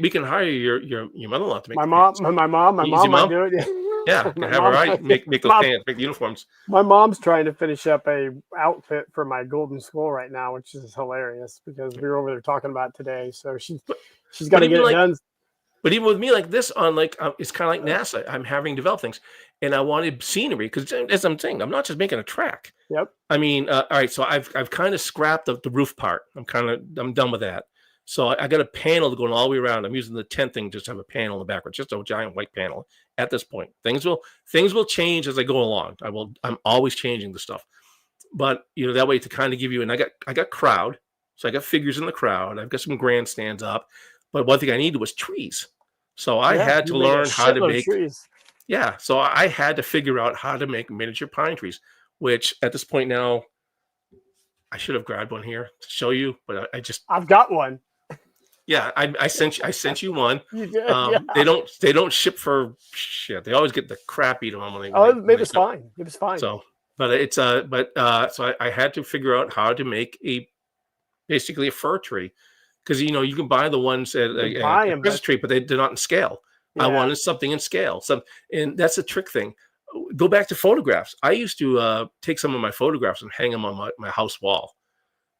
can hire your mother-in-law to make my mom might do it. Yeah, can have her right make those pants, make the uniforms. My mom's trying to finish up a outfit for my golden school right now, which is hilarious because we were over there talking about it today. So she's got to get it done. But even with me like this on it's kind of like NASA. I'm having developed things, and I wanted scenery because as I'm saying, I'm not just making a track. Yep. I mean, all right. So I've kind of scrapped the roof part. I'm done with that. So I got a panel going all the way around. I'm using the tent thing just to have a panel in the background, just a giant white panel. At this point, things will change as I go along. I'm always changing the stuff, but that way to kind of give you. And I got crowd, so I got figures in the crowd. I've got some grandstands up, but one thing I needed was trees. So I had to learn how to make trees. Yeah, so I had to figure out how to make miniature pine trees, which at this point now, I should have grabbed one here to show you, but I've got one. Yeah, I sent you one. You did, yeah. They don't ship for shit. They always get the crap eaten on when they. Maybe it's fine. It was fine. So, but so I had to figure out how to make basically a fir tree. Because you can buy the ones at a Christmas tree, but they're not in scale. Yeah. I wanted something in scale. And that's a trick thing. Go back to photographs. I used to take some of my photographs and hang them on my house wall.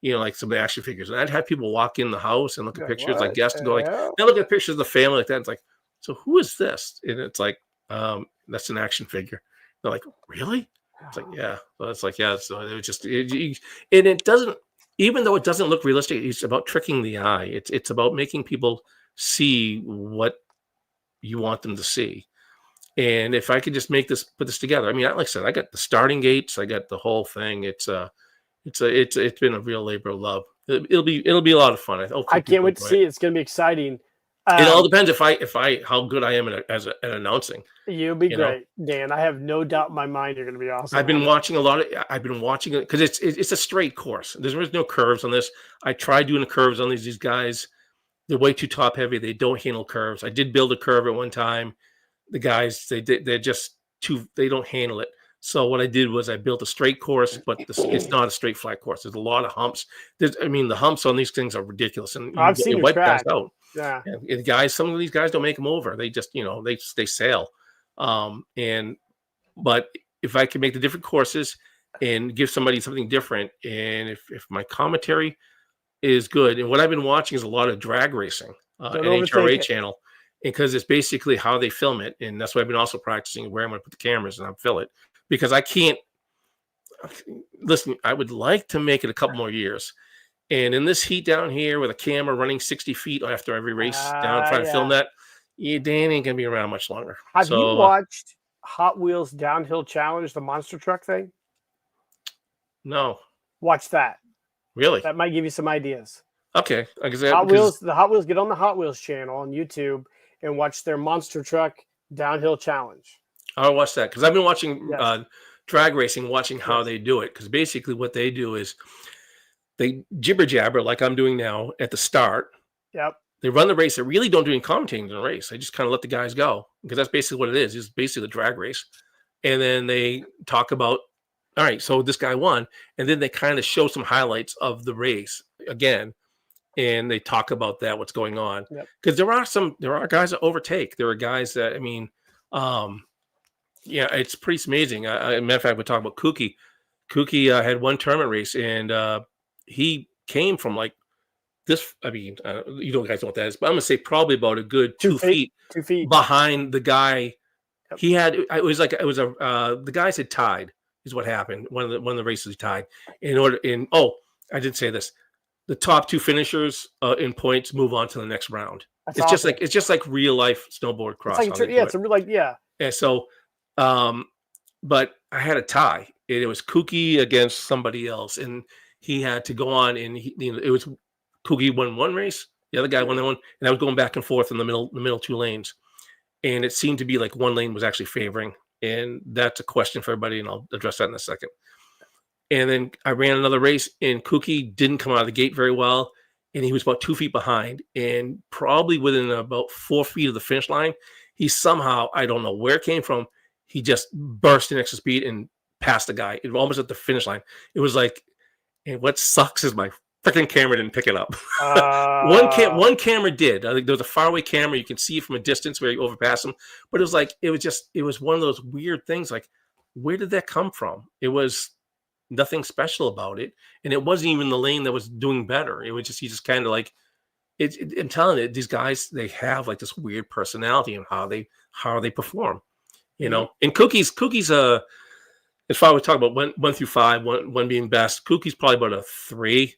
Like some of the action figures. And I'd have people walk in the house and look at pictures, like guests, and go like, they look at pictures of the family like that. It's like, so who is this? And it's like, that's an action figure. They're like, really? It's like, yeah. So it's like, yeah. So it was just, and it doesn't. Even though it doesn't look realistic, it's about tricking the eye. It's about making people see what you want them to see. And if I could just put this together, I mean, like I said, I got the starting gates, I got the whole thing. It's been a real labor of love. It'll be a lot of fun. I can't wait to see it. It's going to be exciting. It all depends how good I am at announcing. You'll be great, Dan. I have no doubt in my mind you're going to be awesome. I've been watching it because it's a straight course. There's no curves on this. I tried doing the curves on these guys. They're way too top heavy. They don't handle curves. I did build a curve at one time. The guys they're just they don't handle it. So what I did was I built a straight course, but it's not a straight flat course. There's a lot of humps. The humps on these things are ridiculous, and I've seen wipe guys out. Yeah, and some of these guys don't make them over. They just they sail. But if I can make the different courses and give somebody something different, and if my commentary is good, and what I've been watching is a lot of drag racing, an HRA channel, because it's basically how they film it, and that's why I've been also practicing where I'm going to put the cameras and I'll fill it, because I can't listen. I would like to make it a couple more years. And in this heat down here with a camera running 60 feet after every race down trying to film that, Dan ain't going to be around much longer. Have you watched Hot Wheels Downhill Challenge, the monster truck thing? No. Watch that. Really? That might give you some ideas. Okay. The Hot Wheels, get on the Hot Wheels channel on YouTube and watch their monster truck Downhill Challenge. I'll watch that because I've been watching drag racing, watching how they do it. Because basically what they do is they jibber jabber like I'm doing now at the start. Yep. They run the race. They really don't do any commentating in the race. They just kind of let the guys go because that's basically what it is. It's basically a drag race. And then they talk about, all right, so this guy won. And then they kind of show some highlights of the race again. And they talk about that, what's going on. Because there are guys that overtake. There are guys that, it's pretty amazing. As a matter of fact, we talk about Kooky. Kooky had one tournament race, and he came from like this. I mean, you don't guys know what that is, but I'm gonna say probably about a good 2 2 feet. feet 2 feet behind the guy. Yep. He had it was the guys had tied is what happened. One of the races he tied I did say this. The top 2 finishers in points move on to the next round. That's It's awesome. just like real life snowboard cross. It's like it's a like And so but I had a tie. It was Kooky against somebody else, and he had to go on, and it was Kooky won one race, the other guy won the one, and I was going back and forth in the middle 2 lanes, and it seemed to be like one lane was actually favoring, and that's a question for everybody, and I'll address that in a second. And then I ran another race, and Kooky didn't come out of the gate very well, and he was about 2 feet behind, and probably within about 4 feet of the finish line, he somehow, I don't know where it came from, he just burst in extra speed and passed the guy. It was almost at the finish line. It was like, and what sucks is my freaking camera didn't pick it up. One camera did. I think there was a faraway camera. You can see from a distance where you overpass him. But it was one of those weird things. Like, where did that come from? It was nothing special about it. And it wasn't even the lane that was doing better. It was just, he just kind of like, I'm telling you, these guys, they have like this weird personality and how they perform. You know, and Kooky's if I would talk about 1 through 5, one being best, Kooky's probably about a 3.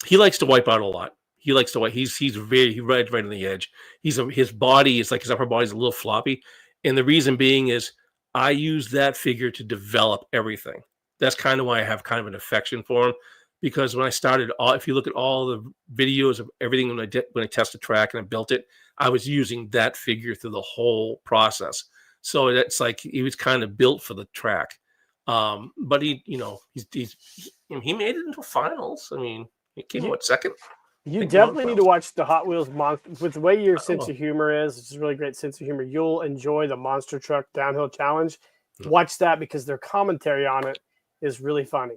He likes to wipe out a lot. He likes to wipe. He rides right on the edge. His body is like his upper body is a little floppy, and the reason being is I use that figure to develop everything. That's kind of why I have kind of an affection for him, because when I started, if you look at all the videos of everything when I tested track and I built it, I was using that figure through the whole process. So that's like he was kind of built for the track. But he made it into finals. I mean, he came second. You definitely need to watch the Hot Wheels monster with the way your sense of humor is. It's a really great sense of humor. You'll enjoy the Monster Truck Downhill Challenge. Watch that because their commentary on it is really funny.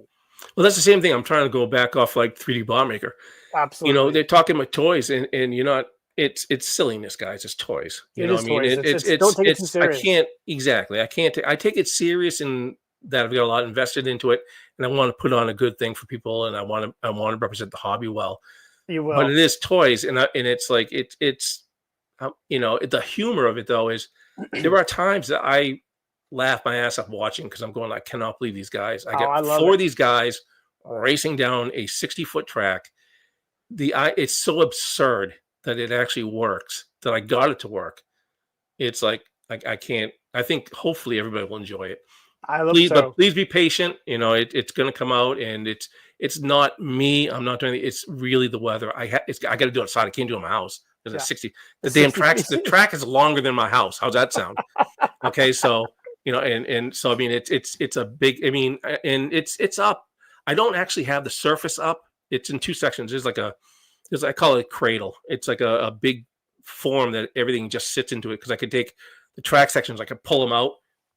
Well, that's the same thing. I'm trying to go back off like 3D Bomb Maker. Absolutely. You know, they're talking about toys, and you're not. It's silliness, guys. It's toys. You know what I mean? Don't take it too serious. I can't exactly. I can't. I take it serious in that I've got a lot invested into it, and I want to put on a good thing for people, and I want to represent the hobby well. You will. But it is toys, and it's like it's the humor of it though is there are times that I laugh my ass off watching because I'm going, I cannot believe these guys. I got 4 of these guys racing down a 60-foot track. It's so absurd that it actually works, that I got it to work. It's like I can't. I think hopefully everybody will enjoy it. But please be patient. You know, it's going to come out, and it's not me. I'm not doing it. It's really the weather. I got to do it outside. I can't do it in my house. It's 60. The damn the track is longer than my house. How's that sound? Okay, so and so I mean it's a big. I mean, and it's up. I don't actually have the surface up. It's in 2 sections. I call it a cradle. It's like a big form that everything just sits into it, because I could take the track sections, I could pull them out,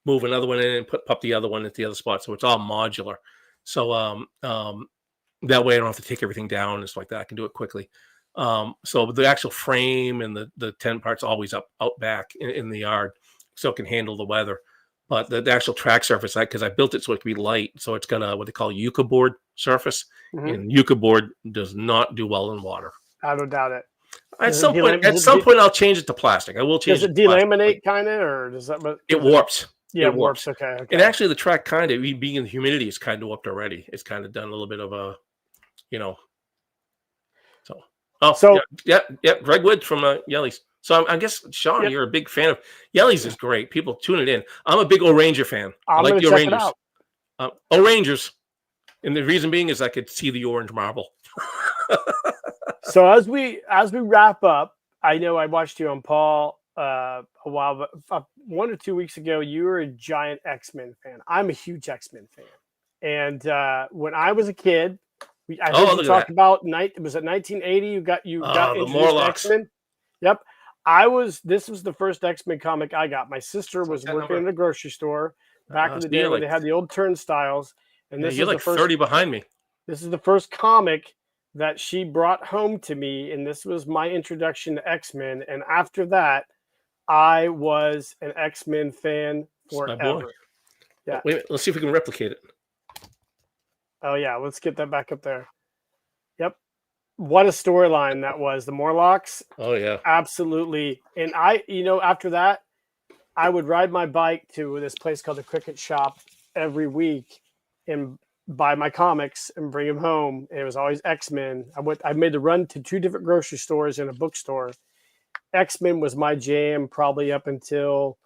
move another one in, and pop the other one at the other spot. So it's all modular. So that way I don't have to take everything down and stuff like that. I can do it quickly. So the actual frame and the 10 parts always out back in the yard, so it can handle the weather. But the actual track surface, because I built it so it can be light, so it's got what they call Yucca board surface, and Yucca board does not do well in water. I don't doubt it. At some point, I'll change it to plastic. I will change. Does it delaminate kind of, or does that? It warps. Yeah, it warps. Okay. And actually, the track kind of being in the humidity is kind of warped already. It's kind of done a little bit of a, So. Greg Wood from Yellies. So I guess, Sean, you're a big fan of Yellies. Is great. People tune it in. I'm a big O'Ranger fan. I like the O'Rangers. O'Rangers, and the reason being is I could see the orange marble. So as we wrap up, I know I watched you on Paul a while, but 1 or 2 weeks ago, you were a giant X-Men fan. I'm a huge X-Men fan, and when I was a kid, I heard you talk about was it 1980? You got introduced to X-Men. Yep. This was the first X-Men comic I got. My sister was working in a grocery store back in the day when they had the old turnstiles. And this is you're like 30 behind me. This is the first comic that she brought home to me, and this was my introduction to X-Men. And after that, I was an X-Men fan forever. Yeah. Wait a minute, let's see if we can replicate it. Oh yeah, let's get that back up there. Yep. What a storyline that was. The Morlocks, Oh yeah. absolutely. And after that, I would ride my bike to this place called the Cricket Shop every week and buy my comics and bring them home. And it was always X-Men. I made the run to 2 different grocery stores and a bookstore. X-Men was my jam probably up until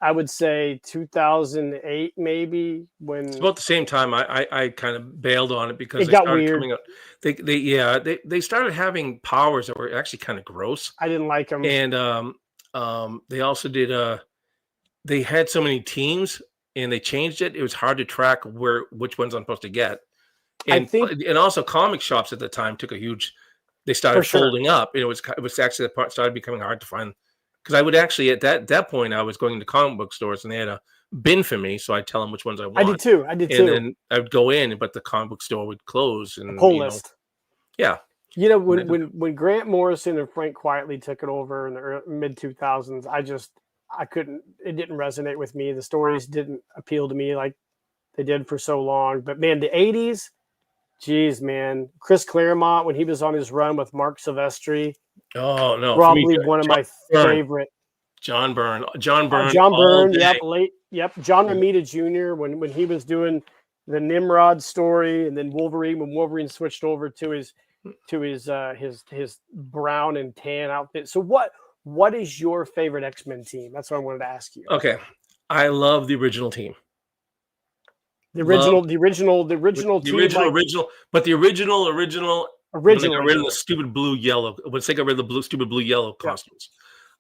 I would say 2008, maybe, It's when about the same time I kind of bailed on it because it they got started weird. coming out. They started having powers that were actually kind of gross, I didn't like them. and they also did they had so many teams and they changed it. It was hard to track which ones I'm supposed to get, I and think and also comic shops at the time took a huge. They for started sure. folding up, and it was actually the part started becoming hard to find because I would actually at that point I was going to comic book stores and they had a bin for me, so I'd tell them which ones I I did want, too. I did and too. then I would go in, but the comic book store would close, A and pull list. yeah, and When Grant Morrison and Frank Quietly took it over in the mid 2000s, I couldn't. It didn't resonate with me. The stories didn't appeal to me like they did for so long. But man, the 80s, geez, man, Chris Claremont when he was on his run with Mark Silvestri, oh no, for me, probably one of John my Byrne, favorite. John Byrne, John all Byrne, day. yep. John Yeah. Romita Jr. when he was doing the Nimrod story, and then Wolverine when Wolverine switched over to his brown and tan outfit. So what is your favorite X-Men team? That's what I wanted to ask you. Okay, I love the original team. The Love original, the original, the original the team, like but the original when they got rid of the original. stupid blue yellow. Once they got rid of the stupid blue yellow Yep. costumes.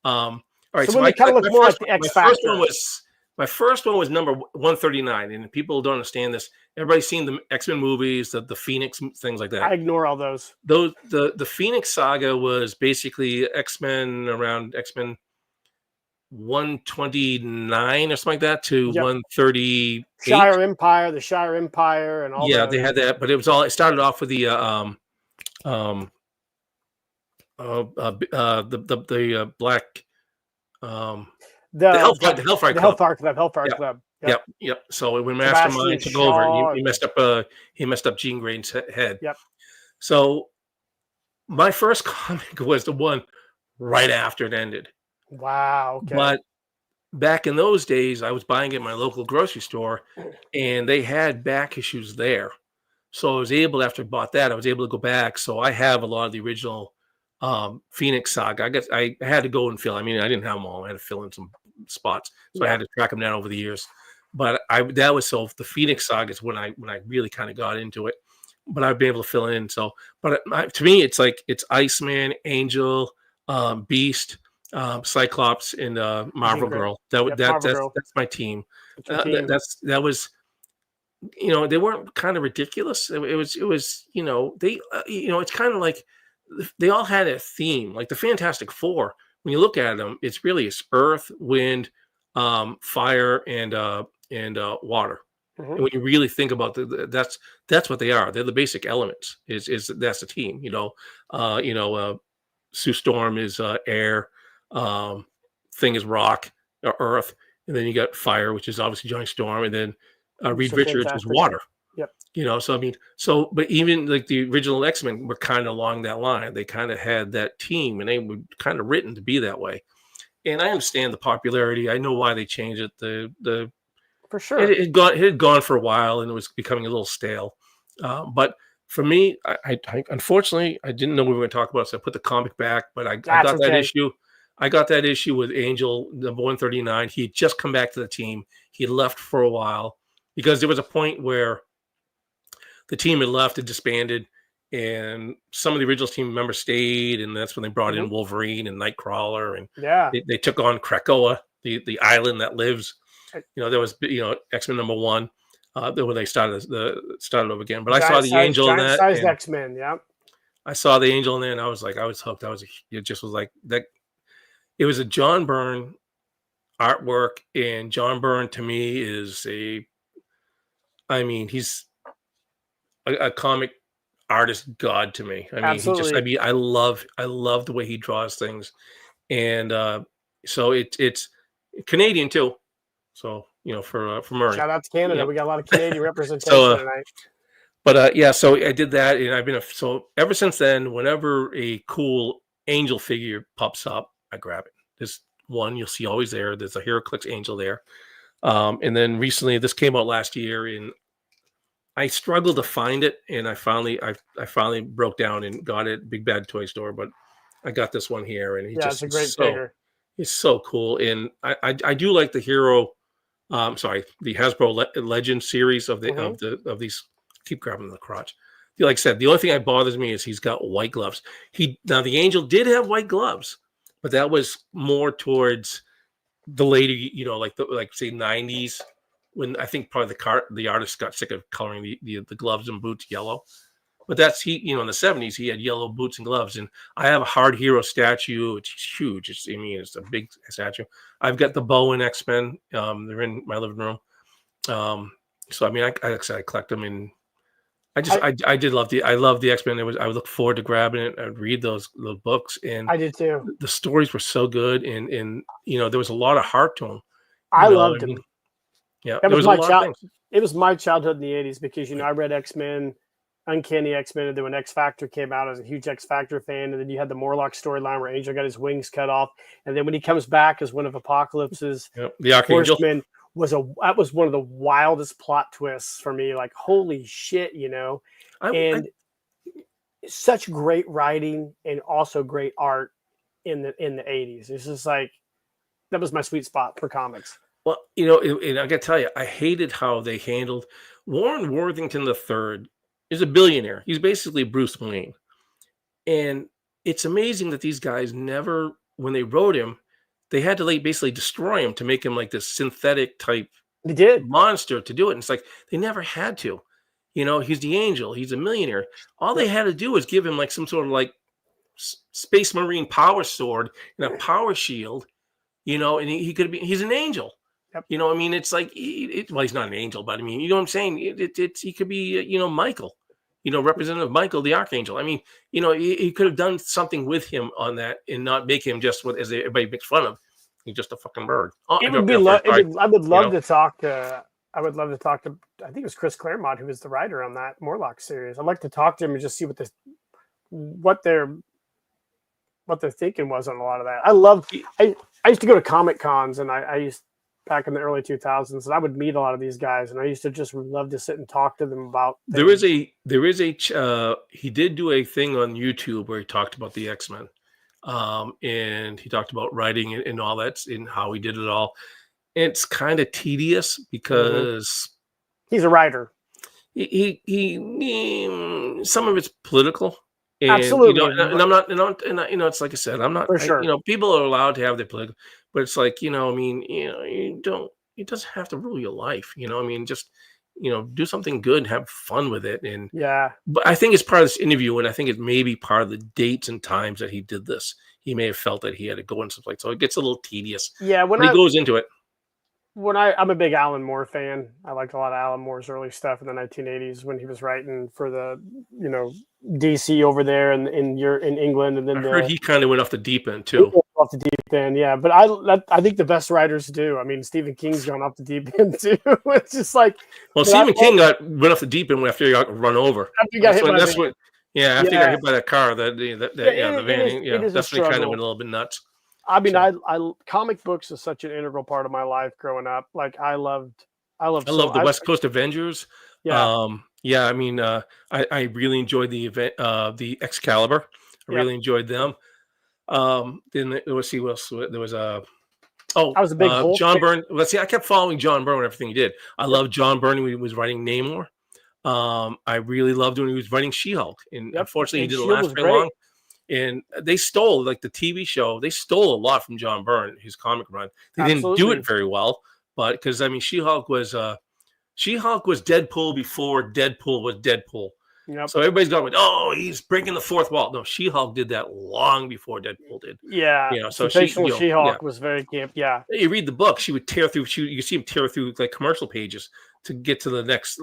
All right, So so when they kind of look more like the my X first one Factor. was my first one was number 139, and people don't understand this. Everybody's seen the X-Men movies, the Phoenix things like that. I ignore all those. Those the Phoenix saga was basically X-Men around X-Men 129 or something like that to Yep. 138. The Shire Empire, and all Yeah, the they had that, but it started off with the um black the Hellfire Club. Hellfire Yep, Club. Yep. yep. So when Sebastian Mastermind took over, Shaw. he messed up Jean Grey's head. Yep. So my first comic was the one right after it ended. Wow. Okay. But back in those days, I was buying it at my local grocery store, and they had back issues there. So I was able, after I bought that, I was able to go back. So I have a lot of the original Phoenix saga. I guess I had to go and fill. I mean, I didn't have them all. I had to fill in some spots, so I had to track them down over the years. But that was so the Phoenix saga is when I really kind of got into it. But I've been able to fill in. So, but to me, it's like it's Iceman, Angel, Beast, Cyclops, and Marvel Girl. That's my team. That was they weren't kind of ridiculous. It was they it's kind of like they all had a theme. Like the Fantastic Four, when you look at them, it's Earth, Wind, Fire, and water. Mm-hmm. And when you really think about that's what they are. They're the basic elements. That's the team. Sue Storm is air, Thing is rock, earth, and then you got fire, which is obviously Johnny Storm, and then Reed Richards is water. Yep. But even like the original X-Men were kind of along that line. They kind of had that team, and they were kind of written to be that way. And I understand the popularity. I know why they changed it. The for sure it had gone for a while, and it was becoming a little stale. But for me, I unfortunately I didn't know we were going to talk about it, so I put the comic back. But I got that issue. I got that issue with Angel number 139. He had just come back to the team. He had left for a while because there was a point where the team had left and disbanded, and some of the original team members stayed, and that's when they brought in Wolverine and Nightcrawler, and they took on Krakoa, the island that lives. There was X-Men number 1. When they started over again. But I saw the Angel in that. Giant-sized X-Men, yeah. I saw the Angel in there, and I was hooked. It just was like that. It was a John Byrne artwork, and John Byrne to me is he's a comic artist god to me. Absolutely. I love the way he draws things, and so it's Canadian too. So for Murray. Shout out to Canada. Yep. We got a lot of Canadian representation So tonight. but yeah, so I did that, and I've been so ever since then. Whenever a cool angel figure pops up, I grab it. There's one you'll see always there. There's a HeroClix angel there. And then recently, this came out last year, and I struggled to find it, and I finally broke down and got it at Big Bad Toy Store. But I got this one here, and It's a great figure. he's so cool, and I do like the hero. Sorry, the Hasbro Legend series of these. Keep grabbing the crotch. Like I said, the only thing that bothers me is he's got white gloves. Now the angel did have white gloves, but that was more towards the later, like say 90s, when I think probably the artist got sick of coloring the gloves and boots yellow. But that's in the 70s he had yellow boots and gloves. And I have a Hard Hero statue. It's huge. It's a big statue. I've got the Bowen X-Men. They're in my living room. So I mean, I collect them, and I did love I love the X-Men. I would look forward to grabbing it. I'd read those books, and I did too. The stories were so good, and there was a lot of heart to them. I loved them. Yeah, it was my childhood in the 80s because I read X-Men, Uncanny X-Men, and then when X Factor came out, I was a huge X Factor fan, and then you had the Morlock storyline where Angel got his wings cut off, and then when he comes back as one of Apocalypse's the Archangel horsemen, that was one of the wildest plot twists for me. Like, holy shit, such great writing and also great art in the 80s. It's just like that was my sweet spot for comics. Well, and I got to tell you, I hated how they handled Warren Worthington III. Is a billionaire. He's basically Bruce Wayne, and it's amazing that these guys never, when they wrote him, they had to basically destroy him to make him like this synthetic type monster to do it. And it's like they never had to. He's the angel. He's a millionaire. All they had to do was give him like some sort of like space marine power sword and a power shield, and he could be. He's an angel. Yep. I mean, it's like well, he's not an angel, but I mean, you know what I'm saying? He could be, Michael. Representative Michael, the Archangel. I mean, he could have done something with him on that and not make him just as everybody makes fun of. He's just a fucking bird. I would love to talk to. I would love to talk to. I think it was Chris Claremont who was the writer on that Morlock series. I'd like to talk to him and just see what their thinking was on a lot of that. I used to go to Comic Cons, and I used back in the early 2000s, and I would meet a lot of these guys, and I used to just love to sit and talk to them about things. He did do a thing on YouTube where he talked about the X-Men, and he talked about writing and all that and how he did it all. It's kind of tedious because he's a writer. He some of it's political. And, absolutely, and I'm not, it's like I said, I'm not, for sure. People are allowed to have their political, but it's like, it doesn't have to rule your life. Just, do something good, and have fun with it. And but I think it's part of this interview, and I think it may be part of the dates and times that he did this. He may have felt that he had to go into something, so it gets a little tedious. Yeah, when he goes into it. I'm a big Alan Moore fan. I liked a lot of Alan Moore's early stuff in the 1980s when he was writing for the, DC over there in England, and then I heard he kind of went off the deep end too. Off the deep end, yeah. But I think the best writers do. I mean, Stephen King's gone off the deep end too. It's just like Stephen King went off the deep end after he got run over. After he got hit by he got hit by that car. The van. That's when he kind of went a little bit nuts. I mean, comic books is such an integral part of my life growing up. Like I love the West Coast Avengers. Yeah. I mean, I really enjoyed the event, the Excalibur. I really enjoyed them. Then let's see what else there was. I was a big John Byrne. Let's see. I kept following John Byrne and everything he did. I love John Byrne when he was writing Namor. I really loved when he was writing She-Hulk, and unfortunately, he didn't last very long. And they stole, like the TV show, they stole a lot from John Byrne, his comic run. They didn't do it very well, but because I mean, She-Hulk was Deadpool before Deadpool was Deadpool. Yep. So everybody's going, oh, he's breaking the fourth wall. No, She-Hulk did that long before Deadpool did. Yeah. So She-Hulk was very camp. Yeah. You read the book, she would tear through. You see him tear through like commercial pages to get to the next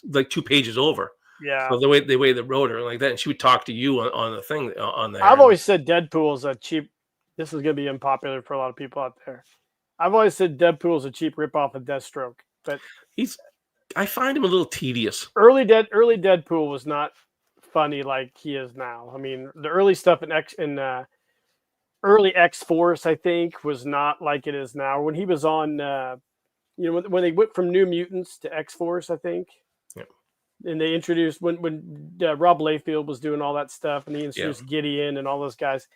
like 2 pages over. Yeah. So the way they wrote her like that, and she would talk to you on the thing on there. I've always said Deadpool's a cheap. This is going to be unpopular for a lot of people out there. I've always said Deadpool's a cheap ripoff of Deathstroke, but I find him a little tedious. early Deadpool was not funny like he is now. I mean, the early stuff in early X Force, I think, was not like it is now. When he was on, when they went from New Mutants to X Force, I think, Yep. and they introduced when Rob Liefeld was doing all that stuff, and he introduced Gideon and all those guys.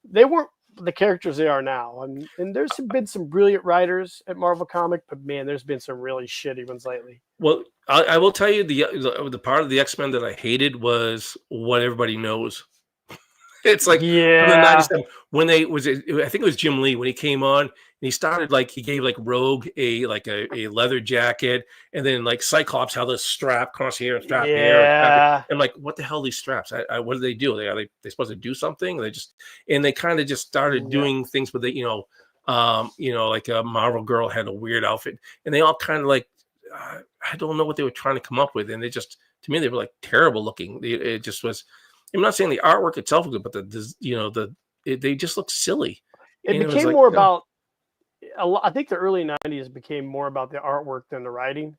They weren't the characters they are now, and there's been some brilliant writers at Marvel Comic, but man, there's been some really shitty ones lately. Well, I will tell you the part of the X-Men that I hated was what everybody knows. It's like from the 97 when I think it was Jim Lee when he came on and he started he gave Rogue a leather jacket, and then Cyclops had this strap across here and strap here. And what the hell are these straps? What do they do? Are they supposed to do something? They kind of just started doing things with a Marvel Girl had a weird outfit, and they all kind of I don't know what they were trying to come up with, and to me they were terrible looking. It just was. I'm not saying the artwork itself was good, but they just look silly. It became more about. I think the early '90s became more about the artwork than the writing.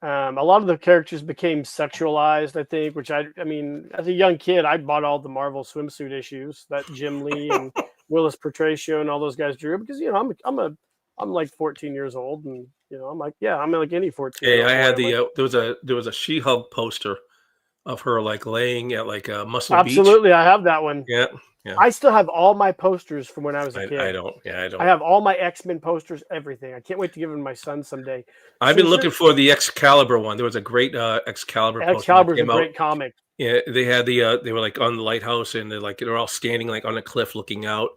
A lot of the characters became sexualized, I think. Which I mean, as a young kid, I bought all the Marvel swimsuit issues that Jim Lee and Willis Patricio and all those guys drew because I'm like 14 years old, and I'm like any 14. Yeah, I had there was a She-Hulk poster of her laying at a Muscle Beach. Absolutely, I have that one. Yeah. I still have all my posters from when I was a kid. I don't. I have all my X-Men posters, everything. I can't wait to give them to my son someday. I've been looking for the Excalibur one. There was a great Excalibur. Excalibur's a great comic. Yeah, they had they were on the lighthouse, and they're all standing on a cliff looking out.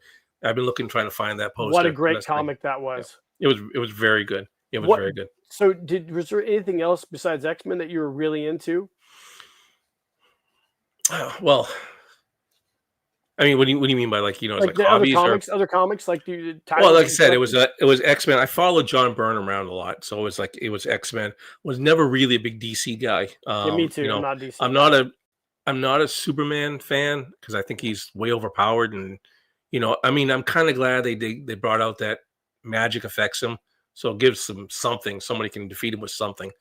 I've been trying to find that poster. What a great comic that was. Yeah. It was very good. It was very good. So was there anything else besides X-Men that you were really into? Well, I mean, what do you mean by the hobbies other comics like you? Well, like I said, it was X-Men. I followed John Byrne around a lot, so it was X-Men. Was never really a big DC guy. Me too. I'm not DC. I'm not a Superman fan because I think he's way overpowered, and I'm kind of glad they brought out that magic affects him, so it gives them something. Somebody can defeat him with something,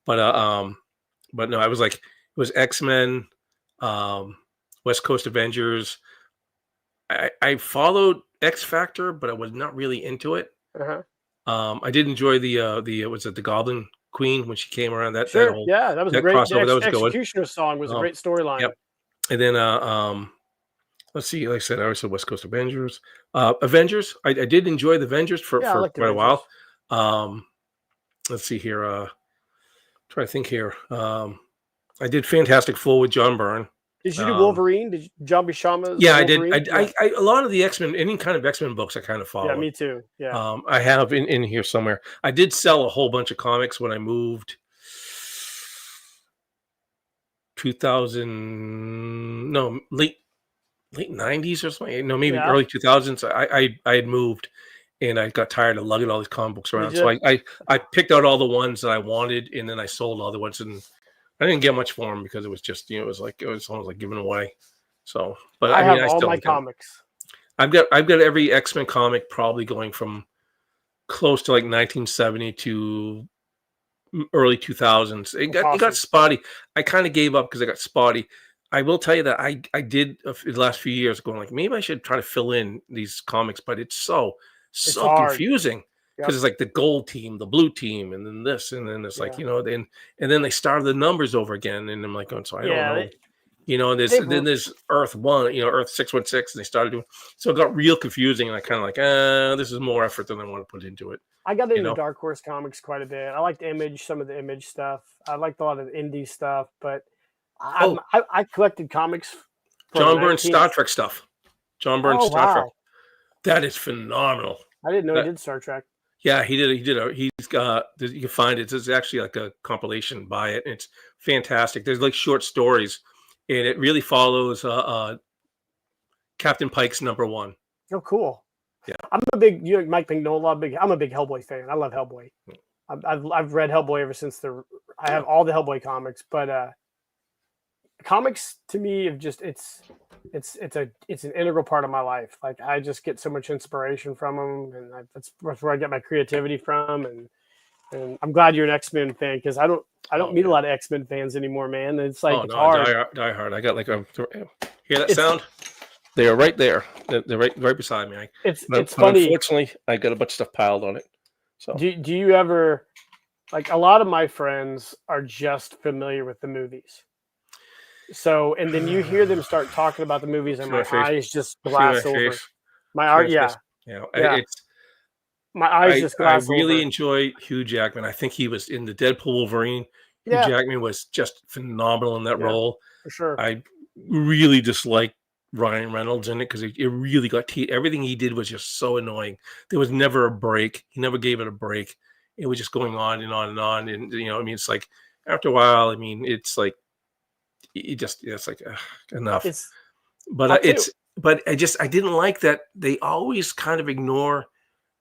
but no, I was it was X-Men. West Coast Avengers. I followed X Factor, but I was not really into it. I did enjoy the Goblin Queen when she came around. That whole that was a great crossover. That was good. Executioner song was a great storyline. Yep. And then let's see. Like I said, I always said West Coast Avengers. Avengers. I did enjoy the Avengers for quite a while. Let's see here. Try to think here. I did Fantastic Four with John Byrne. Did you do Wolverine? Did John Buscema? Yeah, Wolverine? I did. I a lot of the X-Men, any kind of X-Men books, I kind of follow. Yeah, me too. Yeah. I have in here somewhere. I did sell a whole bunch of comics when I moved. 2000, no, late 90s or something. No, maybe early 2000s. I had moved, and I got tired of lugging all these comic books around. So I picked out all the ones that I wanted, and then I sold all the ones, and I didn't get much for them because it was just it was almost like giving away. So, but I have all my comics. I've got every X-Men comic probably going from close to 1970 to early 2000s. It got spotty. I kind of gave up because I got spotty. I will tell you that I did the last few years going maybe I should try to fill in these comics, but it's so confusing. Because it's the gold team, the blue team, and then this, and then it's and then they started the numbers over again, and I'm I don't know, and there's Earth 1, Earth 616, and they started doing, so it got real confusing, and I kind of this is more effort than I want to put into it. I got into Dark Horse comics quite a bit. I liked some of the Image stuff. I liked a lot of the indie stuff, but I collected comics. John Byrne Star Trek stuff. John Byrne Star Trek. That is phenomenal. I didn't know he did Star Trek. Yeah, he did. He's got. You can find it. It's actually a compilation. Buy it. It's fantastic. There's short stories, and it really follows Captain Pike's #1. Oh, cool. Yeah, I'm a big Mike Mignola. I'm a big Hellboy fan. I love Hellboy. I've read Hellboy ever since I have all the Hellboy comics, but comics to me have just it's an integral part of my life. Like I just get so much inspiration from them, and that's where I get my creativity from. And I'm glad you're an X-Men fan because I don't Oh meet a yeah. lot of X-Men fans anymore, man. It's like Oh it's no, hard. die hard. I got like a hear that It's sound? They are right there. They're right beside me. it's But funny. unfortunately, I got a bunch of stuff piled on it. So Do you ever like a lot of my friends are just familiar with the movies. So and then you hear them start talking about the movies, and see my my face. eyes just See my glass over. face. My See art, my face. yeah, I- yeah. it's My eyes just I glass really over. enjoy Hugh Jackman. I think he was in the Deadpool Wolverine. Hugh Yeah, Jackman was just phenomenal in that yeah, role. for sure. I really dislike Ryan Reynolds in it because it really got everything he did was just so annoying. There was never a break. He never gave it a break. It was just going on and on and on. And I mean, it's like after a while, I mean, it's like it's like ugh, enough. It's But I'll tell you, but I didn't like that they always kind of ignore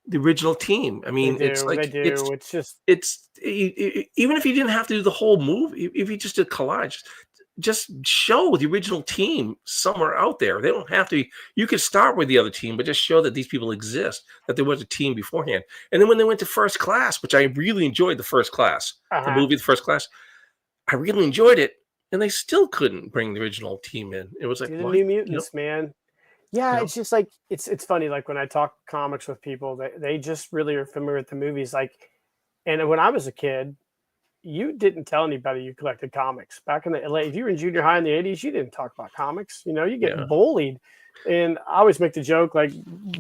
the original team. I they mean, it's do, they like do. It's just even if you didn't have to do the whole move, if you just did collage, just show the original team somewhere out there. They don't have to. You could start with the other team, but just show that these people exist, that there was a team beforehand. And then when they went to First Class, which I really enjoyed, the First Class, the uh-huh. movie, the First Class, I really enjoyed it, and they still couldn't bring the original team in. It was like, Do the why? New Mutants, man. Yeah, You know, it's just like it's funny. Like when I talk comics with people, they just really are familiar with the movies. Like, and when I was a kid, you didn't tell anybody you collected comics back in the late. If you were in junior high in the '80s, you didn't talk about comics. You yeah. get bullied. And I always make the joke like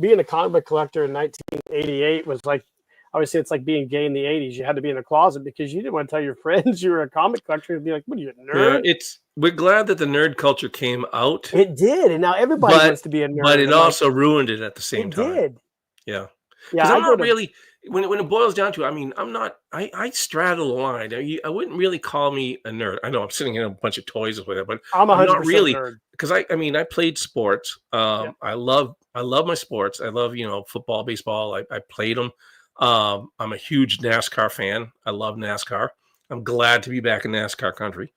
being a comic book collector in 1988 was like I always say it's like being gay in the '80s. You had to be in a closet because you didn't want to tell your friends you were a comic collector and be like, "What are you, a Yeah, nerd?" we're glad that the nerd culture came out, It did, and now everybody but wants to be a but nerd. it I'm like, also ruined it at the same it time. did. Yeah. Yeah, Because I'm I go not to really when it boils down to it, I mean, I'm not I straddle the line. I wouldn't really call me a nerd. I know I'm sitting in a bunch of toys with it, but I'm I'm not 100% really nerd. because I mean I played sports. Yep. I love my sports. I love, football, baseball. I played them. I'm a huge NASCAR fan. I love NASCAR. I'm glad to be back in NASCAR country.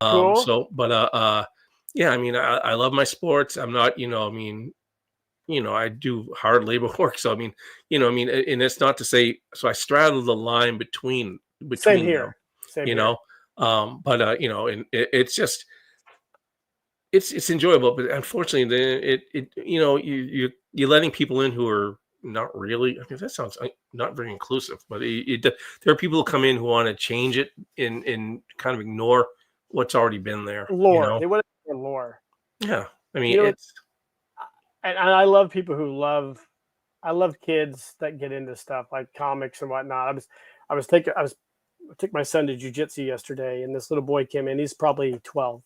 Cool. So but yeah, I mean I love my sports. I'm not, I mean, I do hard labor work. So I mean, and it's not to say so I straddle the line Same between them, here. Same you here. know. But and it's just it's enjoyable, but unfortunately, you're letting people in who are not really. I mean, that sounds not very inclusive, but there are people who come in who want to change it and kind of ignore what's already been there. Lore. They want to lore. Yeah. I mean, You know, it's and I love people who love. I love kids that get into stuff like comics and whatnot. I took my son to jujitsu yesterday, and this little boy came in. He's probably 12,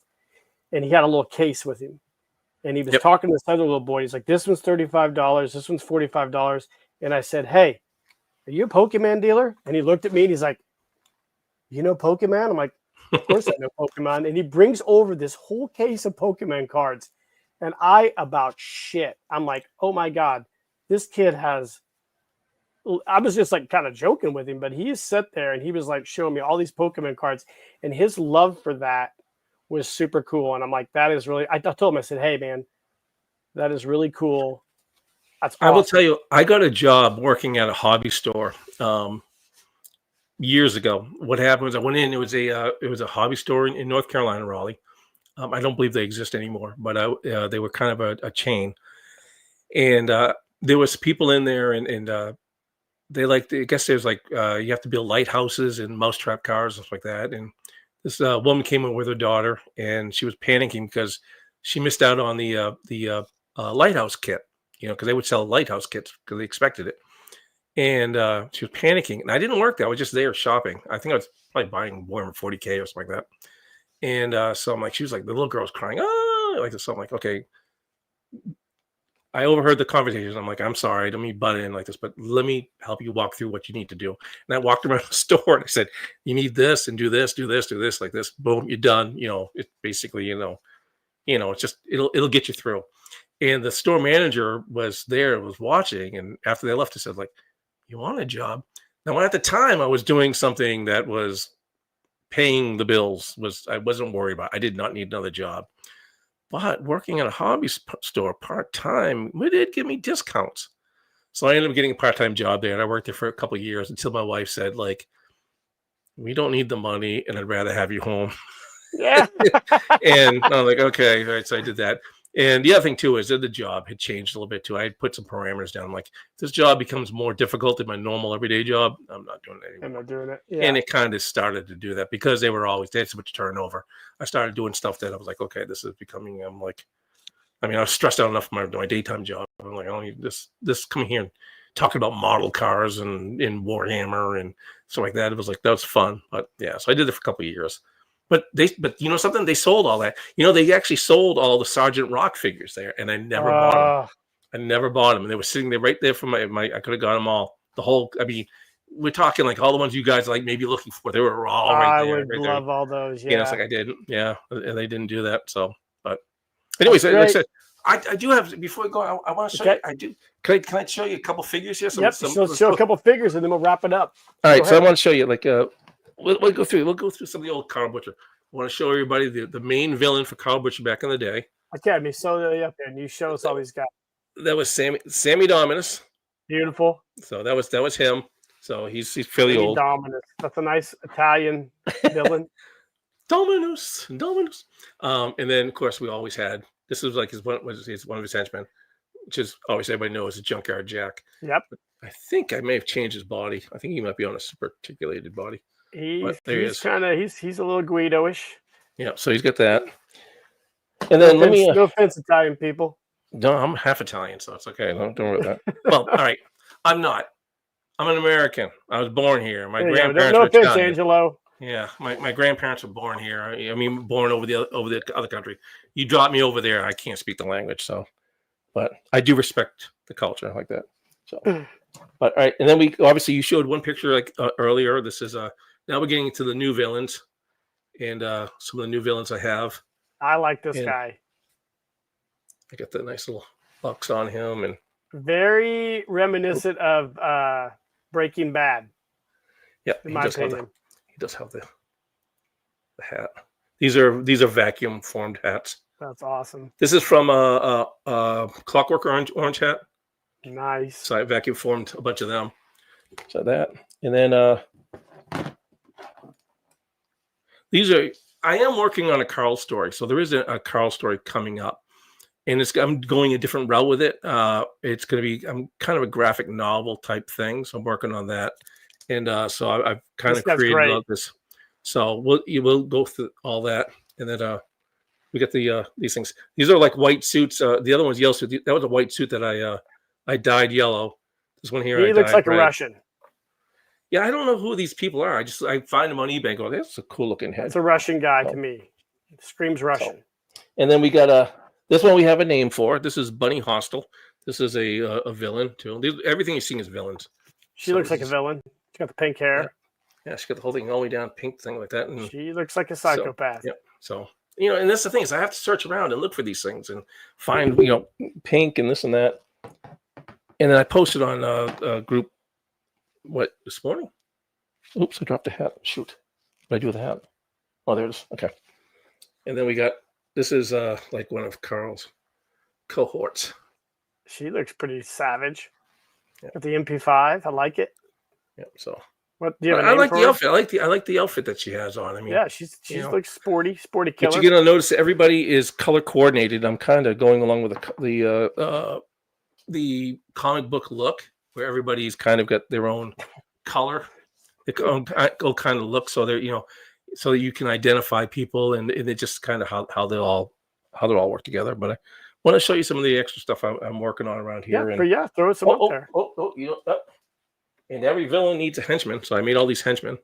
and he had a little case with him, and he was yep. talking to this other little boy. He's like, "This one's $35. This one's $45." And I said, "Hey, are you a Pokemon dealer?" And he looked at me and he's like, "You know Pokemon?" I'm like, "Of course I know Pokemon." And he brings over this whole case of Pokemon cards. And I about shit. I'm like, "Oh my God, this kid has." I was just like kind of joking with him, but he sat there and he was like showing me all these Pokemon cards. And his love for that was super cool. And I'm like, that is really, I told him, I said, "Hey, man, that is really cool. That's I will tell awesome." you, I got a job working at a hobby store years ago. What happened was I went in. It was a hobby store in North Carolina, Raleigh. I don't believe they exist anymore, but they were kind of a chain, and there was people in there, and they like I guess there's like you have to build lighthouses and mousetrap cars and stuff like that. And this woman came in with her daughter, and she was panicking because she missed out on the lighthouse kit, because they would sell lighthouse kits because they expected it. And she was panicking, and I didn't work there. I was just there shopping. I think I was probably buying more than 40K or something like that. And so I'm like, she was like, the little girl was crying, like this. So I'm like, okay. I overheard the conversation. I'm like, I'm sorry, let me butt in like this, but let me help you walk through what you need to do. And I walked around the store and I said, you need this and do this, do this, do this, like this. Boom, you're done. It's basically, it's just it'll get you through. And the store manager was there, was watching, and after they left, I said, like, you want a job? Now at the time, I was doing something that was paying the bills I wasn't worried about. I did not need another job. But working at a hobby store part-time, it did give me discounts. So I ended up getting a part-time job there, and I worked there for a couple of years until my wife said, like, we don't need the money, and I'd rather have you home. Yeah. And I'm like, okay, all right. So I did that. And the other thing too is that the job had changed a little bit too. I had put some parameters down. I'm like, if this job becomes more difficult than my normal everyday job, I'm not doing it I'm anymore. not doing it. Yeah. And it kind of started to do that because they had so much turnover. I started doing stuff that I was like, okay, this is becoming. I'm like, I mean, I was stressed out enough from my daytime job. I'm like, I don't need this coming here and talking about model cars and in Warhammer and stuff like that. It was like, that was fun. But yeah, so I did it for a couple of years. But you know something? They sold all that. You know, they actually sold all the Sergeant Rock figures there, and I never bought them. I never bought them, and they were sitting there right there for my. I could have got them all. The whole. I mean, we're talking like all the ones you guys like maybe looking for. They were all right there. I would love all those. Yeah, you know, it's like I didn't. Yeah, and they didn't do that. So, but anyways, like I said, I do have. Before we go, I want to show you. I do. Can I show you a couple figures here? Let's show a couple figures, and then we'll wrap it up. All right, so I want to show you like we'll go through some of the old Carl Butcher. I want to show everybody the main villain for Carl Butcher back in the day. Okay, me so up there, and you show us all these guys. That was Sammy Dominus. Beautiful. So that was him. So he's fairly Sammy old. Dominus. That's a nice Italian villain. Dominus. And then of course we always had this was like one of his henchmen, which is always everybody knows is Junkyard Jack. Yep. But I think I may have changed his body. I think he might be on a super articulated body. He's a little Guido-ish. Yeah, so he's got that. And then no offense, Italian people. No, I'm half Italian, so it's okay. Don't worry about that. Well, all right. I'm not. I'm an American. I was born here. My grandparents no were offense, Italian. Angelo. Yeah, my grandparents were born here. I mean, born over the other country. You drop me over there, I can't speak the language. So, but I do respect the culture like that. So, but all right, and then you showed one picture like earlier. This is now we're getting into the new villains, and some of the new villains I have. I like this guy. I got the nice little box on him, and very reminiscent of Breaking Bad. Yeah, in my opinion. He does have the hat. These are vacuum formed hats. That's awesome. This is from Clockwork Orange hat. Nice. So I vacuum formed a bunch of them. So that, and then I am working on a Carl story. So there is a Carl story coming up, and I'm going a different route with it. It's going to be I'm kind of a graphic novel type thing. So I'm working on that, and so I've kind of created all this. So we'll go through all that, and then we got these things. These are like white suits. The other one's yellow suit. That was a white suit that I dyed yellow. This one here, he looks like a Russian. Yeah, I don't know who these people are. I find them on eBay. And go, that's a cool looking head. It's a Russian guy to me. It screams Russian. And then we got this one we have a name for. This is Bunny Hostel. This is a villain too. Everything you're seeing is villains. She looks like a villain. She got the pink hair. Yeah, she got the whole thing all the way down, pink thing like that. And she looks like a psychopath. So and that's the thing is I have to search around and look for these things and find pink and this and that. And then I posted on a group. What, this morning? Oops, I dropped a hat. Shoot. What did I do with the hat? Oh, there it is. Okay. And then we got, this is like one of Carl's cohorts. She looks pretty savage. Yeah. With the MP5. I like it. Yeah, so. What do you have I like the outfit. I like the outfit that she has on. I mean, yeah, she looks sporty killer. But you're gonna notice that everybody is color coordinated. I'm kind of going along with the comic book look, where everybody's kind of got their own color, their own kind of look, so they're so that you can identify people, and it just kind of how they all work together. But I want to show you some of the extra stuff I'm working on around here. Throw some up there. And every villain needs a henchman, so I made all these henchmen.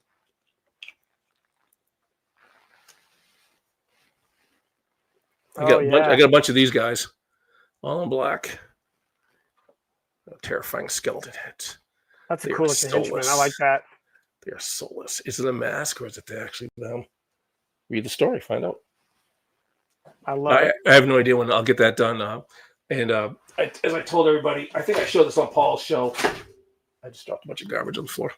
I got a bunch of these guys, all in black. Terrifying skeleton heads. That's a cool looking henchman. I like that. They are soulless. Is it a mask or is it actually them? Read the story, find out. I love it. I have no idea when I'll get that done. As I told everybody, I think I showed this on Paul's show. I just dropped a bunch of garbage on the floor.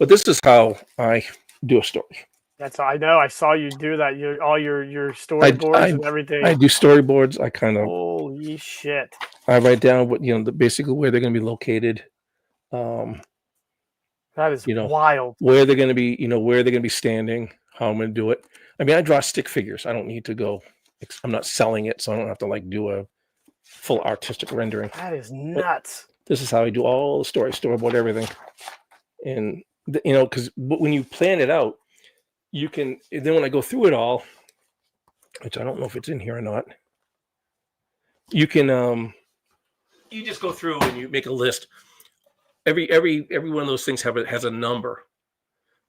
But this is how I do a story. That's I know. I saw you do that. All your I storyboards I and I everything. do storyboards. I kind of Holy shit! I write down what basically where they're going to be located. Um, That is you know, wild. where they're going to be. Where they're going to be standing. How I'm going to do it. I mean, I draw stick figures. I don't need to go. I'm not selling it, so I don't have to like do a full artistic rendering. That is But nuts. this is how I do all the storyboard everything. And because when you plan it out, you can. Then when I go through it all, which I don't know if it's in here or not, you can you just go through and you make a list. Every one of those things has a number,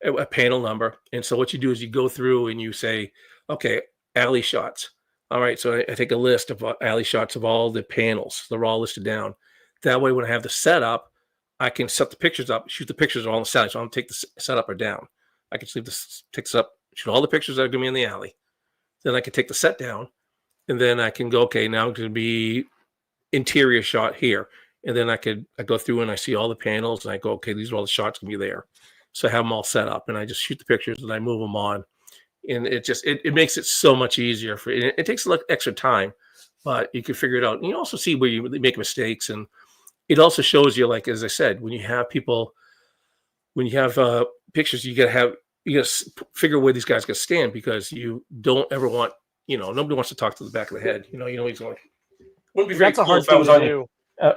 a panel number. And so what you do is you go through and you say, okay, alley shots. All right, so I take a list of alley shots of all the panels. They're all listed down. That way, when I have the setup, I can set the pictures up, shoot the pictures all on the side. So I don't take the setup or down. I can leave this takes up, shoot all the pictures that are going to be in the alley. Then I can take the set down, and then I can go, okay, now it's going to be interior shot here. And then I go through and I see all the panels and I go, okay, these are all the shots going to be there. So I have them all set up and I just shoot the pictures and I move them on. And it makes it so much easier it takes a little extra time, but you can figure it out. And you also see where you make mistakes. And it also shows you, like, as I said, when you have pictures, you got to figure where these guys going to stand, because you don't ever want, nobody wants to talk to the back of the head. He's going, wouldn't be very That's a cool hard if I thing was to on do.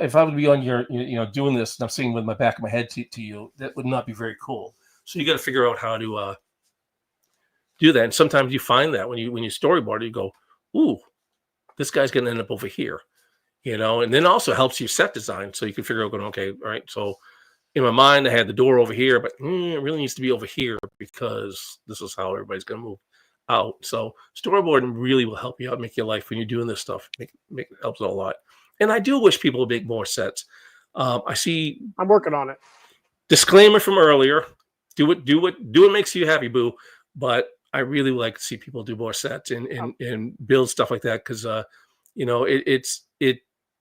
if I would be on your, doing this and I'm sitting with my back of my head to you. That would not be very cool. So you got to figure out how to do that. And sometimes you find that when you storyboard, you go, ooh, this guy's going to end up over here, and then also helps you set design. So you can figure out, going, okay, all right. So in my mind, I had the door over here, but it really needs to be over here because this is how everybody's going to move out. So storyboarding really will help you out, make your life when you're doing this stuff. It helps a lot. And I do wish people would make more sets. I see. I'm working on it. Disclaimer from earlier: do what makes you happy, boo. But I really would like to see people do more sets and build stuff like that, because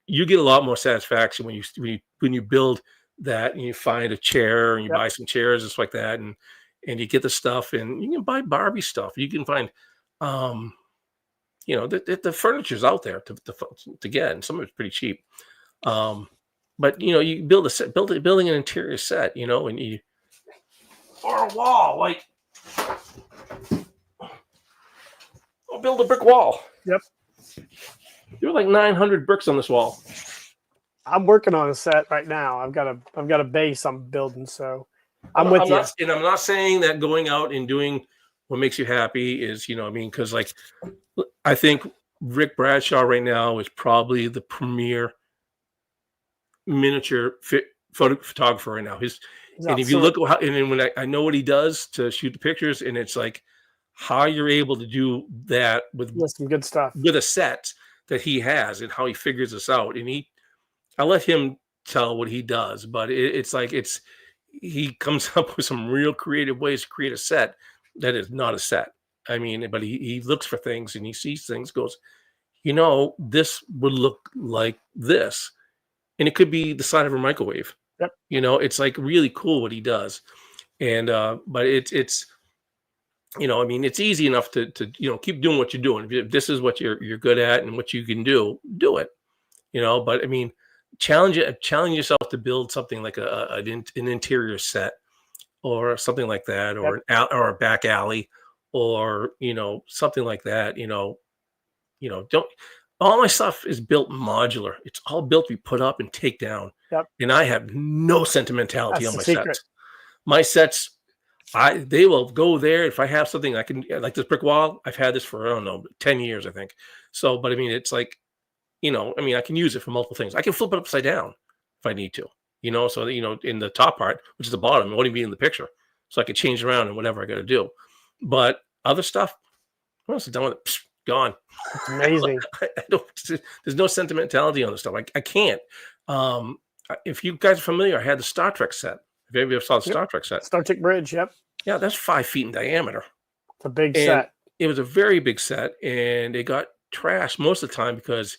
you get a lot more satisfaction when you build that and you find a chair and you buy some chairs and stuff like that, and you get the stuff, and you can buy Barbie stuff. You can find the furniture's out there to get, and some of it's pretty cheap. But you build a set, building an interior set, and you, or a wall, like, I'll build a brick wall. Yep. There were like 900 bricks on this wall. I'm working on a set right now. I've got a base I'm building, so I'm with you. And I'm not saying that going out and doing what makes you happy is, because, like, I think Rick Bradshaw right now is probably the premier miniature photographer right now. And if you look at how, and then when I know what he does to shoot the pictures, and it's like how you're able to do that with some good stuff, with a set that he has, and how he figures this out. And I let him tell what he does, but it's like he comes up with some real creative ways to create a set that is not a set. I mean, but he looks for things and he sees things, goes, this would look like this. And it could be the side of a microwave. Yep. It's like really cool what he does. And but it's it's easy enough to keep doing what you're doing. If this is what you're good at and what you can do it. But I mean, challenge yourself to build something like an interior set or something like that, or or a back alley, or something like that. Don't. All my stuff is built modular. It's all built to be put up and take down. Yep. And I have no sentimentality on my secret. sets. My sets, they will go there. If I have something I can, like this brick wall, I've had this for, I don't know, 10 years, I think. So, but I mean, it's like, I can use it for multiple things. I can flip it upside down if I need to, so that, in the top part, which is the bottom, it won't even be in the picture. So I could change around and whatever I got to do. But other stuff, once I'm done with it, gone. It's amazing. I don't. There's no sentimentality on the stuff. I can't. If you guys are familiar, I had the Star Trek set. If you ever saw the Star Trek set, Star Trek Bridge. Yep. Yeah, that's 5 feet in diameter. It's a big set. It was a very big set, and it got trashed most of the time because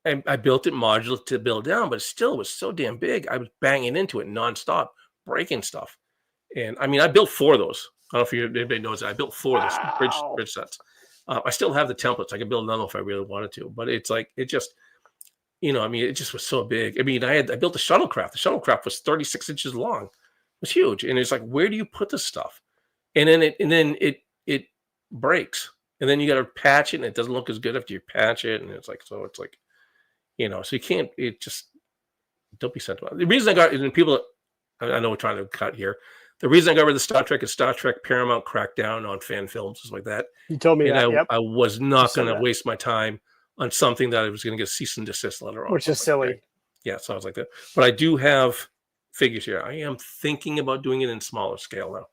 I built it modular to build down, but it still was so damn big. I was banging into it nonstop, breaking stuff. And I mean, I built 4 of those. I don't know if anybody knows that. I built 4 of the bridge sets. I still have the templates. I could build another if I really wanted to, but it's like, it just, I mean, it just was so big. I mean, I built a shuttlecraft. The shuttlecraft was 36 inches long. It was huge. And it's like, where do you put this stuff? And then it breaks. And then you got to patch it, and it doesn't look as good after you patch it. And it's like, so you can't, don't be sentimental. The reason I got, and people, I know we're trying to cut here. The reason I got rid of the Star Trek is Star Trek Paramount cracked down on fan films, just like that. You told me and that. Yep. I was not going to waste my time on something that I was going to get a cease and desist letter on. Which is silly. Okay. Yeah, so I was like that. But I do have figures here. I am thinking about doing it in smaller scale now.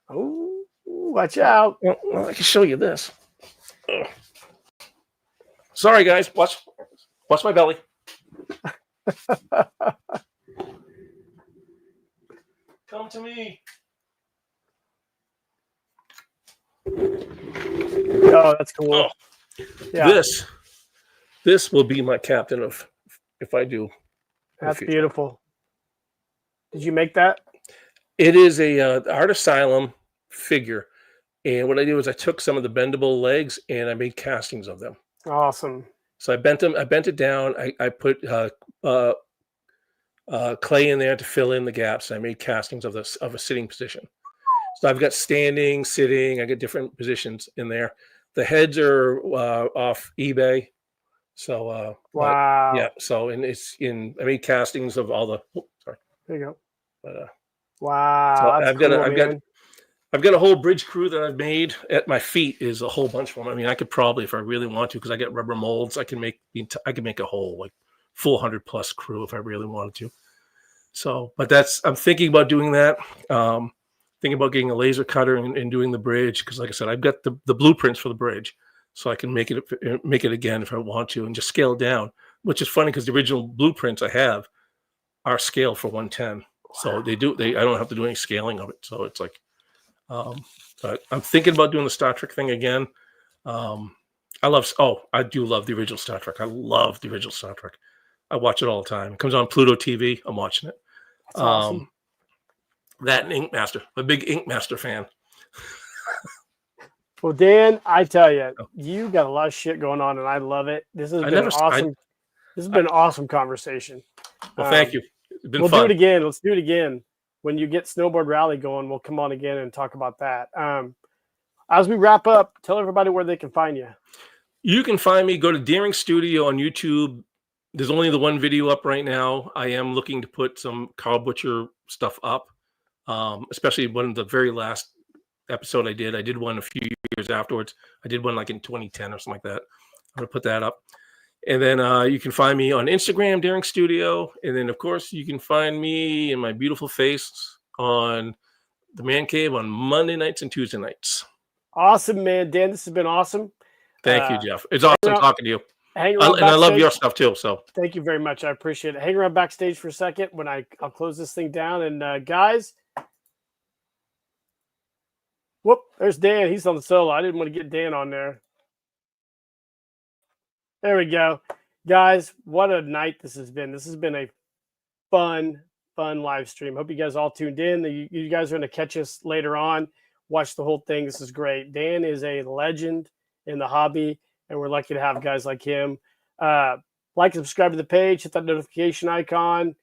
Oh, watch out. Well, I can show you this. Ugh. Sorry, guys. Watch my belly. Come to me. Oh, that's cool. Oh. Yeah. This will be my captain if I do. That's beautiful. Did you make that? It is a Art Asylum figure, and what I did was I took some of the bendable legs and I made castings of them. Awesome. So I bent them. I bent it down. I put clay in there to fill in the gaps. I made castings of a sitting position. So I've got standing, sitting. I got different positions in there. The heads are off eBay. So wow. Yeah. So I made castings of all the. Sorry. There you go. But wow. So I've got a whole bridge crew that I've made. At my feet is a whole bunch of them. I mean, I could probably, if I really want to, because I get rubber molds, I can make a whole like 400+ crew if I really wanted to. So, but I'm thinking about doing that. Thinking about getting a laser cutter and doing the bridge, because like I said, I've got the blueprints for the bridge, so I can make it again if I want to, and just scale it down. Which is funny because the original blueprints I have are scaled for 110, so I don't have to do any scaling of it. So it's like, but I'm thinking about doing the Star Trek thing again. I do love the original Star Trek. I love the original Star Trek. I watch it all the time. It comes on Pluto TV. I'm watching it. That's awesome. That and Ink Master. I'm a big Ink Master fan. Well, Dan, I tell you, you got a lot of shit going on, and I love it. This has been awesome. This has been an awesome conversation. Well, thank you. It's been fun. Do it again. Let's do it again. When you get Snowboard Rally going, we'll come on again and talk about that. As we wrap up, tell everybody where they can find you. You can find me. Go to Daring Studio on YouTube. There's only the one video up right now. I am looking to put some Carl Butcher stuff up, especially one of the very last episode I did one a few years afterwards. I did one like in 2010 or something like that. I'm going to put that up. And then you can find me on Instagram, Daring Studio. And then, of course, you can find me and my beautiful face on the Man Cave on Monday nights and Tuesday nights. Awesome, man. Dan, this has been awesome. Thank you, Jeff. It's awesome talking to you. Hang around and I love your stuff too. So thank you very much. I appreciate it. Hang around backstage for a second when I'll close this thing down. And guys, whoop, there's Dan. He's on the solo. I didn't want to get Dan on there. There we go. Guys, what a night this has been. This has been a fun live stream. Hope you guys all tuned in. You guys are going to catch us later on. Watch the whole thing. This is great. Dan is a legend in the hobby, and we're lucky to have guys like him. Like and subscribe to the page. Hit that notification icon.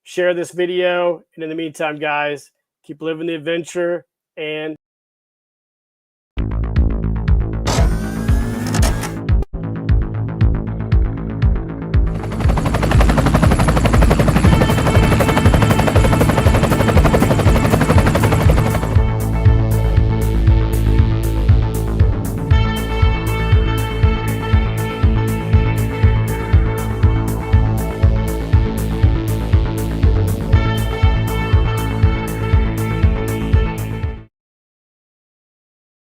Share this video. And in the meantime, guys, keep living the adventure and